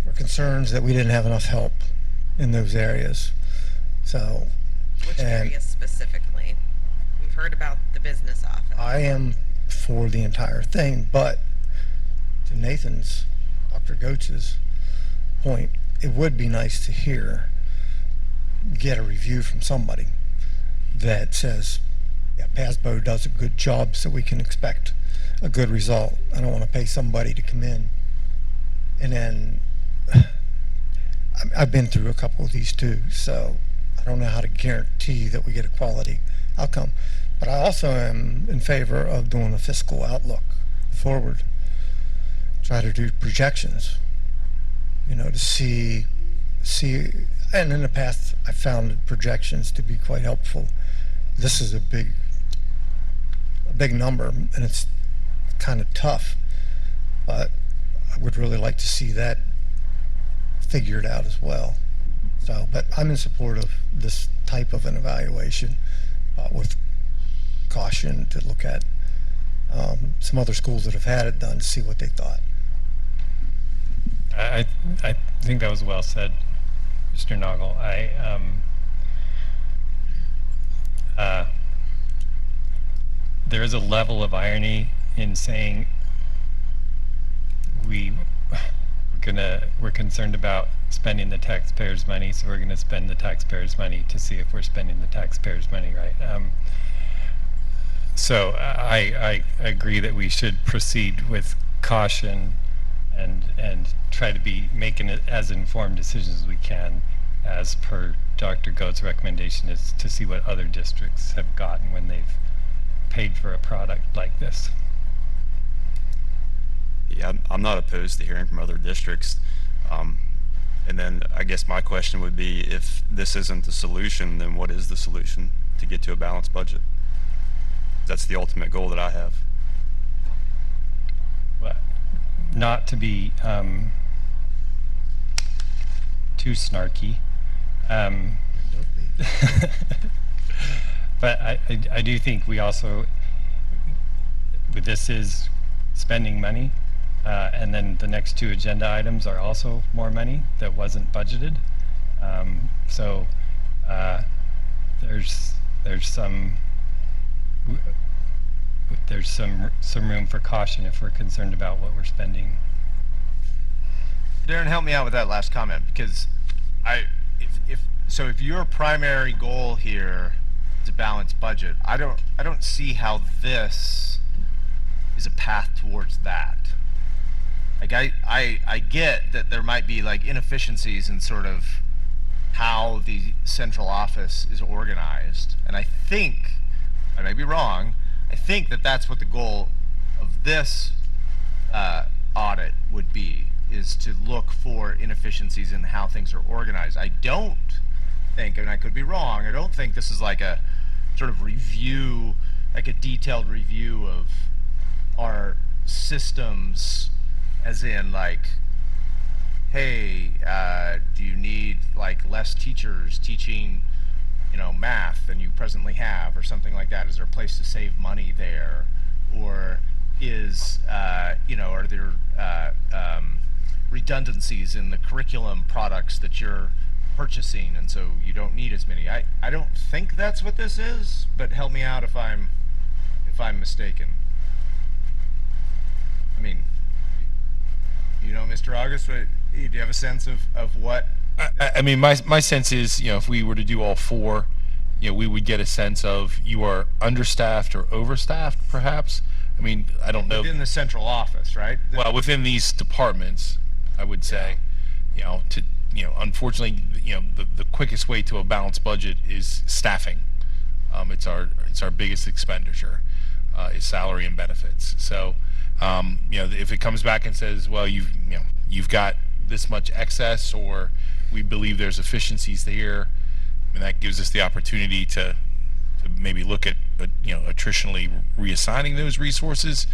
or concerns that we didn't have enough help in those areas. So, Which areas specifically? We've heard about the business office. I am for the entire thing, but to Nathan's, Dr. Goetz's point, it would be nice to get a review from somebody that says, yeah, PASBO does a good job, so we can expect a good result. I don't want to pay somebody to come in and then I've been through a couple of these too, so I don't know how to guarantee that we get a quality outcome. But I also am in favor of doing a fiscal outlook forward. Try to do projections, you know, to see, and in the past I found projections to be quite helpful. This is a big number, and it's kind of tough, but I would really like to see that figured out as well. So, but I'm in support of this type of an evaluation, with caution to look at some other schools that have had it done to see what they thought. I think that was well said, Mr. Noggle. There is a level of irony in saying we're concerned about spending the taxpayers' money, so we're going to spend the taxpayers' money to see if we're spending the taxpayers' money right. So I agree that we should proceed with caution and try to be making it as informed decisions as we can, as per Dr. Goet's recommendation, is to see what other districts have gotten when they've paid for a product like this. Yeah, I'm not opposed to hearing from other districts. And then I guess my question would be, if this isn't the solution, then what is the solution to get to a balanced budget? That's the ultimate goal that I have. Well, not to be too snarky, but I do think we also, this is spending money, and then the next two agenda items are also more money that wasn't budgeted. So there's some room for caution if we're concerned about what we're spending. Darren, help me out with that last comment, because if your primary goal here is a balanced budget, I don't see how this is a path towards that. Like I get that there might be like inefficiencies in sort of how the central office is organized, and I think, I may be wrong, I think that that's what the goal of this audit would be, is to look for inefficiencies in how things are organized. I don't think, and I could be wrong, I don't think this is like a sort of review, like a detailed review of our systems, as in like, hey, do you need like less teachers teaching math than you presently have, or something like that? Is there a place to save money there, or is are there redundancies in the curriculum products that you're purchasing, and so you don't need as many? I don't think that's what this is, but help me out if I'm mistaken. I mean, Mr. August, do you have a sense of what? I mean, my sense is, if we were to do all four, we would get a sense of you are understaffed or overstaffed, perhaps. I mean, I don't know. Within the central office, right? Well, within these departments, I would say, unfortunately, the quickest way to a balanced budget is staffing. It's our biggest expenditure, is salary and benefits. So, if it comes back and says, well, you've got this much excess, or we believe there's efficiencies here, I mean, that gives us the opportunity to maybe look at attritionally reassigning those resources.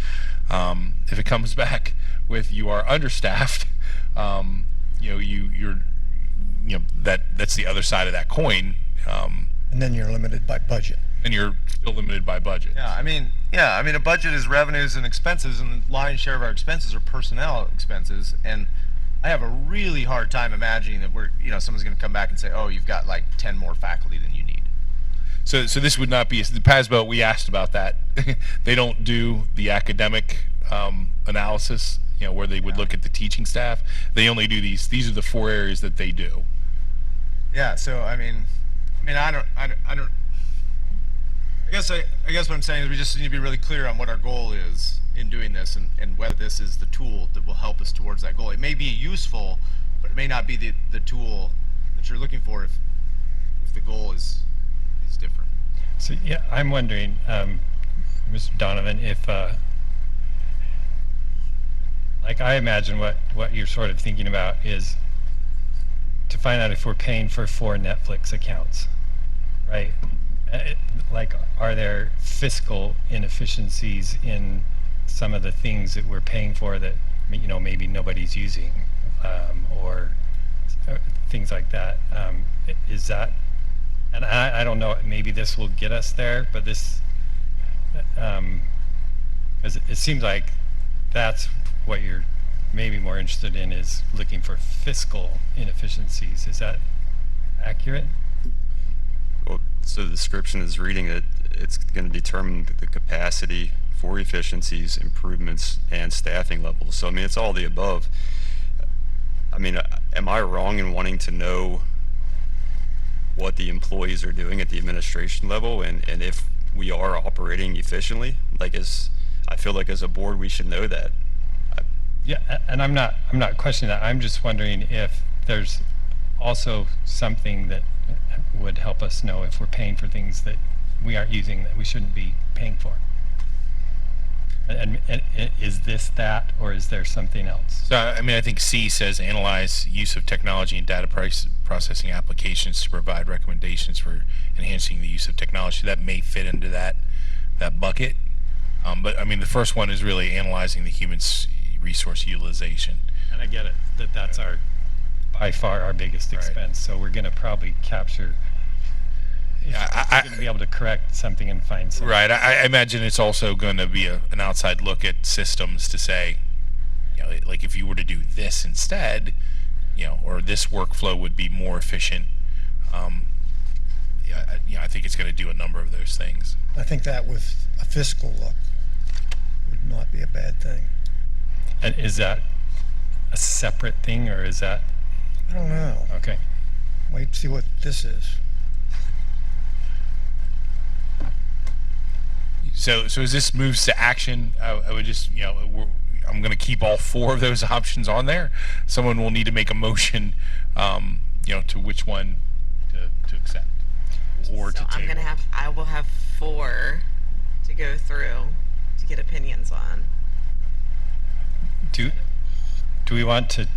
If it comes back with you are understaffed, you're that's the other side of that coin. And then you're limited by budget. And you're still limited by budget. Yeah, I mean, a budget is revenues and expenses, and the lion's share of our expenses are personnel expenses. And I have a really hard time imagining that someone's going to come back and say, oh, you've got like 10 more faculty than you need. So this would not be the PASBO. We asked about that. They don't do the academic analysis, where they would look at the teaching staff. They only do these. These are the four areas that they do. Yeah. So I don't. I guess what I'm saying is we just need to be really clear on what our goal is in doing this, and whether this is the tool that will help us towards that goal. It may be useful, but it may not be the tool that you're looking for if the goal is different. So yeah, I'm wondering, Mr. Donovan, if I imagine what you're sort of thinking about is to find out if we're paying for 4 Netflix accounts, right? Are there fiscal inefficiencies in some of the things that we're paying for that maybe nobody's using, or things like that? Is that? And I don't know, maybe this will get us there, but this, because it seems like that's what you're maybe more interested in, is looking for fiscal inefficiencies. Is that accurate? Well, so the description is reading that it's going to determine the capacity for efficiencies, improvements, and staffing levels. So, I mean, it's all the above. I mean, am I wrong in wanting to know what the employees are doing at the administration level, and if we are operating efficiently? I feel like as a board we should know that. Yeah, and I'm not questioning that. I'm just wondering if there's also something that would help us know if we're paying for things that we aren't using, that we shouldn't be paying for. And is this that, or is there something else? So, I mean, I think C says analyze use of technology and data processing applications to provide recommendations for enhancing the use of technology. That may fit into that bucket. But I mean, the first one is really analyzing the human resource utilization. And I get it, that's by far our biggest expense. So we're going to probably capture. We're going to be able to correct something and find something. Right. I imagine it's also going to be an outside look at systems to say, like if you were to do this instead, or this workflow would be more efficient. I think it's going to do a number of those things. I think that with a fiscal look would not be a bad thing. And is that a separate thing, or is that? I don't know. Okay. Wait to see what this is. So as this moves to action, I would just, I'm going to keep all 4 of those options on there. Someone will need to make a motion, to which one to accept or to table. I will have 4 to go through to get opinions on. Do we want to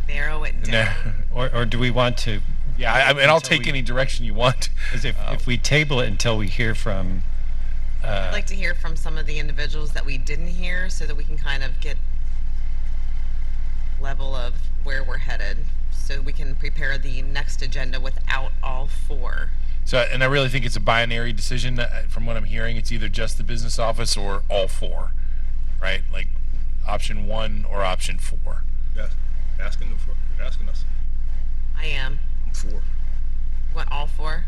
Narrow it down. or do we want to? Yeah, I mean, I'll take any direction you want. Because if we table it until we hear from. I'd like to hear from some of the individuals that we didn't hear, so that we can kind of get level of where we're headed, so we can prepare the next agenda without all 4. So, and I really think it's a binary decision. From what I'm hearing, it's either just the business office or all four, right? Like option 1 or option 4. Yes, you're asking us. I am. 4. Want all 4?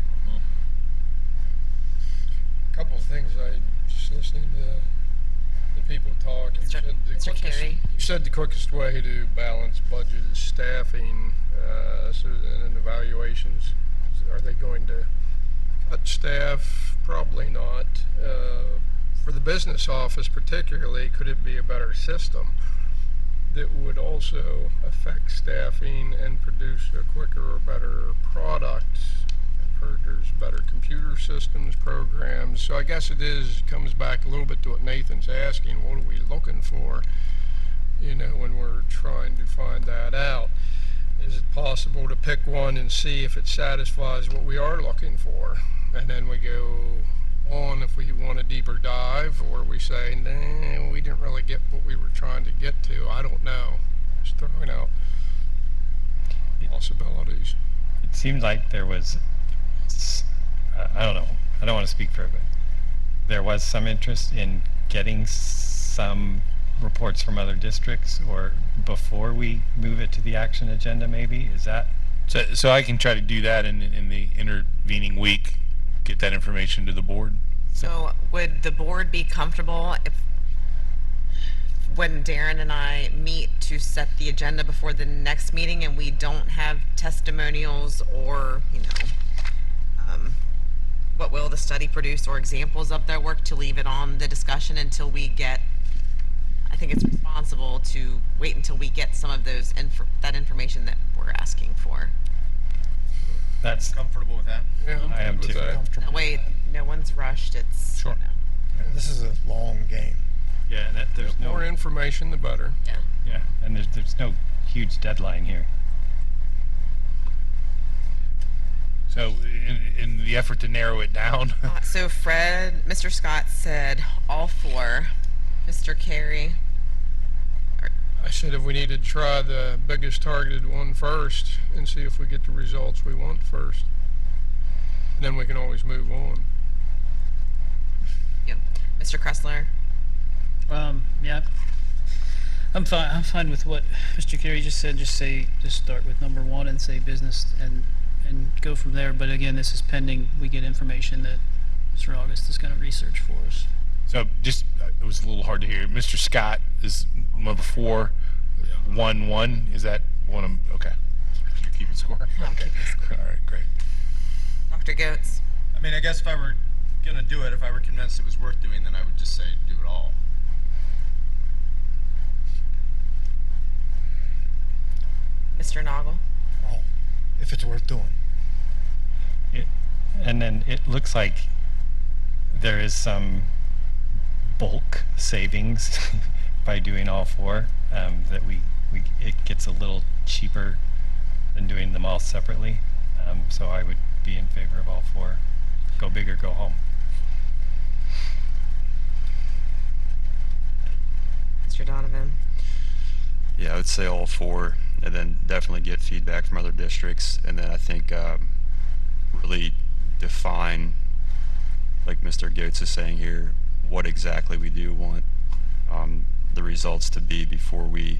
Couple of things. I just listening to the people talk. You Mr. said the Mr. quickest, Carey. you said the quickest way to balance budget is staffing. So and in evaluations, are they going to cut staff? Probably not. For the business office, particularly, could it be a better system that would also affect staffing and produce a quicker or better product? I've heard there's better computer systems, programs. So I guess it comes back a little bit to what Nathan's asking. What are we looking for, when we're trying to find that out? Is it possible to pick one and see if it satisfies what we are looking for? And then we go on if we want a deeper dive, or we say, nah, we didn't really get what we were trying to get to. I don't know. Just throwing out possibilities. It seemed like there was, I don't know, I don't want to speak for it, but there was some interest in getting some reports from other districts, or before we move it to the action agenda, maybe? Is that? So I can try to do that in the intervening week, get that information to the board. So would the board be comfortable if, when Darren and I meet to set the agenda before the next meeting, and we don't have testimonials or, what will the study produce or examples of their work, to leave it on the discussion until we get, I think it's responsible to wait until we get some of those that information that we're asking for. That's Comfortable with that? Yeah, I am good with too. that. Comfortable That way, with that. no one's rushed. It's, Sure. This is a long game. Yeah, and there's The more no, information, the better. yeah. yeah, and there's no huge deadline here. So in the effort to narrow it down, So Mr. Scott said all 4. Mr. Carey, I said if we need to try the biggest targeted one first and see if we get the results we want first. And then we can always move on. yeah. Mr. Kressler, Yeah, I'm fine. I'm fine with what Mr. Carey just said. Just start with number 1 and say business and go from there. But again, this is pending we get information that Mr. August is going to research for us. so just, it was a little hard to hear. Mr. Scott is number 4, 1. Is that one of them? Okay. You're keeping score? I'm Okay. keeping score. All right, great. Dr. Goetz, I mean, I guess if I were gonna do it, if I were convinced it was worth doing, then I would just say do it all. Mr. Noggle, Oh, if it's worth doing. And then it looks like there is some bulk savings by doing all 4, that it gets a little cheaper than doing them all separately. So I would be in favor of all 4. Go big or go home. Mr. Donovan, Yeah, I would say all 4, and then definitely get feedback from other districts, and then I think really define, like Mr. Goetz is saying here, what exactly we do want the results to be before we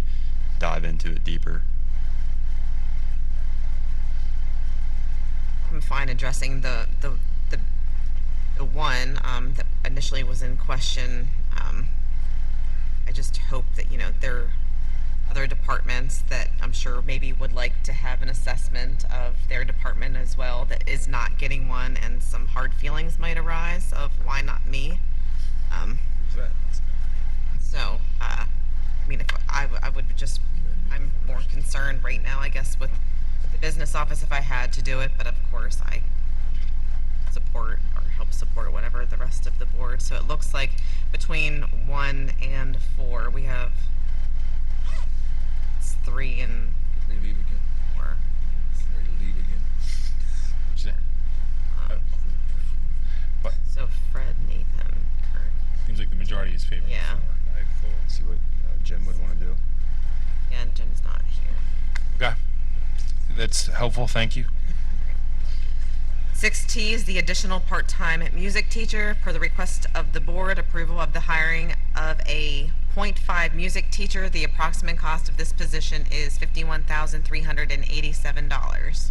dive into it deeper. I'm fine addressing the one that initially was in question. I just hope that, there are other departments that I'm sure maybe would like to have an assessment of their department as well that is not getting one, and some hard feelings might arise of why not me. Who's that? So, I mean, if I would just, I'm more concerned right now, I guess, with the business office if I had to do it, but of course I support or help support whatever the rest of the board. So it looks like between 1 and 4, we have 3 and Ready to leave again? 4. Ready to leave again? What's that? What? So Fred, Nathan, Kurt, Seems like the majority is favoring Yeah. 4. See what Jim would want to do. and Jim's not here. Okay. That's helpful. Thank you. 6T is the additional part-time music teacher. Per the request of the board, approval of the hiring of a .5 music teacher. The approximate cost of this position is $51,387.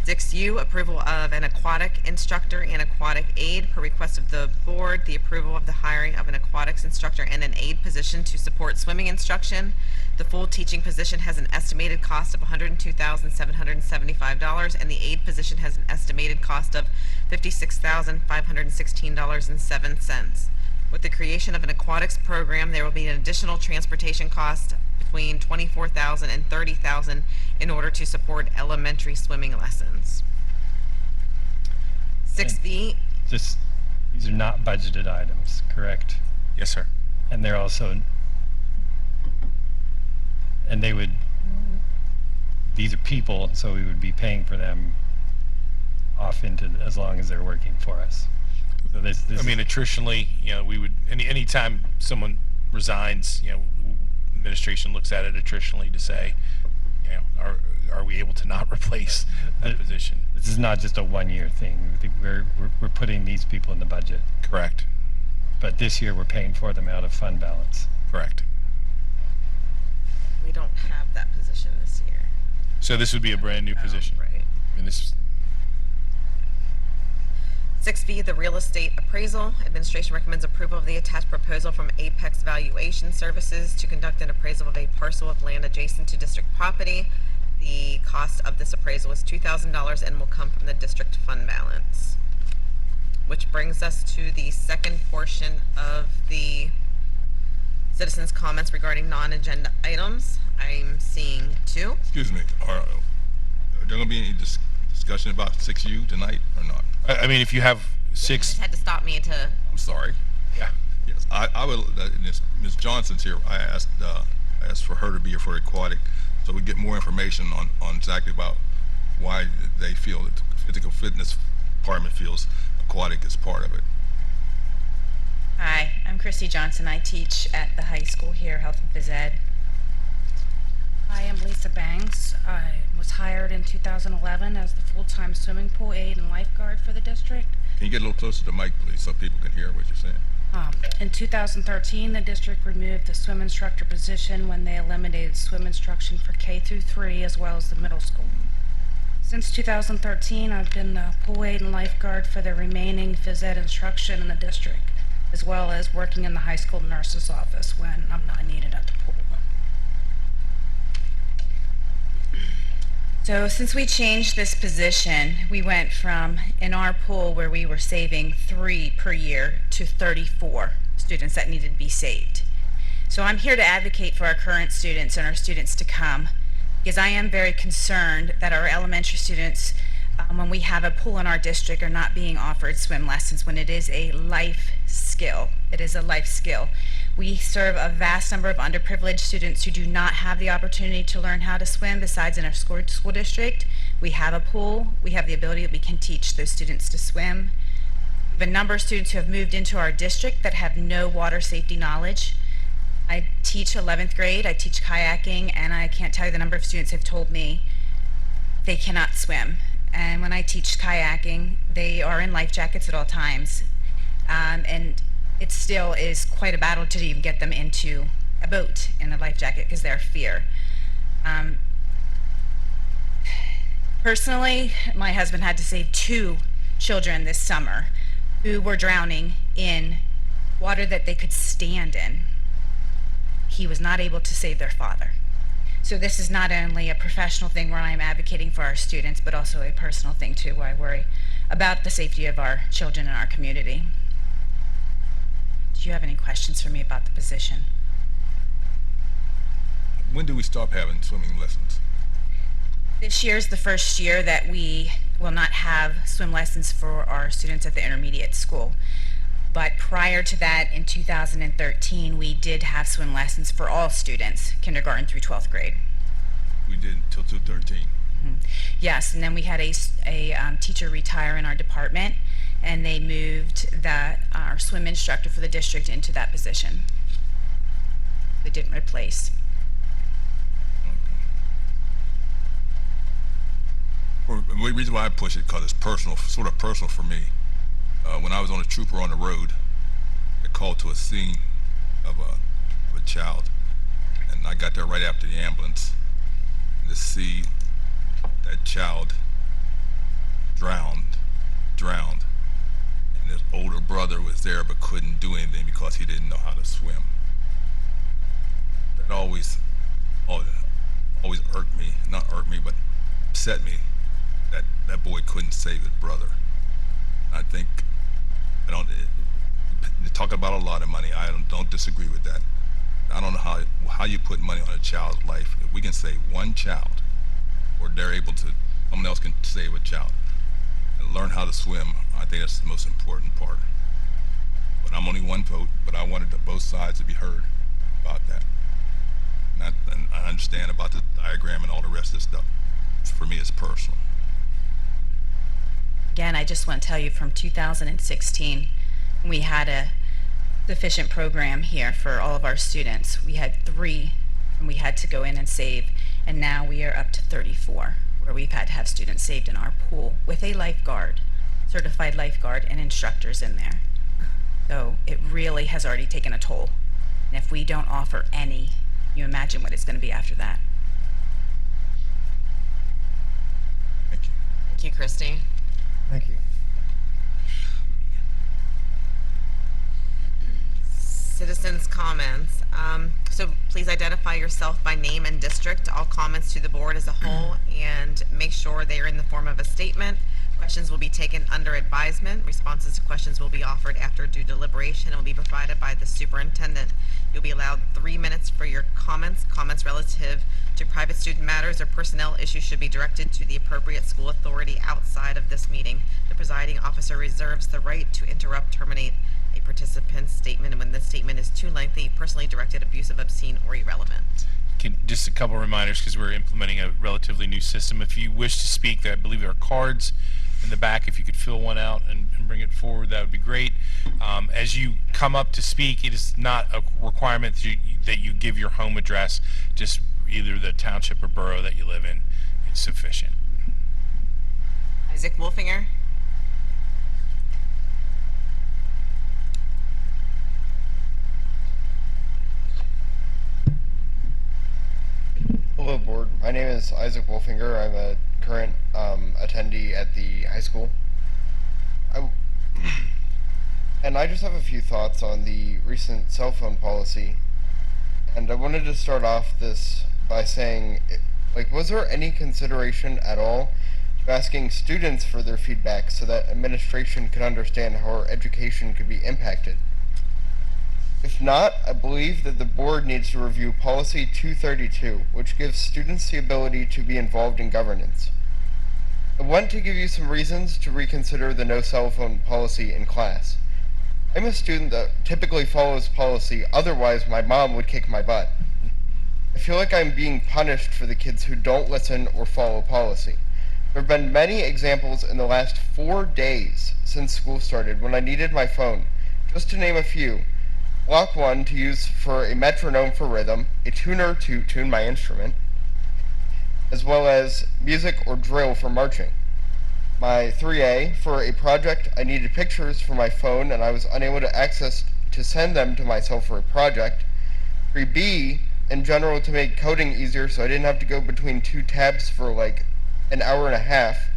6U, approval of an aquatic instructor and aquatic aide. Per request of the board, the approval of the hiring of an aquatics instructor and an aide position to support swimming instruction. The full teaching position has an estimated cost of $102,775, and the aide position has an estimated cost of $56,516.07. With the creation of an aquatics program, there will be an additional transportation cost between $24,000 and $30,000 in order to support elementary swimming lessons. 6V, These are not budgeted items, correct? Yes, sir. And they're also, and these are people, so we would be paying for them off into, as long as they're working for us. So this I mean, attritionally, we would, anytime someone resigns, administration looks at it attritionally to say, are we able to not replace that position? This is not just a one-year thing. I think we're putting these people in the budget. Correct. But this year, we're paying for them out of fund balance. Correct. we don't have that position this year. So this would be a brand new position. Right. I mean, this. 6B, the real estate appraisal. Administration recommends approval of the attached proposal from Apex Valuation Services to conduct an appraisal of a parcel of land adjacent to district property. The cost of this appraisal is $2,000 and will come from the district fund balance. Which brings us to the second portion of the citizens' comments regarding non-agenda items. I'm seeing two. Excuse me, are there going to be any discussion about 6U tonight or not? I mean, if you have You six. just had to stop me to. I'm sorry. Yeah. Yes, I will. Ms. Johnson's here. I asked for her to be here for aquatic, so we get more information on exactly about why they feel that the physical fitness department feels aquatic is part of it. Hi, I'm Christy Johnson. I teach at the high school here, Health and Phys Ed. I am Lisa Banks. I was hired in 2011 as the full-time swimming pool aide and lifeguard for the district. Can you get a little closer to the mic, please, so people can hear what you're saying? In 2013, the district removed the swim instructor position when they eliminated swim instruction for K through 3 as well as the middle school. Since 2013, I've been the pool aide and lifeguard for the remaining phys ed instruction in the district, as well as working in the high school nurse's office when I'm not needed at the pool. So since we changed this position, we went from, in our pool where we were saving 3 per year, to 34 students that needed to be saved. So I'm here to advocate for our current students and our students to come, because I am very concerned that our elementary students, when we have a pool in our district, are not being offered swim lessons when it is a life skill. It is a life skill. We serve a vast number of underprivileged students who do not have the opportunity to learn how to swim. Besides, in our school district, we have a pool. We have the ability that we can teach those students to swim. We have a number of students who have moved into our district that have no water safety knowledge. I teach 11th grade, I teach kayaking, and I can't tell you the number of students have told me they cannot swim. And when I teach kayaking, they are in life jackets at all times. And it still is quite a battle to even get them into a boat in a life jacket because they're fear. Personally, my husband had to save 2 children this summer who were drowning in water that they could stand in. He was not able to save their father. So this is not only a professional thing where I'm advocating for our students, but also a personal thing too, where I worry about the safety of our children in our community. Do you have any questions for me about the position? When do we stop having swimming lessons? This year is the first year that we will not have swim lessons for our students at the intermediate school. But prior to that, in 2013, we did have swim lessons for all students, kindergarten through 12th grade. We did until 2013. Mm-hmm. Yes, and then we had a teacher retire in our department, and they moved our swim instructor for the district into that position. They didn't replace. The reason why I push it because it's personal, sort of personal for me. When I was on a trooper on the road, I called to a scene of a child, and I got there right after the ambulance, and to see that child drowned, and his older brother was there but couldn't do anything because he didn't know how to swim. That always irked me, not irked me, but upset me that that boy couldn't save his brother. I think, you talk about a lot of money. I don't disagree with that. I don't know how you put money on a child's life. If we can save one child, or they're able to, someone else can save a child and learn how to swim, I think that's the most important part. But I'm only one vote, but I wanted both sides to be heard about that. And I understand about the diagram and all the rest of this stuff. For me, it's personal. Again, I just want to tell you from 2016, we had a sufficient program here for all of our students. We had 3 and we had to go in and save, and now we are up to 34 where we've had to have students saved in our pool with a lifeguard, certified lifeguard, and instructors in there. So it really has already taken a toll. And if we don't offer any, you imagine what it's going to be after that. Thank you. Thank you, Christy. Thank you. Citizens' comments. So please identify yourself by name and district. All comments to the board as a whole, and make sure they are in the form of a statement. Questions will be taken under advisement. Responses to questions will be offered after due deliberation and will be provided by the superintendent. You'll be allowed 3 minutes for your comments. Comments relative to private student matters or personnel issues should be directed to the appropriate school authority outside of this meeting. The presiding officer reserves the right to interrupt, terminate a participant's statement when the statement is too lengthy, personally directed, abusive, obscene, or irrelevant. Just a couple reminders because we're implementing a relatively new system. If you wish to speak, I believe there are cards in the back. If you could fill one out and bring it forward, that would be great. As you come up to speak, it is not a requirement that you give your home address, just either the township or borough that you live in. It's sufficient. Isaac Wolfinger. Hello, board. My name is Isaac Wolfinger. I'm a current attendee at the high school. And I just have a few thoughts on the recent cell phone policy. And I wanted to start off this by saying, was there any consideration at all to asking students for their feedback so that administration could understand how our education could be impacted? If not, I believe that the board needs to review Policy 232, which gives students the ability to be involved in governance. I want to give you some reasons to reconsider the no cell phone policy in class. I'm a student that typically follows policy, otherwise my mom would kick my butt. I feel like I'm being punished for the kids who don't listen or follow policy. There have been many examples in the last 4 days since school started when I needed my phone. Just to name a few: Block 1 to use for a metronome for rhythm, a tuner to tune my instrument, as well as music or drill for marching. My 3A, for a project I needed pictures for my phone and I was unable to send them to myself for a project. 3B, in general, to make coding easier so I didn't have to go between 2 tabs for like an hour and a half.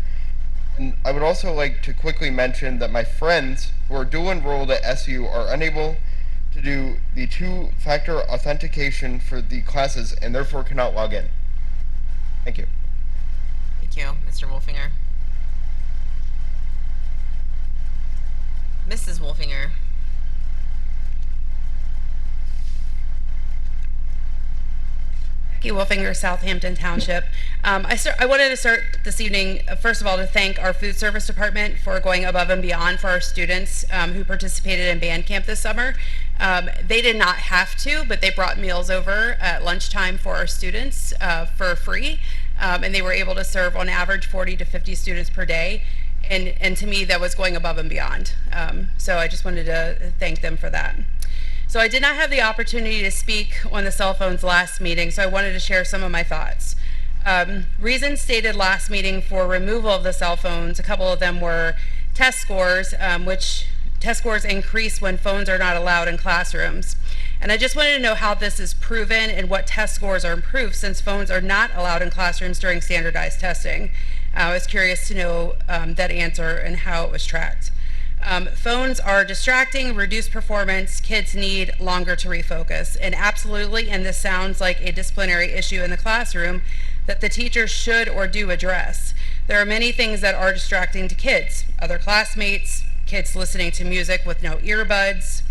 And I would also like to quickly mention that my friends who are dual enrolled at SU are unable to do the 2-factor authentication for the classes and therefore cannot log in. Thank you. Thank you, Mr. Wolfinger. Mrs. Wolfinger. Becky Wolfinger, Southampton Township. I wanted to start this evening, first of all, to thank our food service department for going above and beyond for our students who participated in band camp this summer. They did not have to, but they brought meals over at lunchtime for our students for free, and they were able to serve on average 40 to 50 students per day. And to me, that was going above and beyond. So I just wanted to thank them for that. So I did not have the opportunity to speak on the cell phones last meeting, so I wanted to share some of my thoughts. Reasons stated last meeting for removal of the cell phones, a couple of them were test scores, which test scores increase when phones are not allowed in classrooms. And I just wanted to know how this is proven and what test scores are improved since phones are not allowed in classrooms during standardized testing. I was curious to know that answer and how it was tracked. Phones are distracting, reduce performance, kids need longer to refocus. And absolutely, and this sounds like a disciplinary issue in the classroom, that the teacher should or do address. There are many things that are distracting to kids, other classmates, kids listening to music with no earbuds,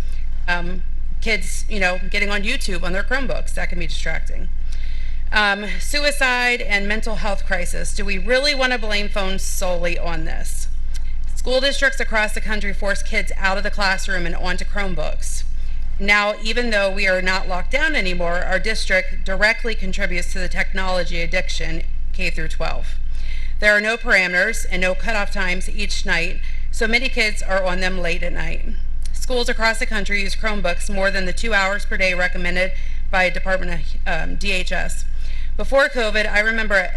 kids, getting on YouTube on their Chromebooks, that can be distracting. Suicide and mental health crisis. Do we really want to blame phones solely on this? School districts across the country force kids out of the classroom and onto Chromebooks. Now, even though we are not locked down anymore, our district directly contributes to the technology addiction K through 12. There are no parameters and no cutoff times each night, so many kids are on them late at night. Schools across the country use Chromebooks more than the 2 hours per day recommended by Department of DHS. Before COVID, I remember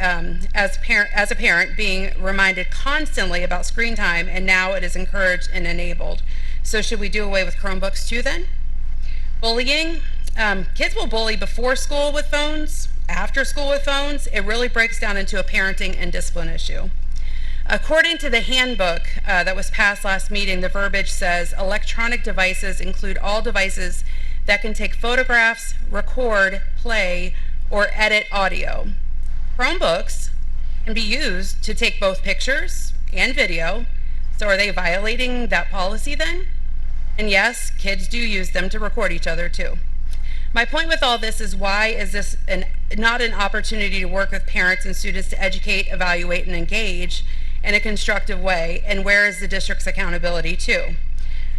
as a parent being reminded constantly about screen time, and now it is encouraged and enabled. So should we do away with Chromebooks too then? Bullying. Kids will bully before school with phones, after school with phones. It really breaks down into a parenting and discipline issue. According to the handbook that was passed last meeting, the verbiage says electronic devices include all devices that can take photographs, record, play, or edit audio. Chromebooks can be used to take both pictures and video. So are they violating that policy then? And yes, kids do use them to record each other too. My point with all this is, why is this not an opportunity to work with parents and students to educate, evaluate, and engage in a constructive way? And where is the district's accountability too?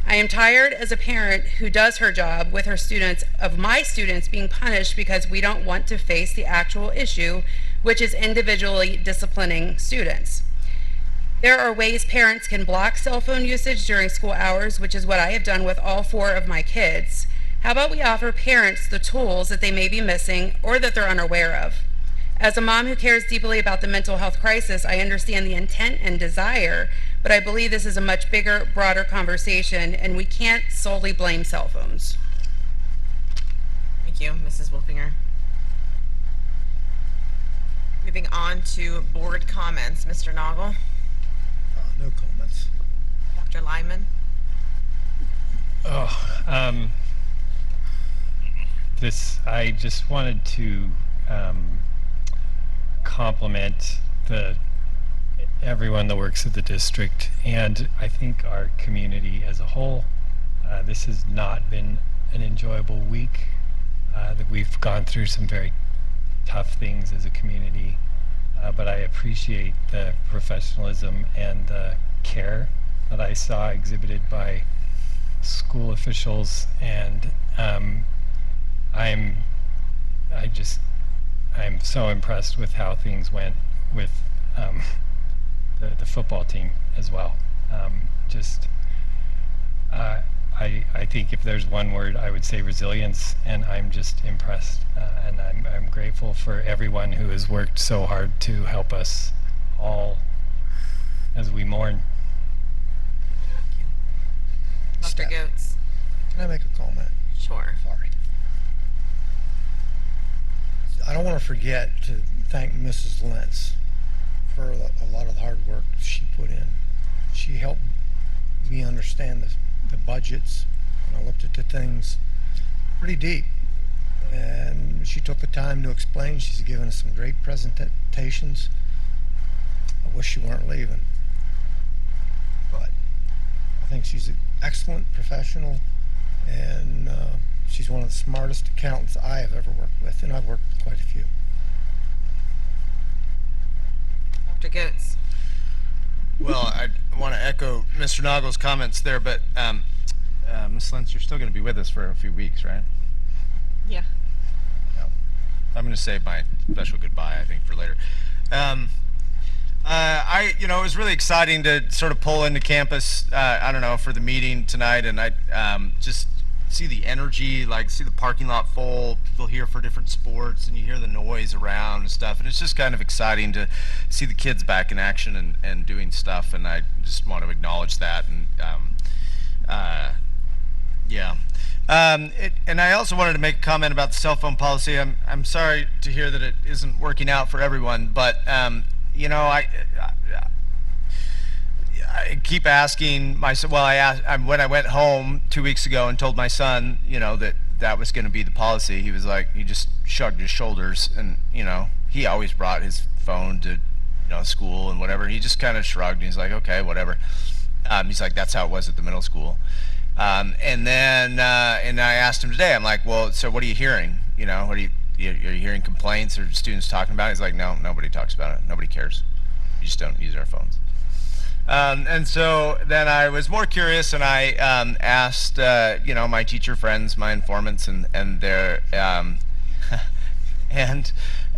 I am tired as a parent who does her job with her students of my students being punished because we don't want to face the actual issue, which is individually disciplining students. There are ways parents can block cell phone usage during school hours, which is what I have done with all 4 of my kids. How about we offer parents the tools that they may be missing or that they're unaware of? As a mom who cares deeply about the mental health crisis, I understand the intent and desire, but I believe this is a much bigger, broader conversation, and we can't solely blame cell phones. Thank you, Mrs. Wolfinger. Moving on to board comments, Mr. Noggle. No comments. Dr. Lyman. I just wanted to compliment everyone that works at the district, and I think our community as a whole. This has not been an enjoyable week. That we've gone through some very tough things as a community, but I appreciate the professionalism and the care that I saw exhibited by school officials, and I'm so impressed with how things went with the football team as well. I think if there's one word, I would say resilience, and I'm just impressed, and I'm grateful for everyone who has worked so hard to help us all as we mourn. Dr. Goetz. Can I make a comment? Sure. Sorry. I don't want to forget to thank Mrs. Lentz for a lot of the hard work she put in. She helped me understand the budgets, and I looked at the things pretty deep. And she took the time to explain. She's given us some great presentations. I wish she weren't leaving. But I think she's an excellent professional, and she's one of the smartest accountants I have ever worked with, and I've worked with quite a few. Dr. Goetz. Well, I want to echo Mr. Noggle's comments there, but Ms. Lentz, you're still going to be with us for a few weeks, right? Yeah. I'm going to save my special goodbye, I think, for later. It was really exciting to sort of pull into campus, for the meeting tonight, and I just see the energy, like see the parking lot full, people here for different sports, and you hear the noise around and stuff, and it's just kind of exciting to see the kids back in action and doing stuff, and I just want to acknowledge that. And yeah. And I also wanted to make a comment about the cell phone policy. I'm sorry to hear that it isn't working out for everyone, but you know, I keep asking myself. Well, when I went home 2 weeks ago and told my son, you know, that was going to be the policy. He was like, he just shrugged his shoulders, and you know, he always brought his phone to, you know, school and whatever. He just kind of shrugged. And he's like, okay, whatever. He's like, that's how it was at the middle school. And then and I asked him today. I'm like, well, so what are you hearing? You know, are you hearing complaints or students talking about it? He's like, no, nobody talks about it. Nobody cares. We just don't use our phones. And so then I was more curious, and I asked, you know, my teacher friends, my informants, and they're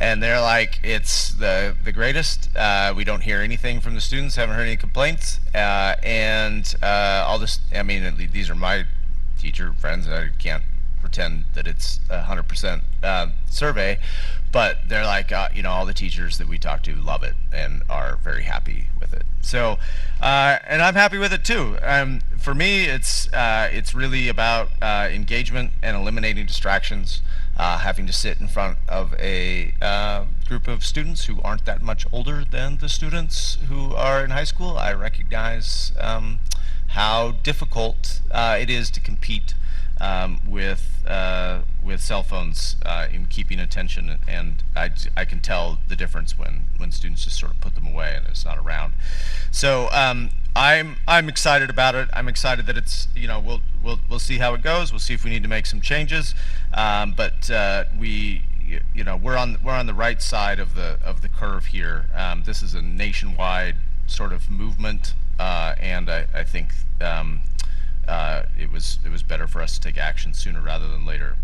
and they're like, it's the greatest. We don't hear anything from the students. Haven't heard any complaints. And all this. I mean, these are my teacher friends. I can't pretend that it's 100% survey, but they're like, you know, all the teachers that we talk to love it and are very happy with it. So, and I'm happy with it too. For me, it's really about engagement and eliminating distractions. Having to sit in front of a group of students who aren't that much older than the students who are in high school, I recognize how difficult it is to compete with cell phones in keeping attention, and I can tell the difference when students just sort of put them away and it's not around. So I'm excited about it. I'm excited that it's, you know, we'll see how it goes. We'll see if we need to make some changes. But we, you know, we're on the right side of the curve here. This is a nationwide sort of movement, and I think it was better for us to take action sooner rather than later.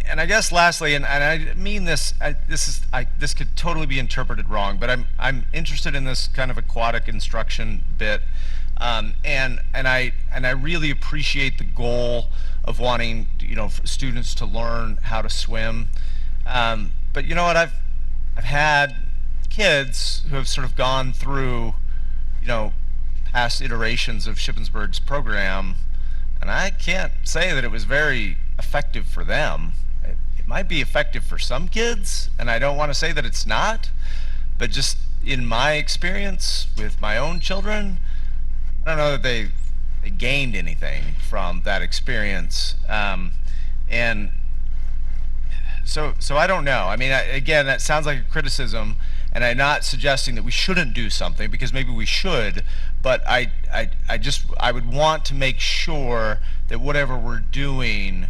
And I guess lastly, and I mean this, this could totally be interpreted wrong, but I'm interested in this kind of aquatic instruction bit, and I really appreciate the goal of wanting, you know, students to learn how to swim. But you know what, I've had kids who have sort of gone through, you know, past iterations of Shippensburg's program, and I can't say that it was very effective for them. It might be effective for some kids, and I don't want to say that it's not, but just in my experience with my own children, I don't know that they gained anything from that experience. And so I don't know. I mean, again, that sounds like a criticism, and I'm not suggesting that we shouldn't do something, because maybe we should, but I would want to make sure that whatever we're doing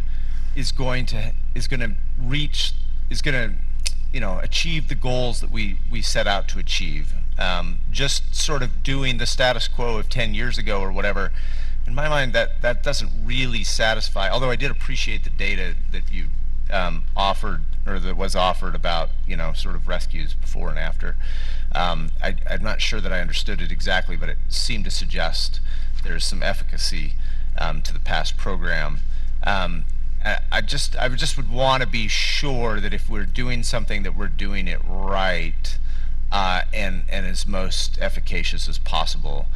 is going to you know, achieve the goals that we set out to achieve. Just sort of doing the status quo of 10 years ago or whatever, in my mind, that doesn't really satisfy. Although I did appreciate the data that you offered, or that was offered, about, you know, sort of rescues before and after. I'm not sure that I understood it exactly, but it seemed to suggest there's some efficacy to the past program. I just would want to be sure that if we're doing something, that we're doing it right, and as most efficacious as possible.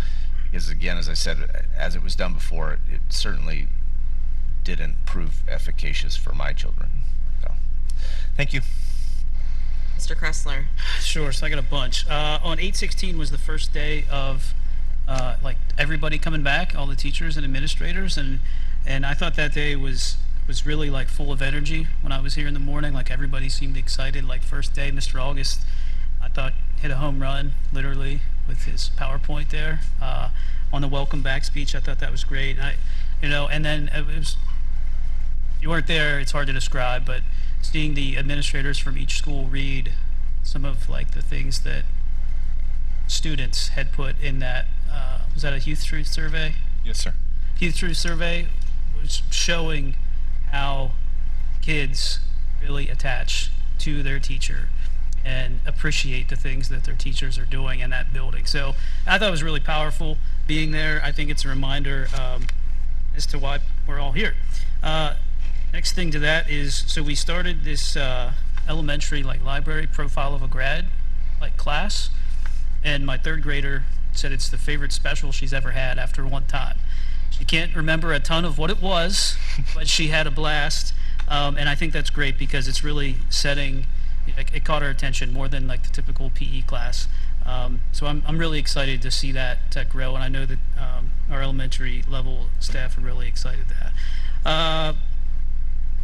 Because again, as I said, as it was done before, it certainly didn't prove efficacious for my children. So, thank you. Mr. Kressler. Sure, so I got a bunch. On 8/16 was the first day of like everybody coming back, all the teachers and administrators, and I thought that day was really like full of energy. When I was here in the morning, like everybody seemed excited. Like first day, Mr. August, I thought, hit a home run, literally, with his PowerPoint there. On the welcome back speech, I thought that was great. And then it was, if you weren't there, it's hard to describe, but seeing the administrators from each school read some of like the things that students had put in that, was that a Youth Truth survey? Yes, sir. Youth Truth survey was showing how kids really attach to their teacher and appreciate the things that their teachers are doing in that building. So I thought it was really powerful being there. I think it's a reminder as to why we're all here. Next thing to that is, so we started this elementary library profile of a grad class, and my third grader said it's the favorite special she's ever had after one time. She can't remember a ton of what it was, but she had a blast, and I think that's great because it's really setting, it caught our attention more than the typical PE class. So I'm really excited to see that grow, and I know that our elementary level staff are really excited to that.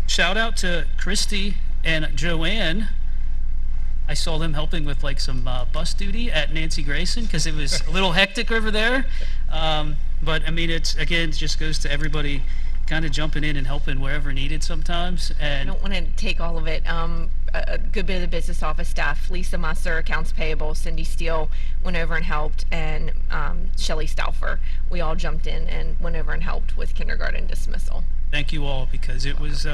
Shout out to Christy and Joanne. I saw them helping with some bus duty at Nancy Grayson because it was a little hectic over there. But I mean, it just goes to everybody kind of jumping in and helping wherever needed sometimes. And I don't want to take all of it. A good bit of the business office staff, Lisa Musser, accounts payable, Cindy Steele went over and helped, and Shelly Stauffer. We all jumped in and went over and helped with kindergarten dismissal. Thank you all, because it was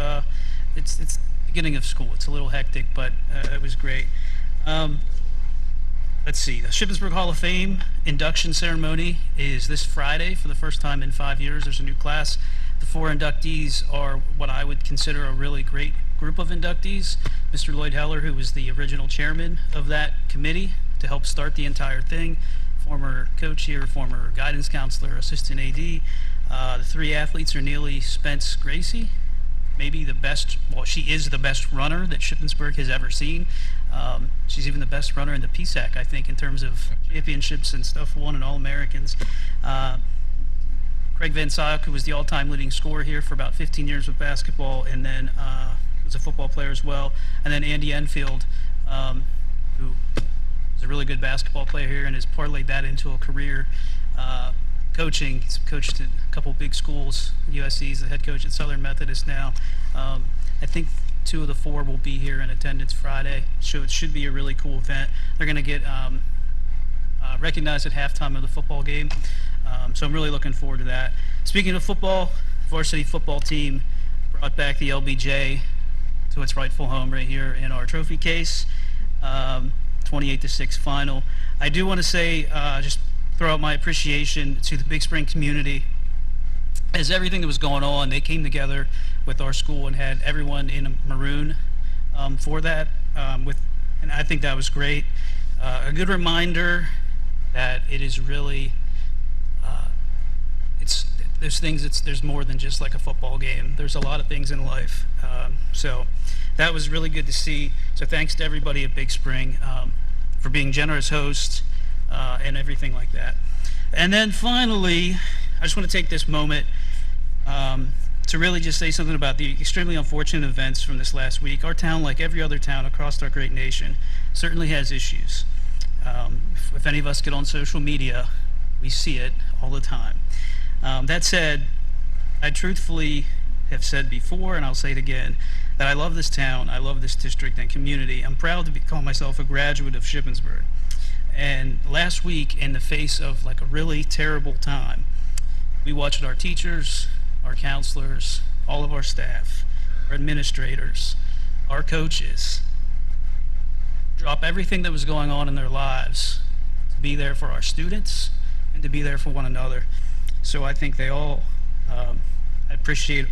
it's beginning of school. It's a little hectic, but it was great. Let's see. The Shippensburg Hall of Fame induction ceremony is this Friday for the first time in 5 years. There's a new class. The 4 inductees are what I would consider a really great group of inductees. Mr. Lloyd Heller, who was the original chairman of that committee to help start the entire thing, former coach here, former guidance counselor, assistant AD. The 3 athletes are Neely Spence Gracie, maybe the best, well, she is the best runner that Shippensburg has ever seen. She's even the best runner in the PSAC, I think, in terms of championships and stuff won and All-Americans. Craig Van Syok, who was the all-time leading scorer here for about 15 years with basketball, and then was a football player as well. And then Andy Enfield, who is a really good basketball player here and has parlayed that into a career coaching. He's coached at a couple big schools. USC is the head coach at Southern Methodist now. I think 2 of the 4 will be here in attendance Friday, so it should be a really cool event. They're going to get recognized at halftime of the football game, so I'm really looking forward to that. Speaking of football, varsity football team brought back the LBJ to its rightful home right here in our trophy case, 28-6 final. I do want to say, just throw out my appreciation to the Big Spring community. As everything that was going on, they came together with our school and had everyone in maroon for that. And I think that was great. A good reminder that it is really, there's more than just like a football game. There's a lot of things in life. So that was really good to see. So thanks to everybody at Big Spring for being generous hosts and everything like that. And then finally, I just want to take this moment to really just say something about the extremely unfortunate events from this last week. Our town, like every other town across our great nation, certainly has issues. If any of us get on social media, we see it all the time. That said, I truthfully have said before, and I'll say it again, that I love this town, I love this district and community. I'm proud to call myself a graduate of Shippensburg. And last week, in the face of like a really terrible time, we watched our teachers, our counselors, all of our staff, our administrators, our coaches drop everything that was going on in their lives to be there for our students and to be there for one another. So I think they all, I appreciate,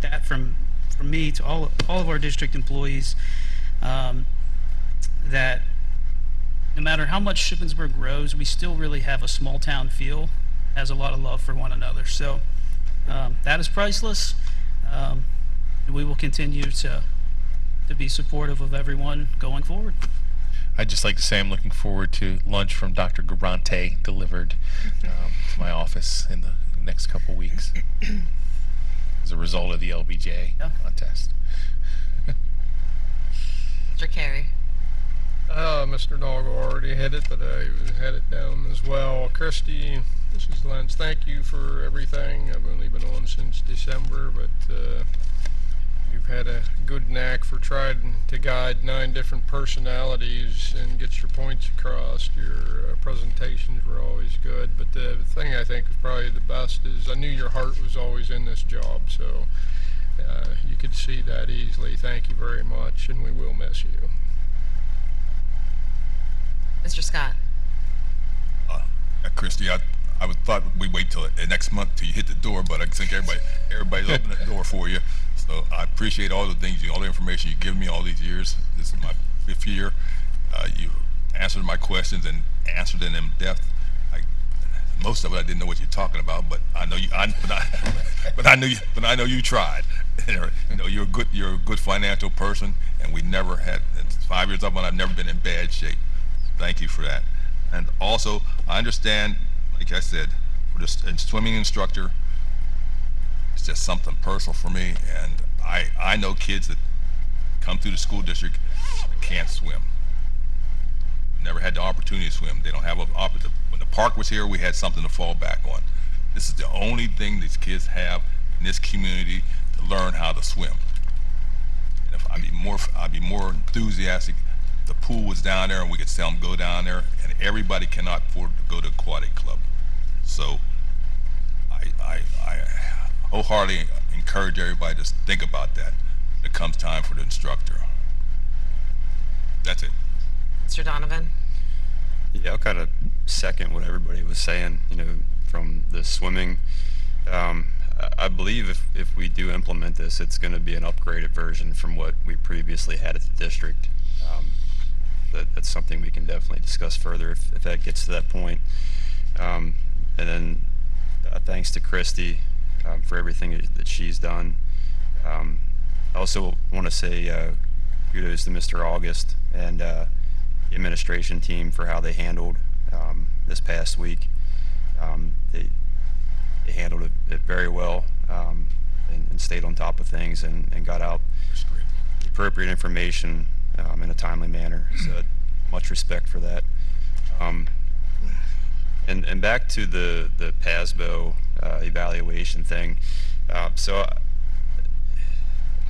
that from me to all of our district employees, that no matter how much Shippensburg grows, we still really have a small town feel, has a lot of love for one another. So that is priceless, and we will continue to be supportive of everyone going forward. I'd just like to say I'm looking forward to lunch from Dr. Garante delivered to my office in the next couple weeks as a result of the LBJ contest. Mr. Carey. Mr. Doggo already hit it, but I had it down as well. Christy, Mrs. Lentz, thank you for everything. I've only been on since December, but you've had a good knack for trying to guide 9 different personalities and get your points across. Your presentations were always good, but the thing I think was probably the best is I knew your heart was always in this job, so you could see that easily. Thank you very much, and we will miss you. Mr. Scott. Christy, I I would thought we'd wait till next month till you hit the door, but I think everybody's opening the door for you. So I appreciate all the things, all the information you've given me all these years. This is my 5th year. You answered my questions and answered them in depth. Most of it I didn't know what you're talking about, but I know you. But I know you tried. You're a good financial person, and we never had. In 5 years up, and I've never been in bad shape. Thank you for that. And also, I understand, like I said, for this swimming instructor, it's just something personal for me, and I know kids that come through the school district that can't swim. Never had the opportunity to swim. They don't have an opportunity. When the park was here, we had something to fall back on. This is the only thing these kids have in this community to learn how to swim. And if I'd be more enthusiastic if the pool was down there and we could tell them go down there, and everybody cannot afford to go to aquatic club. So I wholeheartedly encourage everybody to think about that when it comes time for the instructor. That's it. Mr. Donovan? Yeah, I'll kind of second what everybody was saying, from the swimming. I believe if we do implement this, it's going to be an upgraded version from what we previously had at the district. That's something we can definitely discuss further if that gets to that point. And then thanks to Christy for everything that she's done. I also want to say kudos to Mr. August and the administration team for how they handled this past week. They handled it very well and stayed on top of things and got out the appropriate information in a timely manner. So much respect for that. And back to the PASBO evaluation thing. So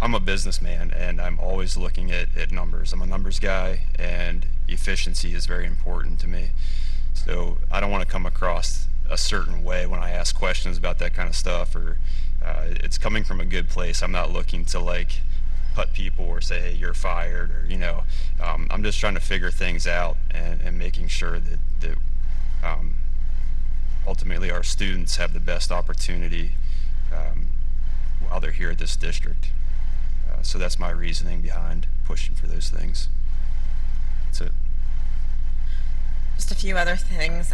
I'm a businessman and I'm always looking at numbers. I'm a numbers guy, and efficiency is very important to me. So I don't want to come across a certain way when I ask questions about that kind of stuff, or it's coming from a good place. I'm not looking to cut people or say, hey, you're fired, or I'm just trying to figure things out and making sure that ultimately our students have the best opportunity while they're here at this district. So that's my reasoning behind pushing for those things. That's it. Just a few other things.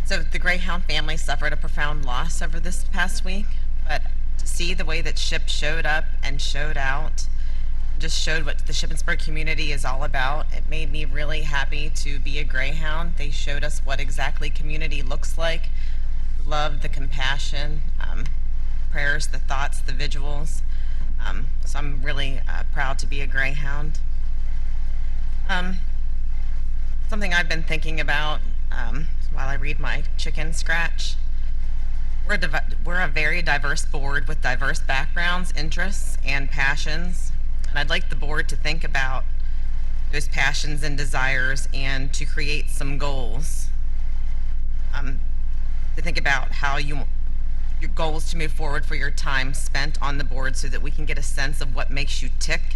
So the Greyhound family suffered a profound loss over this past week, but to see the way that SHIP showed up and showed out, just showed what the Shippensburg community is all about. It made me really happy to be a Greyhound. They showed us what exactly community looks like. Love, the compassion, prayers, the thoughts, the visuals. So I'm really proud to be a Greyhound. Something I've been thinking about while I read my chicken scratch. We're a very diverse board with diverse backgrounds, interests, and passions. And I'd like the board to think about those passions and desires and to create some goals. To think about how your goals to move forward for your time spent on the board, so that we can get a sense of what makes you tick,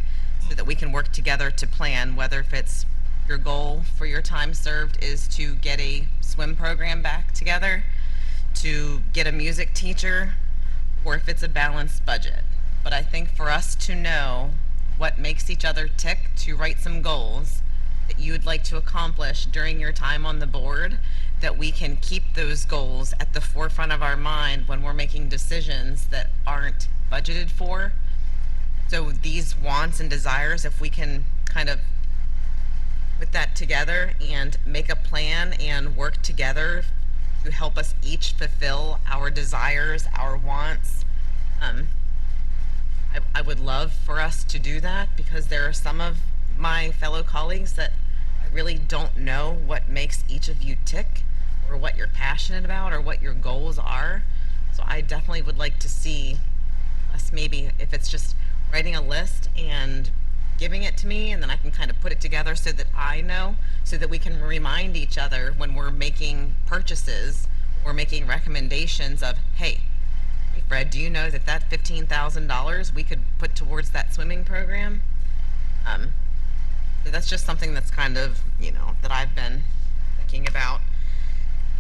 so that we can work together to plan, whether if it's your goal for your time served is to get a swim program back together, to get a music teacher, or if it's a balanced budget. But I think for us to know what makes each other tick, to write some goals that you would like to accomplish during your time on the board, that we can keep those goals at the forefront of our mind when we're making decisions that aren't budgeted for. So these wants and desires, if we can kind of put that together and make a plan and work together to help us each fulfill our desires, our wants. I would love for us to do that, because there are some of my fellow colleagues that I really don't know what makes each of you tick, or what you're passionate about, or what your goals are. So I definitely would like to see us, maybe if it's just writing a list and giving it to me, and then I can kind of put it together so that I know, so that we can remind each other when we're making purchases or making recommendations of, hey Fred, do you know that $15,000 we could put towards that swimming program? So that's just something that's kind of, that I've been thinking about.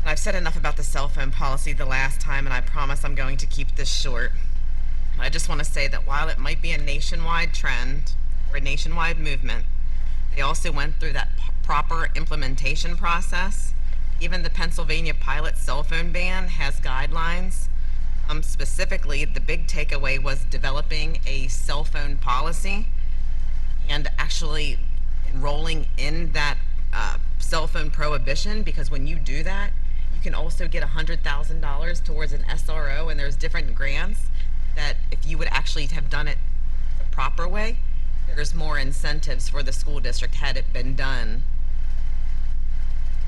I've said enough about the cell phone policy the last time, and I promise I'm going to keep this short. I just want to say that while it might be a nationwide trend or a nationwide movement, they also went through that proper implementation process. Even the Pennsylvania pilot cell phone ban has guidelines. Specifically, the big takeaway was developing a cell phone policy and actually enrolling in that cell phone prohibition, because when you do that, you can also get $100,000 towards an SRO, and there's different grants that if you would actually have done it the proper way, there's more incentives for the school district had it been done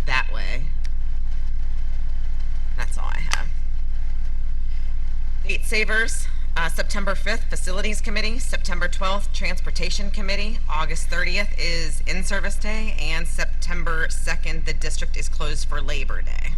that way. That's all I have. Date savers, September 5th, Facilities Committee, September 12th, Transportation Committee, August 30th is In-Service Day, and September 2nd, the district is closed for Labor Day.